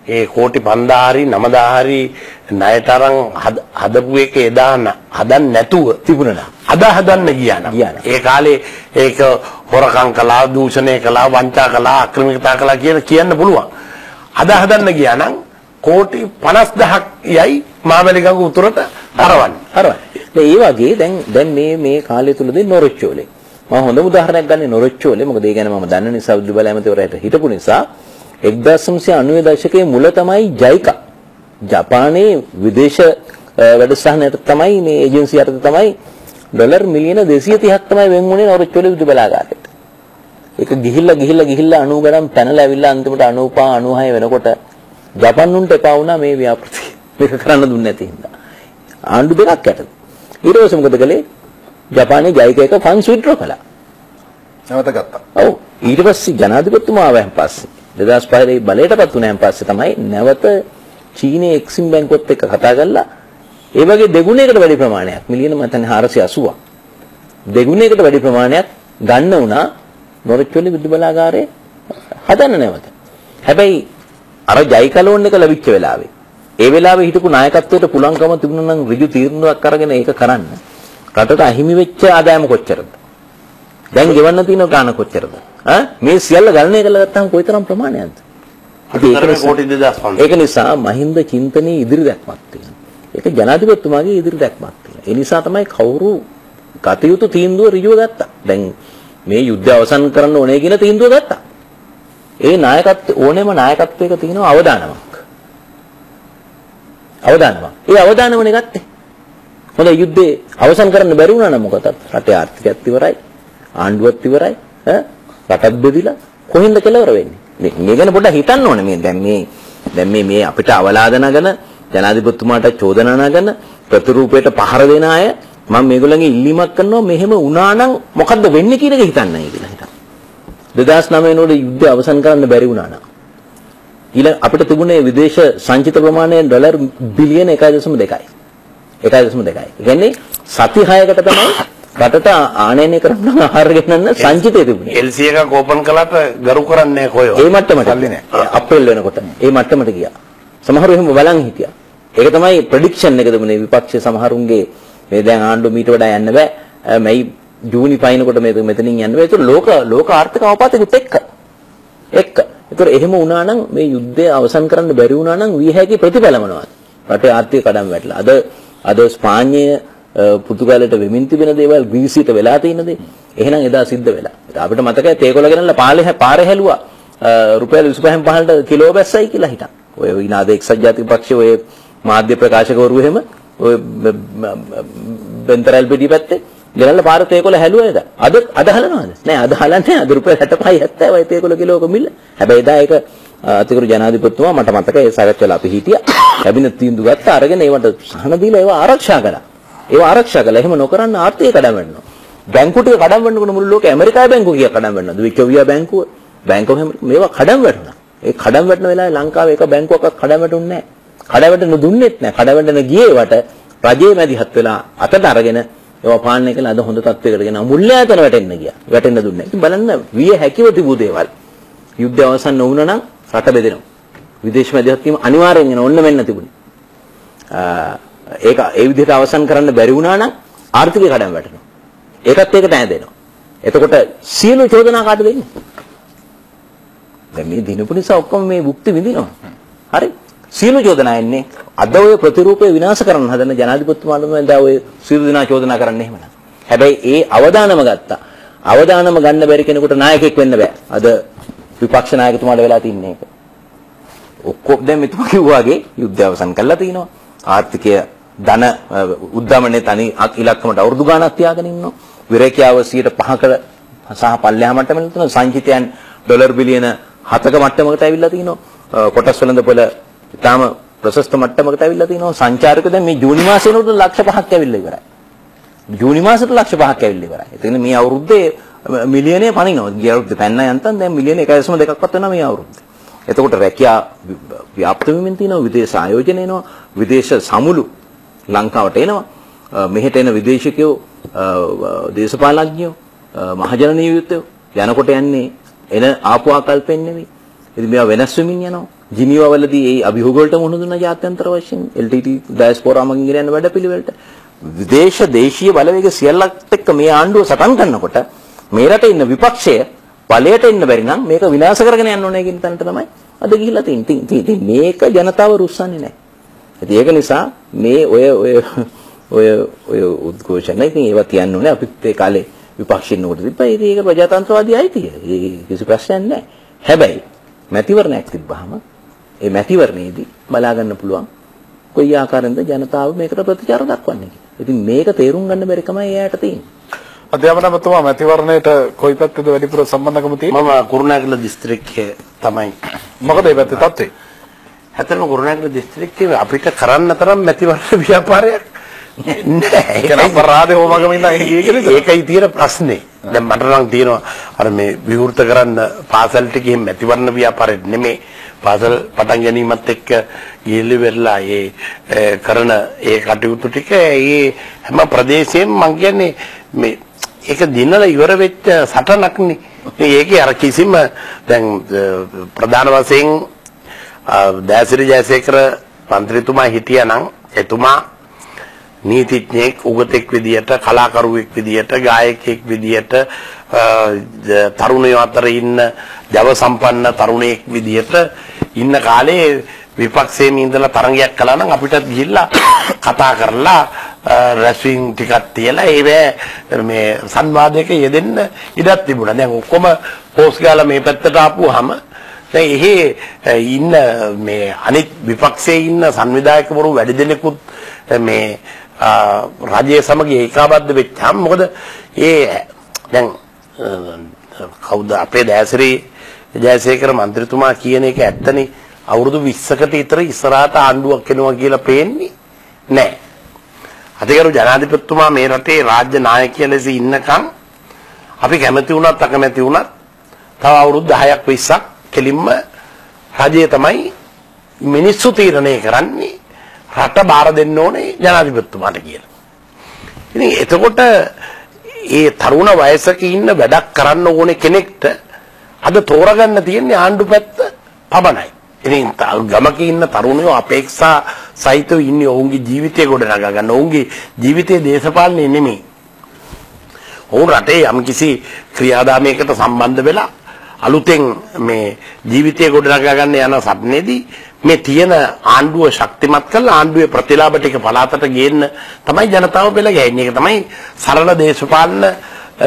Speaker 3: ඒ කෝටි 5000 හරි 9000 හරි ණයට අරන් හදපු එක එදා හදන්න නැතුව
Speaker 2: තිබුණා.
Speaker 3: අද හදන්න ගියා නම් ඒ කාලේ ඒක හොරකම් කළා, දූෂණය කළා, වංචා කළා, අක්‍රමිකතා කළා කියලා කියන්න පුළුවන්. අද හදන්න ගියා නම් කෝටි 50000ක් යයි මාවැලි ගඟ උතුරට හරවන්න.
Speaker 2: ඒ වගේ දැන් මේ කාලය තුලදී නොරොච්චෝලේ මම හොඳම උදාහරණයක් ගන්නේ නොරොච්චෝලේ. මොකද ඒ ගැන මම දන්න නිසා විදුලි බල ඇමතිවරයාට හිටපු නිසා 1990 දශකයේ මුල තමයි ජයිකා ජපානයේ විදේශ වැඩසටහනට තමයි මේ ඒජන්සිය යටතේ තමයි ඩොලර් මිලියන 230ක් තමයි වෙන් වුණේ නොරොච්චෝලේ විදුලි බලාගාරයට. ඒක ගිහිල්ලා 90 ගණන් පැනලා ඇවිල්ලා අන්තිමට 95 96 වෙනකොට ජපානුන්ට එපා වුණා මේ ව්‍යාපෘති මේක කරන්න දුන්නේ නැති හින්දා. ආණ්ඩු දෙකක් යටතේ. ඊට පස්සේ මොකද කළේ? ජපානයේ ජයිකා එක ෆන්ඩ්ස් විත්ඩ්‍රෝ කළා.
Speaker 1: නැවත ගත්තා.
Speaker 2: ඔව්. ඊට පස්සේ ජනාධිපතිතුමා ආවයින් පස්සේ 2005 බලයටපත් වුණාන් පස්සේ තමයි නැවත චීනයේ එක්සිම් බැංකුවත් එක්ක කතා කරලා ඒ වගේ දෙගුණයකට වැඩි ප්‍රමාණයක් මිලියන මතන 480ක් දෙගුණයකට වැඩි ප්‍රමාණයක් ගන්න වුණා නොරොච්චෝලේ විදුලි බලාගාරේ හදන්න නැවත. හැබැයි අර ජයිකා ලෝන් එක ලැබිච්ච වෙලාවේ ඒ වෙලාවේ හිටපු නායකත්වයට පුළුවන්කම තිබුණා නම් ඍජු තීරණයක් අරගෙන ඒක කරන්න. රටට අහිමි වෙච්ච ආදායම කොච්චරද? දැන් ගෙවන්න තියෙන ගාණ කොච්චරද? මේ සියල්ල ගණනය කරලා ගත්තාම කොයිතරම් ප්‍රමාණයක්ද? ඒක නිසා මහින්ද චින්තනයේ ඉදිරි දැක්මක් තියෙනවා. ඒක ජනාධිපතිතුමාගේ ඉදිරි දැක්මක් තියෙනවා. ඒ නිසා තමයි කවුරු ගතයුතු තීන්දුව ඍජුව ගත්තා. දැන් මේ යුද්ධය අවසන් කරන්න ඕනේ කියන තීන්දුව ගත්තා. ඒ ඕනෑම නායකත්වයක තියෙනවා අවදානමක්. ඒ අවදානමනේ ගත්තේ. හොඳ යුද්ධේ අවසන් කරන්න බැරි වුණා නම් මොකටද? රටේ ආර්ථිකයත් ඉවරයි, ආණ්ඩුවත් ඉවරයි, රටත් බෙදිලා කොහෙන්ද කෙලවර වෙන්නේ? මේ ගැන පොඩ්ඩක් හිතන්න ඕනේ. දැන් මේ අපිට අවලාද නගන ජනාධිපතිතුමාට චෝදනා නගන ප්‍රතිරූපයට පහර දෙන අය මම මේගොල්ලන්ගේ ඉල්ලීමක් කරනවා මෙහෙම වුණා නම් මොකද්ද වෙන්නේ කියන එක හිතන්නයි කියලා හිතන්න. 2009 වෙනකොට යුද්ධය අවසන් කරන්න බැරි වුණා නම් ඊළඟ අපිට තිබුණේ විදේශ සංචිත ප්‍රමාණය ඩොලර් බිලියන 1.2යි. 1.2යි. ඒ කියන්නේ සති 6කට තමයි රටට ආනයනය කරන්න ආහාර ගෙනන්න සංචිතය තිබුණේ.
Speaker 3: LC එක ඕපන් කළාට ගරු කරන්නේ කොහෙවත්.
Speaker 2: ඒ මට්ටමට අප්‍රේල් වෙනකොට ඒ මට්ටමට ගියා. සමහරව එහෙම බලන් හිටියා. ඒක තමයි ප්‍රෙඩික්ෂන් එක තිබුණේ විපක්ෂ සමහරුන්ගේ මේ දැන් ආණ්ඩුව මීට වඩා යන්න බෑ. මේ ජූනි පයින්නකොට මෙතනින් යන්න බෑ. ඒක ලෝක ආර්ථික අවපාතෙත් එක්ක. ඒතර එහෙම වුණා නම් මේ යුද්ධය අවසන් කරන්න බැරි වුණා නම් විය හැකි ප්‍රතිඵල මොනවද? රටේ ආර්ථික කඩම් වැටලා. අද ස්පාඤ්ඤය පුතුගලට වෙමින් තිබෙන දේවල් ග්‍රීසියට වෙලා තියෙන දේ. එහෙනම් එදා සිද්ධ වෙලා. අපිට මතකයි තේකොළ ගෙනල්ලා පාරේ හැලුවා. රුපියල් 25න් පහළට කිලෝ බැස්සයි කියලා හිටන්. ඔය විනාද එක්සත් ජාතික පක්ෂයේ ඔය මාධ්‍ය ප්‍රකාශකවරු එහෙම ඔය බෙන්තරල් පිටිපැත්තේ ගෙනල්ලා පාරට ඒකොල හැලුවේද? අද හලනවද? නෑ අද හලන්නේ අද රුපියල් 65 70යි ඒකොල කිලෝක මිල. හැබැයි එදා ඒක අතිගරු ජනාධිපතිතුමා මට මතකයි ඒ සාකච්ඡාවල අපි හිටියා. කැබිනට් තීන්දුව ගත්තා අරගෙන ඒවට සහන දීලා ඒවා ආරක්ෂා කළා. එහෙම නොකරන්න ආර්ථිකය කඩම් වෙනවා. බැංකු ටික කඩම් වෙනකොට මුළු ලෝකේ ඇමරිකාවේ බැංකු කියා කඩම් වෙනවා. වික්ටෝරියා බැංකුව මේවා කඩම් වැටුණා. ඒ කඩම් වැටෙන වෙලාවේ ලංකාවේ එක බැංකුවක්වත් කඩම් වැටුන්නේ නැහැ. කඩම් වැටෙන්න දුන්නෙත් නැහැ. කඩම් වැටෙන්න ගියේ වට රජයේ මැදිහත් වෙලා අතට අරගෙන ඒවා පාලනය කළා. අද හොඳ තත්ත්වයකට ගෙන මුල්‍යයතන වැටෙන්න ගියා. වැටෙන්න දුන්නේ නැහැ. ඉතින් බලන්න විය හැකිව තිබූ දේවල්. යුද්ධය අවසන් නොවුණා නම් රට බෙදෙනවා. විදේශ මැදිහත් වීම අනිවාර්යෙන් වෙන ඕන්න වෙන්න තිබුණේ. ඒක ඒ විදිහට අවසන් කරන්න බැරි වුණා නම් ආර්ථිකය කඩම් වැටෙනවා. ඒකත් ඒකට ඇදෙනවා. එතකොට සියලු චෝදනා කාටද දෙන්නේ? දැන් මේ දිනපු නිසා ඔක්කොම මේ භුක්ති විඳිනවා. හරි? සියලු චෝදනා එන්නේ අද ඔය ප්‍රතිරූපය විනාශ කරන්න හදන ජනාධිපතිතුමාලම දැන් ඔය සියලු දෙනා චෝදනා කරන්නේ එහෙමනම්. හැබැයි ඒ අවදානම ගත්තා. අවදානම ගන්න බැරි කෙනෙකුට නායකයෙක් වෙන්න බෑ. අද විපක්ෂ නායකතුමාට වෙලා තින්නේ ඒක. ඔක්කොම දැන් මෙතුමා කිව්වාගේ යුද්ධය අවසන් කළා තිනවා. ආර්ථිකය ධන උද්දමනයේ තනි ඉලක්කමට අවුරුදු ගාණක් තියාගෙන ඉන්නවා. විරේකියාව 5% සහ පල්ලෙහා මට්ටමෙන් තියෙන සංචිතයන් ඩොලර් බිලියන 7ක මට්ටමකට ඇවිල්ලා තිනවා. කොටස් වෙළඳපොළ ඉතාම ප්‍රශස්ත මට්ටමකට ඇවිල්ලා තිනවා. සංචාරක දැන් මේ ජූනි මාසෙ උඩ ලක්ෂ 5ක් ඇවිල්ලා ඉවරයි. ජූනි මාසෙට ලක්ෂ 5ක් ඇවිල්ලා ඉවරයි. ඒ කියන්නේ මේ අවුරුද්දේ මිලියනේ පණිනවා. ගිය අවුරුද්දේ පැන්න යන්තම් දැන් මිලියන 1.2ක්වත් වෙනවා මේ අවුරුද්දේ. එතකොට රැකියා ව්‍යාප්ත වෙමින් තියෙනවා. විදේශ ආයෝජන එනවා. විදේශ සමුළු ලංකාවට එනවා. මෙහෙට එන විදේශිකයෝ දේශපාලඥයෝ මහජන නියුක්තයෝ යනකොට යන්නේ එන ආපු ආකල්පෙන් නෙවෙයි. ඉතින් මේවා වෙනස් වෙමින් යනවා. ජිනීවා වලදී ඒ අභියෝග වලට මුහුණ දුන්නා ජාත්‍යන්තර වශයෙන් LTT ඩයස්පෝරා මගින් ගෙන යන වැඩපිළිවෙලට. විදේශ දේශීය බලවේග සියල්ලත් එක්ක මේ ආණ්ඩුව සටන් කරනකොට මේ රටේ ඉන්න විපක්ෂය ඵලයට එන්න බැරි නම් මේක විනාශ කරගෙන යන්න ඕනේ කියන තැනට තමයි අද ගිහිල්ලා තියෙන්නේ. ඉතින් මේක ජනතාව රුස්සන්නේ නැහැ. ඉතින් ඒක නිසා මේ ඔය උද්ඝෝෂණ ඉතින් ඒවා තියන්න ඕනේ. අපිත් ඒ කාලේ විපක්ෂින් උඩ තිබ්බා. ඉතින් ඒක ප්‍රජාතන්ත්‍රවාදී අයිතිය. ඒ කිසි ප්‍රශ්නයක් නැහැ. හැබැයි මැතිවරණයක් තිබ්බහම ඒ මැතිවරණයේදී බලා ගන්න පුළුවන් කොයි ආකාරයෙන්ද ජනතාව මේකට ප්‍රතිචාර දක්වන්නේ කියලා. ඉතින් මේක තේරුම් ගන්න බැරි කමයි එයාට තියෙන්නේ.
Speaker 1: අධ්‍යාපනමතුමා මැතිවරණයට කොයි පැත්තද වැඩිපුර සම්බන්ධකම තියෙන්නේ?
Speaker 3: මම කුරුණෑගල දිස්ත්‍රික්කයේ තමයි.
Speaker 1: මොකද මේ පැත්තේ තත්ත්වය?
Speaker 3: ඇත්තටම කුරුණෑගල දිස්ත්‍රික්කයේ අපිට කරන්න තරම් මැතිවරණ ව්‍යාපාරයක් නෑ.
Speaker 1: ඒක අපරාධේ හොමගම ඉන්න
Speaker 3: ඒකයි තියෙන ප්‍රශ්නේ. දැන් මට නම් තියෙනවා අර මේ විවෘත කරන්න පාසල් ටිකේ මැතිවරණ ව්‍යාපාරෙ නෙමෙයි. පාසල් පටන් ගැනීමත් එක්ක ගිහිලි වෙරලා ඒ කරන ඒ කටයුතු ටික ඒ හැම ප්‍රදේශයෙම මං කියන්නේ මේ ඒක දිනලා ඉවර වෙච්ච සටනක්නේ. ඒකේ අර කිසිම දැන් ප්‍රධාන වශයෙන් දෑසිරි ජයසේකර මන්ත්‍රීතුමා හිටියානම් එතුමා නීතිඥයෙක් උගතෙක් විදියට කලාකරුවෙක් විදියට ගායකයෙක් විදියට තරුණයෝ අතර ඉන්න ජව සම්පන්න තරුණයෙක් විදියට ඉන්න කාලේ විපක්ෂයේ ඉඳලා තරංගයක් කළා නම් අපිට ගිහිල්ලා කතා කරලා රැස්වින් ටිකක් තියලා ඒ මේ සංවාදයක යෙදෙන්න ඉඩක් තිබුණා. දැන් ඔක්කොම පෝස්ට් ගාලා මේ පැත්තට ආපුවාම දැන් එහි ඉන්න මේ අනිත් විපක්ෂයේ ඉන්න සංවිධායකවරු වැඩි දෙනෙකුත් මේ රජයේ සමග ඒකාබද්ධ වෙච්චාම මොකද දැන් කවුද අපේ දෑසිරි ජයසේකර මන්ත්‍රීතුමා කියන එක ඇත්තනේ. අවුරුදු 20කට විතර ඉස්සරහට ආණ්ඩුවක් එනවා කියලා පේන්නේ නැහැ. අධිකරු ජනාධිපතිතුමා මේ රටේ රාජ්‍ය නායකයෙක් ලෙස ඉන්නකම් අපි කැමති වුණත් අකමැති වුණත් තව අවුරුදු 10ක් 20ක් කෙලින්ම රජය තමයි මිනිස්සු තීරණය කරන්නේ රට බාර දෙන්න ඕනේ ජනාධිපතිතුමාට කියලා. ඉතින් එතකොට ඒ තරුණ වයසක ඉන්න වැඩක් කරන්න ඕනේ කෙනෙක්ට අද තෝරගන්න තියෙන්නේ ආණ්ඩු පැත්ත පමණයි. ඉතින් ගමක ඉන්න තරුණයෝ අපේක්ෂා සහිතව ඉන්නේ ඔවුන්ගේ ජීවිතය ගොඩනගා ගන්න. ඔවුන්ගේ ජීවිතයේ දේශපාලනේ නෙමෙයි. ඔවුන් රටේ යම්කිසි ක්‍රියාදාමයකට සම්බන්ධ වෙලා අලුතෙන් මේ ජීවිතය ගොඩනගා ගන්න යන සම්නේදී මේ තියෙන ආණ්ඩුව ශක්තිමත් කරලා ආණ්ඩුවේ ප්‍රතිලාභ ටික පළාතට ගේන්න තමයි ජනතාව බෙල ගැහෙන්නේ. ඒක තමයි සරල දේශපාලන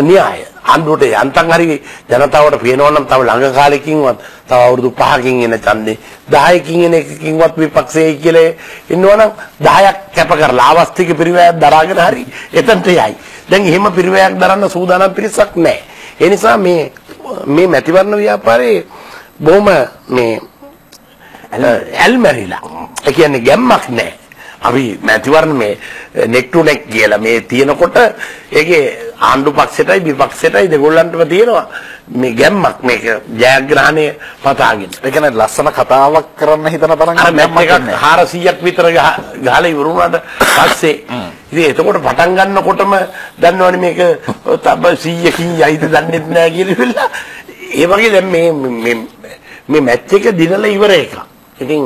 Speaker 3: න්‍යාය. ආණ්ඩුවට යන්තම් හරි ජනතාවට පේනවා නම් තව ළඟ කාලෙකින්වත් තව අවුරුදු 5කින් එන ඡන්දේ 10කින් එන එකකින්වත් විපක්ෂයේ කියලා ඉන්නවනම් 10ක් කැප කරලා ආවස්තික පිරිවැයක් දරාගෙන හරි එතනට යයි. දැන් එහෙම පිරිවැයක් දරන්න සූදානම් පිරිසක් නැහැ. ඒ නිසා මේ මැතිවරණ ව්‍යාපාරයේ බොහොම මේ ඇල්මැරිලා. ඒ කියන්නේ ගැම්මක් නැහැ. අපි මැතිවරණ මේ නෙක් ටු නෙක් කියලා මේ තියෙනකොට ඒකේ ආණ්ඩු පක්ෂයටයි විපක්ෂයටයි දෙගොල්ලන්ටම තියෙනවා මේ ගැම්මක් මේක ජයග්‍රහණය පතාගෙන.
Speaker 1: ඒ කියන්නේ ලස්සන කතාවක් කරන්න හිතන තරම්
Speaker 3: අර මැච් එකක් 400ක් විතර ගහලා ඉවර වුණාට පස්සේ ඉතින් එතකොට පටන් ගන්නකොටම දන්නවනේ මේක තව 100කින් යයිද දන්නේ නැහැ කියලා. ඒ වගේ දැන් මේ මැච් එක දිනලා ඉවර එකක්. ඉතින්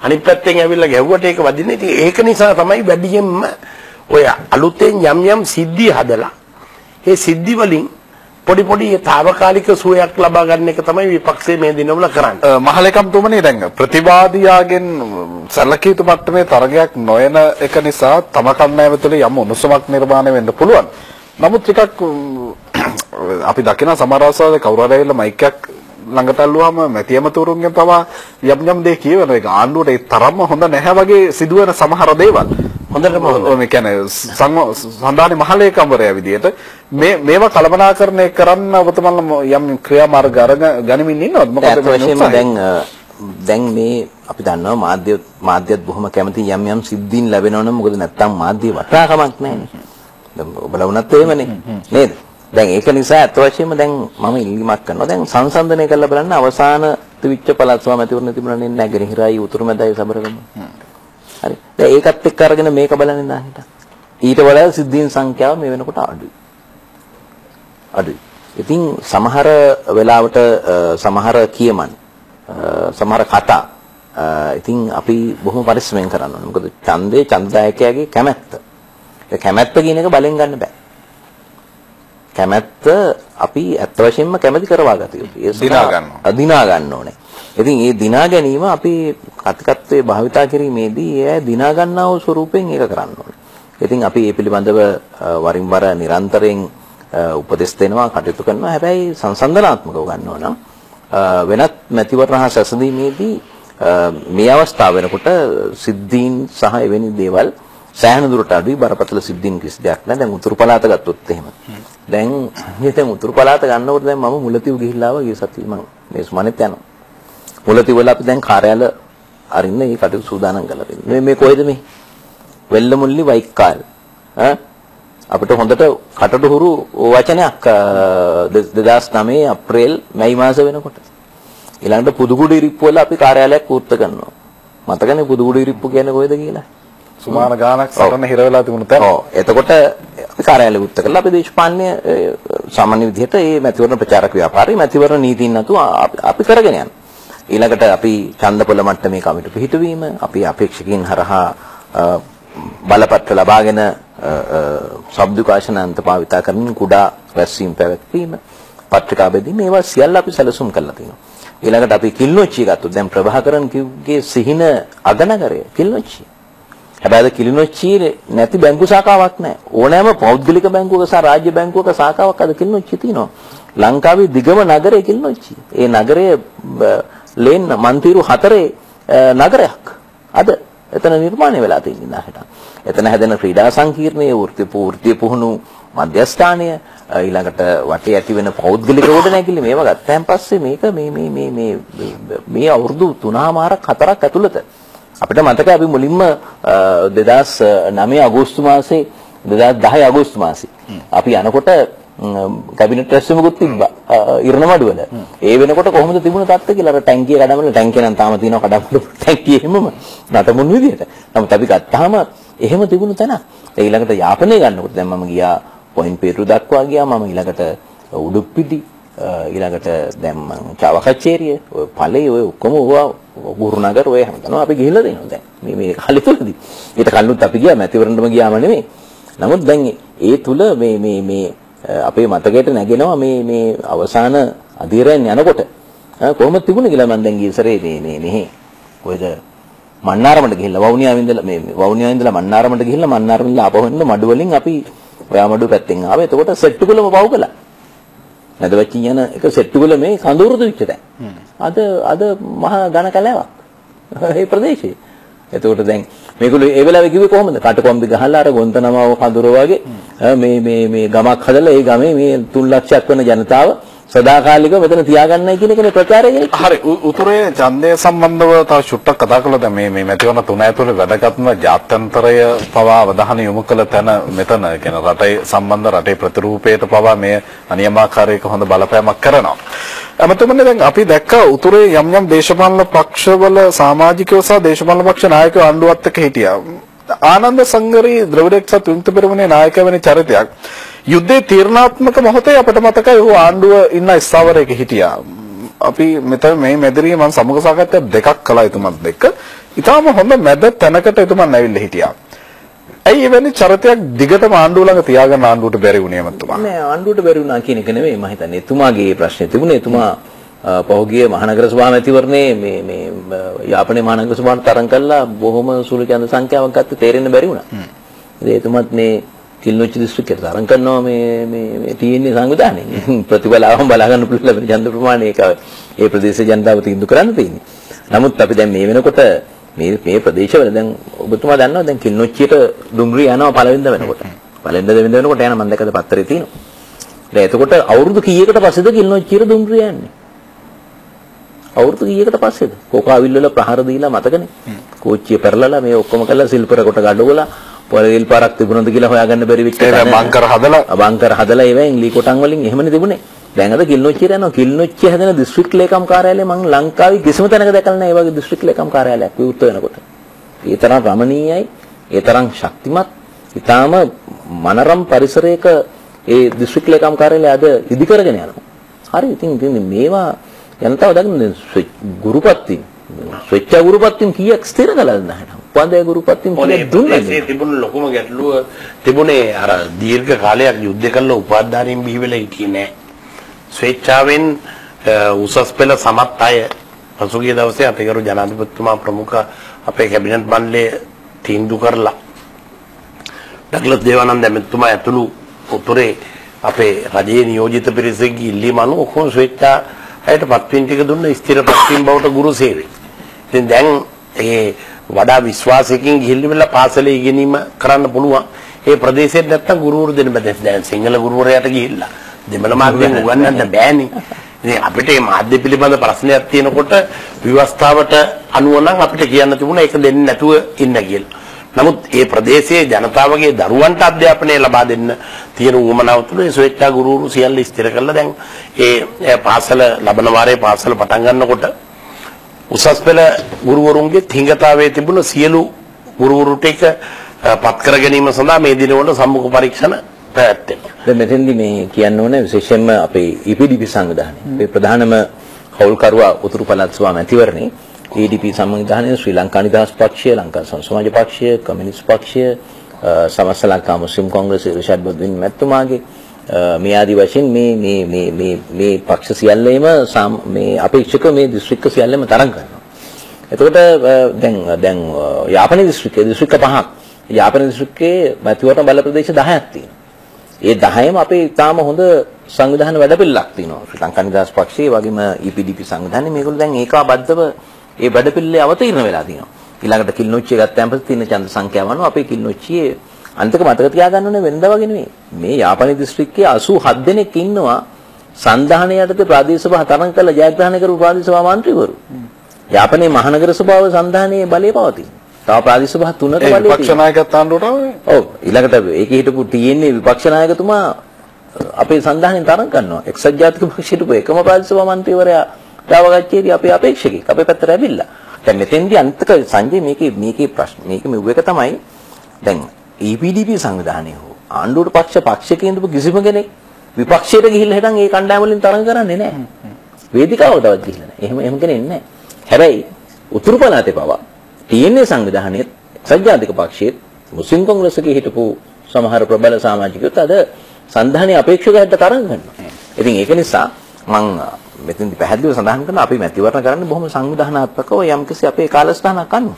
Speaker 3: අනිත් පැත්තෙන් ඇවිල්ලා ගැව්වට ඒක වදින්නේ. ඉතින් ඒක නිසා තමයි වැඩියෙන්ම ඔය අලුතෙන් යම් සිද්ධි හදලා ඒ සිද්ධි වලින් පොඩි තාවකාලික සුවයක් ලබා ගන්න එක තමයි විපක්ෂයේ මේ දිනවල කරන්නේ.
Speaker 1: මහලේකම්තුමනි දැන් ප්‍රතිවාදියාගෙන් සැලකිය යුතු මට්ටමේ තරගයක් නොයන එක නිසා තම කණ්ඩායම තුළ යම් උණුසුමක් නිර්මාණය වෙන්න පුළුවන්. නමුත් ටිකක් අපි දකින සමහර අවස්ථාවල කවුරු හරි ඇවිල්ලා මයික් එකක් ළඟට අල්ලුවාම මැතියමතුරුන්ගෙන් පවා යම් දේ කියවන එක ආණ්ඩුවට ඒ තරම්ම හොඳ නැහැ වගේ සිදුවෙන සමහර දේවල්. හොඳටම මේ කියන්නේ සඳහන් මහලේකම්වරයා විදියට මේවා කළමනාකරණය කරන්න ඔබතුමන්ලා යම් ක්‍රියාමාර්ග ගනිමින් ඉන්නවද? මොකද
Speaker 2: දැන් මේ අපි දන්නවා මාධ්‍යත් බොහොම කැමති යම් සිද්ධීන් ලැබෙනවනම් මොකද නැත්තම් මාධ්‍ය වටාකමක් නැහැනේ. දැන් ඔබලා වුණත් එහෙමනේ නේද? දැන් ඒක නිසා අත් වශයෙන්ම දැන් මම ඉල්ලීමක් කරනවා. දැන් සංසන්දනය කරලා බලන්න අවසාන තිවිච්ච පළාත් සභා මැතිවරණ තිබුණානේ නැගෙනහිරයි උතුරුමැදයි සබරගම. හරි. දැන් ඒකත් එක්ක අරගෙන මේක බලන්න නාහිට. ඊට වඩා සිද්ධීන් සංඛ්‍යාව මේ වෙනකොට අඩුයි. ඉතින් සමහර වෙලාවට සමහර කියමන් සමහර කතා ඉතින් අපි බොහොම පරිස්සමෙන් කරන්න ඕනේ. මොකද ඡන්දදායකයාගේ කැමැත්ත. ඒ කැමැත්ත කියන එක බලෙන් ගන්න බෑ. කැමැත්ත අපි අත් වශයෙන්ම කැමැති කරවා ගත යුතුයි. ඒ දිනා ගන්න ඕනේ. ඉතින් මේ දිනා ගැනීම අපි කතිකත්වයේ භාවිතා කිරීමේදී ඒ දිනා ගන්නා වූ ස්වරූපයෙන් ඒක කරන්න ඕනේ. ඉතින් අපි මේ පිළිබඳව වරින් වර නිරන්තරයෙන් උපදෙස් දෙනවා, කටයුතු කරනවා. හැබැයි සංසන්දනාත්මකව ගන්නවා නම් වෙනත් මැතිවරණ හා සැසඳීමේදී මේ අවස්ථාව වෙනකොට සිද්ධීන් සහ එවැනි දේවල් සෑහෙන දුරට අඩුයි. බරපතල සිද්ධීන් කිසි දෙයක් නැහැ. දැන් උතුරු පළාත ගත්තොත් එහෙම. දැන් උතුරු පළාත ගන්නකොට දැන් මම මුලතිව් ගිහිල්ලා ආවා ගිය සතියේ මම මේ සුමනෙත් යනවා. මුලතිව් වල අපි දැන් කාර්යාල අරින්න මේ කටයුතු සූදානම් කරලා තියෙනවා. මේ කොහෙද මේ? වෙල්ලමුල්ලි වයික්කාල්. අපිට හොඳට කටට හුරු වචනයක් 2009 අප්‍රේල් මැයි මාස වෙනකොට. ඊළඟට පුදුකුඩු ඉරිප්පු වල අපි කාර්යාලයක් වෘත්ත කරනවා. මතකනේ පුදුකුඩු ඉරිප්පු කියන්නේ කොහෙද කියලා?
Speaker 1: සුමාන ගානක් සටන හිර වෙලා තිබුණ තැන.
Speaker 2: ඔව්. එතකොට අපි කාර්යාලය වෘත්ත කරලා අපි දේශපාලනය සාමාන්‍ය විදිහට මේ මැතිවරණ ප්‍රචාරක ව්‍යාපාරයේ මැතිවරණ නීතින් නැතුව අපි කරගෙන යනවා. ඊළඟට අපි ඡන්දපොළ මට්ටමේ කමිටු පිහිටවීම, අපි අපේක්ෂකයන් හරහා බලපත්‍ර ලබාගෙන ශබ්දකාශනාන්ත භාවිතා කරමින් කුඩා රැස්වීම් පැවැත්වීම, පත්‍රිකා බෙදීම ඒවා සියල්ල අපි සැලසුම් කරලා තියෙනවා. ඊළඟට අපි කිල්නොච්චිය ගත්තොත් දැන් ප්‍රභාකරන් කිව්ගේ සිහින අගනගරය කිල්නොච්චිය. හැබැයි කිලිනොච්චියේ නැති බැංකු ශාඛාවක් නැහැ. ඕනෑම පෞද්ගලික බැංකුවක සහ රාජ්‍ය බැංකුවක ශාඛාවක් අද කිලිනොච්චියේ තියෙනවා. ලංකාවේ දිගම නගරය කිලිනොච්චිය. ඒ නගරයේ ලේන් මන්තිරු 4 නගරයක් අද එතන නිර්මාණය වෙලා තියෙන ඉන්නහට. එතන හැදෙන ක්‍රීඩා සංකීර්ණයේ වෘත්ති පුහුණු මධ්‍යස්ථානය ඊළඟට වටේ ඇති වෙන පෞද්ගලික ගොඩනැගිලි මේවා ගත්තාන් පස්සේ මේක මේ අවුරුදු 3මාරක් 4ක් ඇතුළත අපිට මතකයි අපි මුලින්ම 2009 අගෝස්තු මාසේ 2010 අගෝස්තු මාසේ අපි යනකොට කැබිනට් රැස්වීමකුත් තිබ්බා ඉරණමඩුවල. ඒ වෙනකොට කොහොමද තිබුණ තත්ත්වය කියලා අර ටැංකිය කඩමල ටැංකිය නම් තාම තියෙනවා කඩමල ටැංකිය එහෙමම නටමුණු විදියට. නමුත් අපි ගත්තාම එහෙම තිබුණ තැන. ඒ ඊළඟට යාපනය ගන්නකොට දැන් මම ගියා පොයින්ට් පේරු දක්වා ගියා. මම ඊළඟට උඩුප්පිටි ඊළඟට දැන් මම චාවකච්චේරිය ඔය ඵලයේ ඔය ඔක්කොම ගුරුනගර ඔය හැමතැනම අපි ගිහිල්ලා දෙනවා දැන් මේ කාලෙ තුලදී. ඊට කලිනුත් අපි ගියා මැතිවරණයටම ගියාම නෙමෙයි. නමුත් දැන් ඒ තුල මේ අපේ මතකයට නැගෙනවා මේ අවසාන අධීරයෙන් යනකොට කොහොමද තිබුණේ කියලා මම දැන් ගිය සැරේ මේ කොහෙද මන්නාරමට ගිහිල්ලා වවුනියාවේ ඉඳලා මන්නාරමට ගිහිල්ලා මන්නාරම ඉඳලා ආපහු එන්න මඩු වලින් අපි ඔයා මඩු පැත්තෙන් ආවේ. එතකොට සෙට්ටු කුලම පව් කළා. නැද වෙච්චින් යන එක සෙට්ටු කුල මේ කඳුරුද විච්ච දැන්. අද මහා ඝන කැලෑවක්. මේ ප්‍රදේශයේ. එතකොට දැන් මේගොල්ලෝ ඒ වෙලාවේ කිව්වේ කොහොමද? කටකොම්බි ගහලා අර ගොන්තනමාව කඳුර වගේ මේ ගමක් හදලා ඒ ගමේ මේ 3 ලක්ෂයක් වෙන ජනතාව සදාකාලිකව මෙතන තියාගන්නයි කියන එකනේ ප්‍රචාරය කරන්නේ.
Speaker 1: හරි උතුරේ ඡන්දය සම්බන්ධව තව චුට්ටක් කතා කළොත් මේ මැතිවරණ තුන ඇතුළේ වැදගත්ම ජාත්‍යන්තරය පවා අවධානය යොමු කළ තැන මෙතන කියන රටේ සම්බන්ධ රටේ ප්‍රතිරූපයට පවා මේ අනියමාකාරයක හොඳ බලපෑමක් කරනවා. අමතමනේ දැන් අපි දැක්ක උතුරේ යම් යම් දේශපාලන පක්ෂවල සමාජිකයෝ සහ දේශපාලන පක්ෂ නායකයෝ ආණ්ඩුවත් එක්ක හිටියා. ආනන්ද සංගරී ද්‍රවිඩ එක්සත් විමුක්ති පෙරමුණේ නායකවෙනි චරිතයක් යුද්ධයේ තීරණාත්මක මොහොතේ අපිට මතකයි ඔහු ආණ්ඩුව ඉන්න ස්ථාවරයක හිටියා. අපි මෙතන මේ මැදිරියේ මම සමුග සාකච්ඡා දෙකක් කළා එතුමත් එක්ක. ඊටාම හොඳ මැද තැනකට එතුමන් ඇවිල්ලා හිටියා. ඇයි එවැනි චරිතයක් දිගටම ආණ්ඩුව ළඟ තියාගන්න ආණ්ඩුවට බැරි වුණේ මතුමා?
Speaker 2: නෑ ආණ්ඩුවට බැරි වුණා කියන එක නෙමෙයි මම හිතන්නේ. එතුමාගේ ප්‍රශ්නේ තිබුණේ එතුමා පහුගිය මහනගර සභා මැතිවරණේ මේ යාපනයේ මහනගර සභාවට තරඟ කළා බොහොම සුළු ඡන්ද සංඛ්‍යාවක් ගත්ත තේරෙන්න බැරි වුණා. ඉතින් එතුමත් මේ කිල්නොච්චි දිස්ත්‍රික්කයට තරඟ කරනවා මේ TNA සංවිධානයේ ප්‍රතිබලාවම බලා ගන්න පුළුවන් ලැබෙන ඡන්ද ප්‍රමාණය ඒක ඒ ප්‍රදේශයේ ජනතාව තීන්දුව කරන්න තියෙන්නේ. නමුත් අපි දැන් මේ වෙනකොට මේ ප්‍රදේශවල දැන් ඔබතුමා දන්නවා දැන් කිල්නොච්චියට දුම්රිය යනවා පළවෙනිද වෙනකොට. පළවෙනිද වෙනකොට යන මම දැක්කද පත්තරේ තියෙනවා. දැන් එතකොට අවුරුදු කීයකට පස්සේද කිල්නොච්චියට දුම්රිය යන්නේ? අවුරුදු කීයකට පස්සේද? කොකාවිල් වල ප්‍රහාර දීලා මතකනේ. කෝච්චිය පෙරලලා මේ ඔක්කොම කළා සිල්පර කොට ගඩොවලා පොරේල් පාරක් තිබුණද කියලා හොයාගන්න බැරි වෙච්ච
Speaker 1: ඒක බංකර හදලා
Speaker 2: ඒවෙන් ලී කොටන් වලින් එහෙමනේ තිබුණේ. දැන් අද කිල්නොච්චියට යනවා. කිල්නොච්චිය හැදෙන දිස්ත්‍රික් ලේකම් කාර්යාලය මම ලංකාවේ කිසිම තැනක දැකලා නැහැ. ඒ වගේ දිස්ත්‍රික් ලේකම් කාර්යාලයක් විවෘත වෙනකොට. ඒ තරම් රමණීයයි, ඒ තරම් ශක්තිමත්, ඊටාම මනරම් පරිසරයක ඒ දිස්ත්‍රික් ලේකම් කාර්යාලය අද ඉදි කරගෙන යනවා. හරි ඉතින් මේවා ජනතාව දකින්න ගුරුපත්තින් ස්වෙච්ඡා ගුරුපත්තින් කීයක් ස්ථිර කළාද නැහැ. උපන්දේ ගුරුපත්තින් කීයක් දුන්නාද?
Speaker 3: ඒ තිබුණ ලොකුම ගැටලුව තිබුණේ අර දීර්ඝ කාලයක් යුද්ධ කළා උපාධාරයෙන් බිහි වෙලා හිටියේ නෑ. ස්වේච්ඡාවෙන් උසස් පෙළ සමත් අය පසුගිය දවසේ අපේකරු ජනාධිපතිතුමා ප්‍රමුඛ අපේ කැබිනට් මණ්ඩලයේ තීන්දුව කරලා ඩග්ලස් දේවානන්ද මැතිතුමා ඇතුළු උතුරේ අපේ රජයේ නියෝජිත පිරිසකගේ ඉල්ලීම අනුව ඔක්කොම ස්වේච්ඡා අයට පත්වීම් ටික දුන්න ස්ථිර පත්වීම් බවට ගුරු සේවය. ඉතින් දැන් ඒ වඩා විශ්වාසයකින් ගිහිල්ලා පාසලේ ඉගෙනීම කරන්න පුළුවන්. ඒ ප්‍රදේශයට නැත්තම් ගුරුවරු දෙන්න බෑ. දැන් සිංහල ගුරුවරයාට ගිහිල්ලා දෙමළ මාධ්‍යෙන් උගන්වන්න බෑනේ. ඉතින් අපිට මේ මාධ්‍ය පිළිබඳ ප්‍රශ්නයක් තියෙනකොට ව්‍යවස්ථාවට අනුව නම් අපිට කියන්න තිබුණා ඒක දෙන්නේ නැතුව ඉන්න කියලා. නමුත් ඒ ප්‍රදේශයේ ජනතාවගේ දරුවන්ට අධ්‍යාපනය ලබා දෙන්න තියෙන උවමනාව තුළ ඒ ස්වේච්ඡා ගුරුවරු සියල්ල ස්ථිර කළා. දැන් ඒ පාසල ලබන වාරයේ පාසල පටන් ගන්නකොට උසස් පෙළ ගුරුවරුන්ගේ හිඟතාවයේ තිබුණ සියලු ගුරුවරු ටික පත් කර ගැනීම සඳහා මේ දිනවල සම්මුඛ පරීක්ෂණ පැවැත්වෙනවා.
Speaker 2: දැන් මෙතෙන්දි මේ කියන්න ඕනේ විශේෂයෙන්ම අපේ EPDP සංවිධානය. මේ ප්‍රධානම හවුල්කරුවා උතුරු පළාත් සභා මැතිවරණේ EDP සංවිධානය, ශ්‍රී ලංකා නිදහස් පක්ෂය, ලංකා සමාජ පක්ෂය, කමියුනිස්ට් පක්ෂය, සමස්ත ලංකා මුස්ලිම් කොංග්‍රසයේ රිෂාඩ් බද්වින් මැතිතුමාගේ මේ ආදි වශයෙන් මේ පක්ෂ සියල්ලම මේ අපේක්ෂක මේ දිස්ත්‍රික්ක සියල්ලම තරඟ කරනවා. එතකොට දැන් යාපනයේ දිස්ත්‍රික්ක 5ක්. යාපන දිස්ත්‍රික්කයේ මැතිවරණ බල ප්‍රදේශ 10ක් තියෙනවා. ඒ 10ම අපේ ඉතාම හොඳ සංවිධාන වැඩපිළිවෙලක් තියෙනවා. ශ්‍රී ලංකා නිදහස් පක්ෂයේ වගේම EPDP සංවිධානයේ මේගොල්ලෝ දැන් ඒකාබද්ධව ඒ වැඩපිළිවෙලේ අවතීර්ණ වෙලා තියෙනවා. ඊළඟට කිල්නොච්චිය ගත්තාම තියෙන ඡන්ද සංඛ්‍යාව අනුව අපේ කිල්නොච්චියේ අන්තික මතක තියාගන්න ඕනේ වෙනදා වගේ නෙමෙයි. මේ යාපනයේ දිස්ත්‍රික්කයේ 87 දෙනෙක් ඉන්නවා සංධානය යටතේ ප්‍රාදේශීය සභා තරඟ කළ ජයග්‍රහණය කරපු ප්‍රාදේශීය සභා මන්ත්‍රීවරු. යාපනයේ මහනගර සභාව සංධානයේ බලය පවතින. තව ප්‍රාදේශීය සභා 3ක බලය තියෙනවා.
Speaker 1: විපක්ෂ නායකත් ආණ්ඩුවට ආවේ.
Speaker 2: ඔව් ඊළඟට ඒකේ හිටපු TNA විපක්ෂ නායකතුමා අපේ සංධානයෙන් තරඟ කරනවා. එක්සත් ජාතික පක්ෂයට එකම ප්‍රාදේශීය සභා මන්ත්‍රීවරයා දාවගච්ඡේදී අපේ අපේක්ෂකෙක් අපේ පැත්තට ඇවිල්ලා. දැන් මෙතෙන්දී අන්තික සංජය මේකේ ප්‍රශ්න මේකේ මෙව් එක තමයි දැන් EPDP සංවිධානය හෝ ආණ්ඩුවට පක්ෂ කේන්ද්‍රපු කිසිම කෙනෙක් විපක්ෂයට ගිහිල්ලා හිටන් ඒ කණ්ඩායම වලින් තරඟ කරන්නේ නැහැ. වේදිකාවටවත් ගිහිල්ලා නැහැ. එහෙම කෙනෙක් නැහැ. හැබැයි උතුරු පළාතේ පවා TNA සංවිධානයේ සජ්ජාතික පක්ෂයේ මුස්ලිම් කොංග්‍රසයේ හිටපු සමහර ප්‍රබල සමාජිකයෝ අද සංධානයේ අපේක්ෂකයන්ට තරඟ කරනවා. ඉතින් ඒක නිසා මම මෙතෙන්දි පැහැදිලිව සඳහන් කරනවා අපි මැතිවරණ කරන්නේ බොහොම සංවිධානාත්මකව යම්කිසි අපේ කාලසටහනක් අනුව.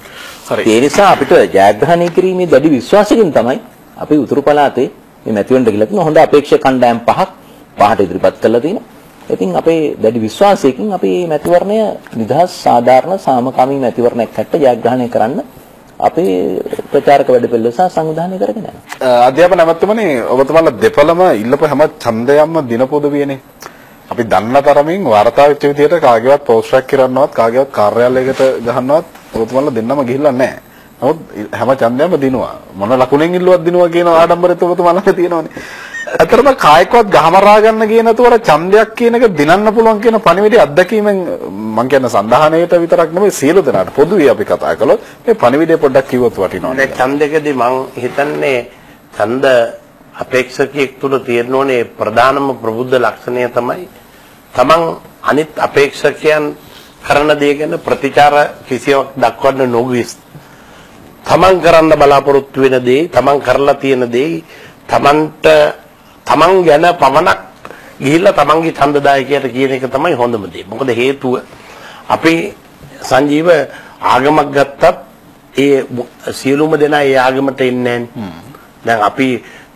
Speaker 2: ඒ නිසා අපිට ජයග්‍රහණය කිරීමේ දැඩි විශ්වාසකින් තමයි අපි උතුරු පළාතේ මේ මැතිවරණට ගිහිල්ලා තියෙන හොඳ අපේක්ෂක කණ්ඩායම් පහට ඉදිරිපත් කරලා තියෙනවා. ඉතින් අපේ දැඩි විශ්වාසයකින් අපි මේ මැතිවරණය නිදහස් සාධාරණ සාමකාමී මැතිවරණයක් හැට ජයග්‍රහණය කරන්න අපේ ප්‍රචාරක වැඩපිළිවෙල සහ සංවිධානය කරගෙන යනවා.
Speaker 1: අධ්‍යාපන ඇමතුමනි ඔබතුමාලා දෙපළම ඉල්ලපු හැම ඡන්දයක්ම දිනපොදු වියනේ. අපි දන්න තරමින් වාර්තා වෙච්ච විදියට කාගේවත් පෝස්ට් එකක් කරන්නවත් කාගේවත් කාර්යාලයකට ගහන්නවත් ඔබතුමාලා දෙන්නම ගිහිල්ලා නැහැ. නමුත් හැම ඡන්දයක්ම දිනුවා. මොන ලකුණෙන් ඉල්ලුවත් දිනුවා කියන ආඩම්බරෙත් ඔබතුමාලා තියෙනවනේ. අතරම කායිකවත් ගහමරා ගන්න කියන තුවර ඡන්දයක් කියන එක දිනන්න පුළුවන් කියන පණිවිඩය අත්දැකීමෙන් මම කියන්නේ සන්දාහණයට විතරක් නෙමෙයි සියලු දෙනාට පොදුවේ අපි කතා කළොත් මේ පණිවිඩය පොඩ්ඩක් කිව්වොත් වටිනවා.
Speaker 3: දැන් ඡන්දකදී මම හිතන්නේ ඡන්ද අපේක්ෂකයෙක් තුළ තියෙන ඕනේ ප්‍රධානම ප්‍රබුද්ධ ලක්ෂණය තමයි තමන් අනිත් අපේක්ෂකයන් කරන දේ ගැන ප්‍රතිචාර කිසියක් දක්වන්න නොගිස් තමන් කරන්න බලාපොරොත්තු වෙන දේ තමන් කරලා තියෙන දේ තමන් ගැන පමණක් ගිහිල්ලා තමන්ගේ ඡන්දදායකයට කියන එක තමයි හොඳම දේ. මොකද හේතුව අපි සංජීව ආගමක් ගත්තත් ඒ සියලුම දෙනා ඒ ආගමට එන්නේ නැහැ. දැන් අපි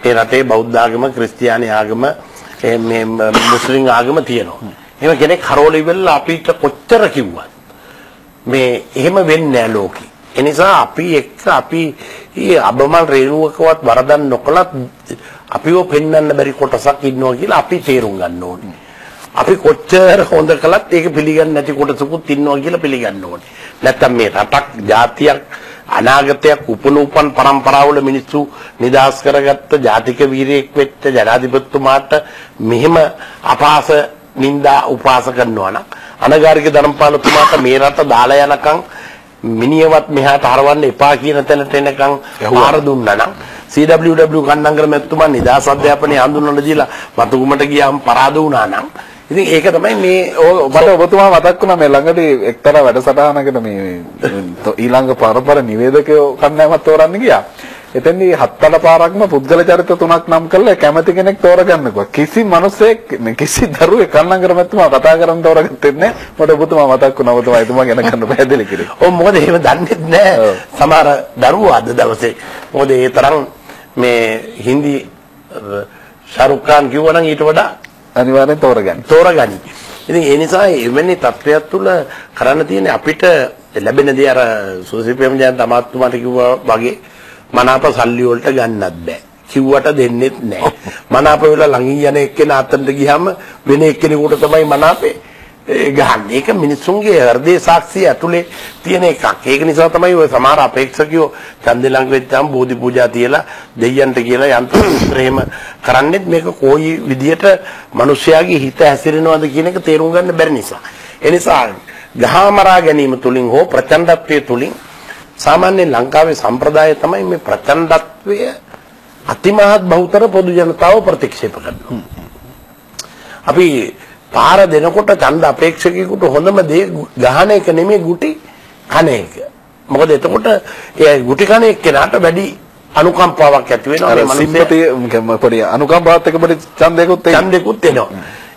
Speaker 3: මේ රටේ බෞද්ධ ආගම, ක්‍රිස්තියානි ආගම, මේ මුස්ලිම් ආගම තියෙනවා. එහෙම කෙනෙක් හරවල ඉවරලා අපිට කොච්චර කිව්වත් මේ එහෙම වෙන්නේ නැහැ ලෝකේ. ඒ නිසා අපි මේ අබමල් රේණුවකවත් වරදන් නොකලත් අපිව පෙන්වන්න බැරි කොටසක් ඉන්නවා කියලා අපි තේරුම් ගන්න ඕනේ. අපි කොච්චර හොඳ කළත් ඒක පිළිගන්නේ නැති කොටසකුත් ඉන්නවා කියලා පිළිගන්න ඕනේ. නැත්තම් මේ රටක්, ජාතියක්, අනාගතයක් උපනූපන් පරම්පරාවල මිනිස්සු නිදහස් කරගත්ත ජාතික වීරයෙක් වෙච්ච ජනාධිපතිතුමාට මෙහෙම අපහාස නින්දා උපාස කරනවා නම් අනගාരിക ධර්මපාලතුමාට මේ රට දාලා යනකම් මිනියවත් මෙහාට හරවන්න එපා කියන තැනට එනකම් ආර දුන්නා නම් CWW කන්නංගර මැතිතුමා නිදහස් අධ්‍යාපනයේ හඳුන්වන්න දීලා වතුගුමට ගියාම පරාද වුණා නම් ඉතින් ඒක තමයි මේ
Speaker 1: මට ඔබතුමා මතක් වුණා මේ ළඟදී එක්තරා වැඩසටහනකට මේ ඊළඟ පරපර නිවේදකයෝ කණ්ඩායමක් තෝරන්න ගියා. එතෙන්දී 7-8 පාරක්ම පුද්ගල චරිත 3ක් නම් කරලා කැමති කෙනෙක් තෝරගන්නකෝ. කිසි මිනිසෙක් කිසි දරුවෙක් කන්නංගර මැතිතුමා කතා කරන් තෝරගත්තේ නැහැ. මට ඔබතුමා මතක් වුණා ඔබතුමා එතුමා ගැන ගන්න පැහැදිලි කිරේ.
Speaker 3: ඔව් මොකද එහෙම දන්නේ නැහැ. සමහර දරුවෝ අද දවසේ මොකද ඒ තරම් මේ හින්දි ශාරුක් ખાන් කිව්වනම් ඊට වඩා
Speaker 1: අනිවාර්යෙන් තෝරගනි.
Speaker 3: ඉතින් ඒ නිසා එවැනි තත්ත්වයක් තුළ කරන්න තියෙන්නේ අපිට ලැබෙන දේ අර සුසිපියම් ජයන්ත අමාත්‍යතුමාට කිව්වා වගේ මනාප සල්ලි වලට ගන්නත් බෑ. කිව්වට දෙන්නෙත් නෑ. මනාප වෙලා ළඟින් යන එක්කෙනා අතට ගියාම වෙන එක්කෙනෙකුට තමයි මනාපේ ගහන්නේ. ඒක මිනිස්සුන්ගේ හෘදේ සාක්ෂිය ඇතුලේ තියෙන එකක්. ඒක නිසා තමයි ඔය සමහර අපේක්ෂකයෝ ඡන්දේ ළඟ වෙච්චාම බෝධි පූජා තියලා දෙයයන්ට කියලා යන්ත්‍ර එහෙම කරන්නේත් මේක කොයි විදියට මිනිස්යාගේ හිත හැසිරෙනවද කියන එක තේරුම් ගන්න බැරි නිසා. ඒ නිසා ගහමරා ගැනීම තුලින් හෝ ප්‍රචණ්ඩත්වයේ තුලින් සාමාන්‍ය ලංකාවේ සම්ප්‍රදාය තමයි මේ ප්‍රචණ්ඩත්වය අතිමහත් බහුතර පොදු ජනතාව ප්‍රතික්ෂේප කරනවා. අපි පාර දෙනකොට ඡන්ද අපේක්ෂකයෙකුට හොඳම දේ ගහන එක නෙමෙයි ගුටි කන එක. මොකද එතකොට ඒ ගුටි කන එක්කෙනාට වැඩි අනුකම්පාවක් ඇති වෙනවා. මේ
Speaker 1: සිම්පතිය පොඩි අනුකම්පාවත් එක පොඩි ඡන්දයකුත්
Speaker 3: එනවා.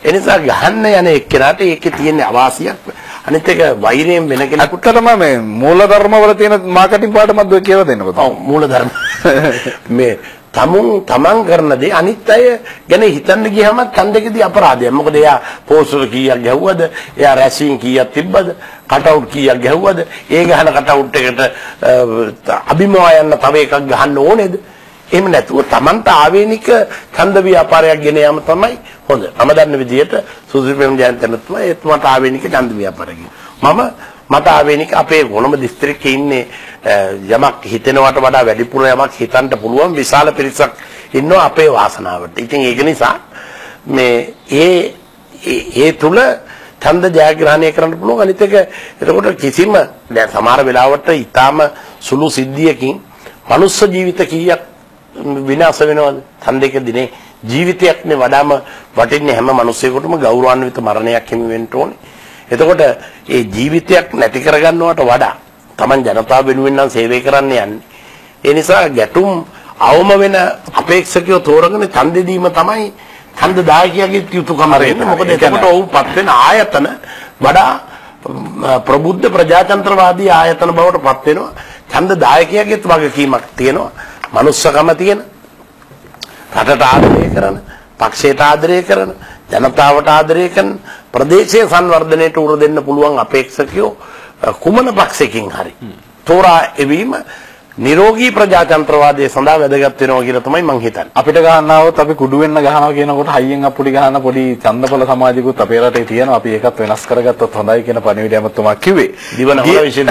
Speaker 3: ඒ නිසා ගහන්න යන එක්කෙනාට ඒකේ තියෙන අවාසියක්. අනිත් එක වෛරයෙන් වෙන කෙනෙකුට
Speaker 1: ඇත්තටම මේ මූලධර්ම වල තියෙන මාකටිං පාඩමක් දුක කියලා දෙන්න පුතා.
Speaker 3: ඔව් මූලධර්ම මේ තමන් කරන දේ අනිත් අය ගැන හිතන්න ගියාම ඡන්දකදී අපරාධයක්. මොකද එයා පෝස්ටර් කීයක් ගැහුවද? එයා රැසින් කීයක් තිබ්බද? කටවුට් කීයක් ගැහුවද? ඒ ගහන කටවුට් එකට අභිමවා යන්න තව එකක් ගහන්න ඕනේද? එහෙම නැතුව තමන්ට ආවේනික ඡන්ද ව්‍යාපාරයක් ගෙන යාම තමයි හොඳ. මම දන්න විදිහට සුසිපියම් ජයන්තතුමා එතුමාට ආවේනික ඡන්ද ව්‍යාපාරයක්. මට ආවේනික අපේ කොළඹ දිස්ත්‍රික්කයේ ඉන්නේ යමක් හිතෙනවට වඩා වැඩිපුර යමක් හිතන්න පුළුවන් විශාල පිරිසක් ඉන්නවා අපේ වාසනාවට. ඉතින් ඒක නිසා මේ ඒ තුල ඡන්ද ජයග්‍රහණය කරන්න පුළුවන්. අනිත් එක එතකොට කිසිම දැන් සමහර වෙලාවට ඊටාම සුළු සිද්ධියකින් මනුස්ස ජීවිත කීයක් විනාශ වෙනවද? ඡන්දයක දිනේ ජීවිතයක්නේ වඩාම වටින්නේ හැම මිනිසෙකුටම ගෞරවාන්විත මරණයක් හිමි වෙන්න ඕනේ. එතකොට ඒ ජීවිතයක් නැති කරගන්නවට වඩා Taman ජනතාව වෙනුවෙන් නම් සේවය කරන්න යන්නේ. ඒ නිසා ගැටුම් අවම වෙන අපේක්ෂකයෝ තෝරගෙන ඡන්දෙ දීම තමයි ඡන්ද දායකයාගේ යුතුයකම වෙන්නේ. මොකද එතකොට ඔව්පත් වෙන ආයතන වඩා ප්‍රබුද්ධ ප්‍රජාතන්ත්‍රවාදී ආයතන බවට පත් වෙනවා. ඡන්ද දායකයාගේත් වගකීමක් තියෙනවා. මනුස්සකම තියෙන, රටට ආදරය කරන, පක්ෂයට ආදරය කරන, ජනතාවට ආදරය කරන, ප්‍රදේශයේ සංවර්ධනයට උර දෙන්න පුළුවන් අපේක්ෂකයෝ කුමන පක්ෂයකින් හරි තෝරා එවීම නිරෝගී ප්‍රජාතන්ත්‍රවාදයේ සඳහා වැදගත් වෙනවා කියලා තමයි මම හිතන්නේ.
Speaker 1: අපිට ගන්නවොත් අපි කුඩු වෙන්න ගහනවා කියනකොට හයියෙන් අප්පුඩි ගහන පොඩි ඡන්දපල සමාජිකුත් අපේ රටේ තියෙනවා. අපි ඒකත් වෙනස් කරගත්තොත් හොඳයි කියන පණිවිඩය මතුමා කිව්වේ.
Speaker 3: දිවන හොර විශ්ින්ද.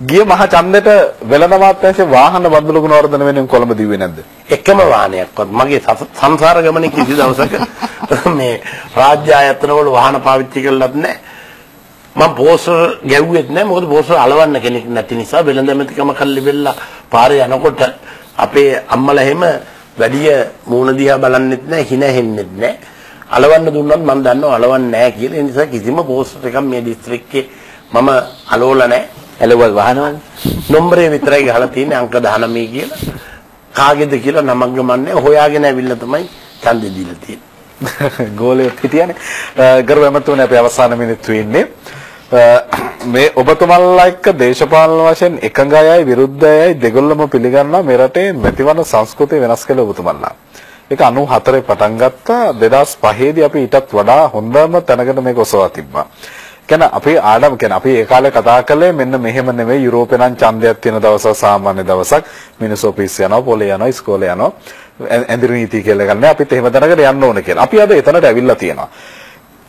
Speaker 1: ගිය මහ ඡන්දෙට වෙළඳ මාත්‍යාංශයේ වාහන බඳුළු ගුණ වර්ධන වෙනුවෙන් කොළඹ දිව්වේ නැද්ද?
Speaker 3: එකම වාහනයක්වත් මගේ සංසාර ගමනේ කිසි දවසක මේ රාජ්‍ය ආයතන වල වාහන පාවිච්චි කළත් නැහැ. මම පෝස්ටර් ගැව්වෙත් නැහැ. මොකද පෝස්ටර් අලවන්න කෙනෙක් නැති නිසා වෙළඳ මැතිකම කල්ලි වෙලා පාරේ යනකොට අපේ අම්මලා එහෙම වැඩිය මූණ දිහා බලන්නෙත් නැහැ, හින හෙන්නෙත් නැහැ. අලවන්න දුන්නොත් මම දන්නවා අලවන්නේ නැහැ කියලා. ඒ නිසා කිසිම පෝස්ටර් එකක් මේ දිස්ත්‍රික්කේ මම අලවලා නැහැ.
Speaker 2: ඇලුවත් වහනවනේ.
Speaker 3: නම්බරේ විතරයි ගහලා තියෙන්නේ අංක 19 කියලා. කාගේද කියලා නමක් ගමන්නේ හොයාගෙන ඇවිල්ලා තමයි ඡන්දෙ දීලා තියෙන්නේ.
Speaker 1: ගෝලෙත් හිටියානේ. ගරු එමතුනේ අපි අවසාන මිනිත්තු ඉන්නේ. මේ ඔබතුමන්ලා එක්ක දේශපාලන වශයෙන් එකඟ අයයි විරුද්ධ අයයි දෙගොල්ලම පිළිගන්නවා මේ රටේ මැතිවරණ සංස්කෘතිය වෙනස් කළ ඔබතුමන්ලා. ඒක 94 පටන් ගත්තා 2005 දී අපි ඊටත් වඩා හොඳම තැනකට මේක ඔසවා තිබ්බා. කියන්නේ අපේ ආඩම් කියන්නේ අපි ඒ කාලේ කතා කළේ මෙන්න මෙහෙම නෙවෙයි යුරෝපේ නම් ඡන්දයක් තියෙන දවසක් සාමාන්‍ය දවසක් මිනිස්සු ඔෆිස් යනවා පොලේ යනවා ඉස්කෝලේ යනවා ඇඳිරි නීති කියලා ගන්න අපිත් එහෙම දැනකට යන්න ඕන කියලා. අපි අද එතනට ඇවිල්ලා තියෙනවා.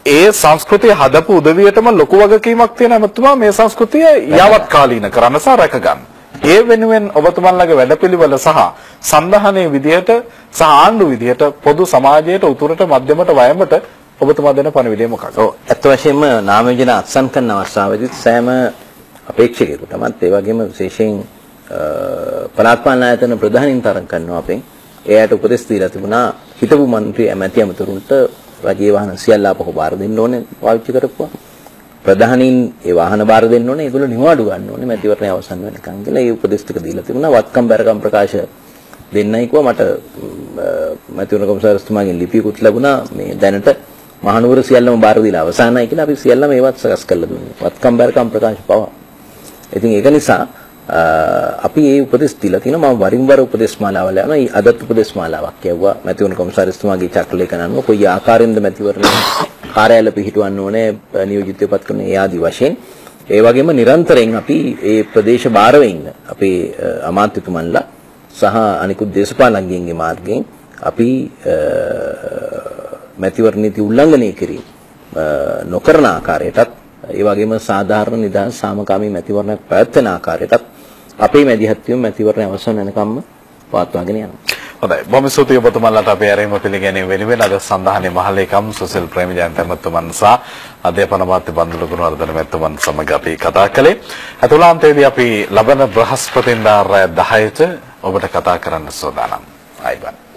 Speaker 1: ඒ සංස්කෘතිය හදපු උදවියටම ලොකු වගකීමක් තියෙනවා මතුමා මේ සංස්කෘතිය යවත් කාලීන කරන්න සහ රැක ගන්න. ඒ වෙනුවෙන් ඔබතුමන්ලගේ වැඩපිළිවෙල සහ සම්දාහනයේ විදියට සහ ආණ්ඩු විදියට පොදු සමාජයට උතුරට මධ්‍යමට වයමට ඔබතුමා දෙන පණිවිඩය මොකක්ද?
Speaker 2: ඔව් ඇත්ත වශයෙන්ම නාම යෝජන අත්සන් කරන අවස්ථාවේදී සෑම අපේක්ෂකයෙකුටමත් ඒ වගේම විශේෂයෙන් පළාත් පාලන ආයතන ප්‍රධානීන් තරම් කරනවා අපෙන් එයාට උපදෙස් දීලා තිබුණා හිටපු മന്ത്രി ඇමති අමතුරුන්ට රජයේ වාහන සියල්ල අපහු බාර දෙන්න ඕනේ පාවිච්චි කරපුවා. ප්‍රධානීන් ඒ වාහන බාර දෙන්න ඕනේ ඒගොල්ලෝ නිවාඩු ගන්න ඕනේ මැතිවරණය අවසන් වෙනකන් කියලා ඒ උපදෙස් ටික දීලා තිබුණා. වත්කම් බැරකම් ප්‍රකාශ දෙන්නයි කිව්වා. මට මැතිවරණ කොමසාරිස්තුමාගෙන් ලිපියකුත් ලැබුණා මේ දැනට මහනුවර සියල්ලම බාර දීලා අවසానයි කියලා අපි සියල්ලම ඒවත් සකස් කරලා දුන්නා. වත්කම් බැරකම් ප්‍රකාශ පවා. ඉතින් ඒක නිසා අපි මේ උපදෙස් දීලා තිනවා. මම වරින් වර උපදෙස් මාලාවල යනවා. අදත් උපදෙස් මාලාවක් කියවුවා. මැතිවරණ කොමසාරිස්තුමාගේ චක්‍රලේඛන අනුව කොයි ආකාරයෙන්ද මැතිවරණ කාර්යාල පිහිටවන්න ඕනේ නියෝජිතයෝ පත් කරන ඒ ආදි වශයෙන්. ඒ වගේම නිරන්තරයෙන් අපි මේ ප්‍රදේශ භාරව ඉන්න අපේ අමාත්‍යතුමන්ලා සහ අනිකුත් දේශපාලඥයින්ගේ මාර්ගයෙන් අපි මැතිවරණ නීති උල්ලංඝනය කිරීම නොකරන ආකාරයටත් ඒ වගේම සාධාරණ නිදහස් සාමකාමී මැතිවරණයක් පැවැත්වෙන ආකාරයටත් අපේ මැදිහත් වීම මැතිවරණ අවසන් වෙනකම්ම පවත්වාගෙන යනවා.
Speaker 1: හොඳයි. බොහොම ස්තුතියි ඔබතුමන්ලාට අපේ ආරම්භ පිළිගැනීම වෙනුවෙන් අද සඳහනේ මහලේකම් සුසිල් ප්‍රේමජයන්ත මැතිතුමන් සහ අධ්‍යාපන අමාත්‍ය බන්දුල ගුණවර්ධන මැතිතුමන් සමග අපි කතා කළේ. අතුලාන්තයේදී අපි ලබන බ්‍රහස්පතින්දා රාත්‍රී 10ට ඔබට කතා කරන්න සූදානම්. ආයිබන්.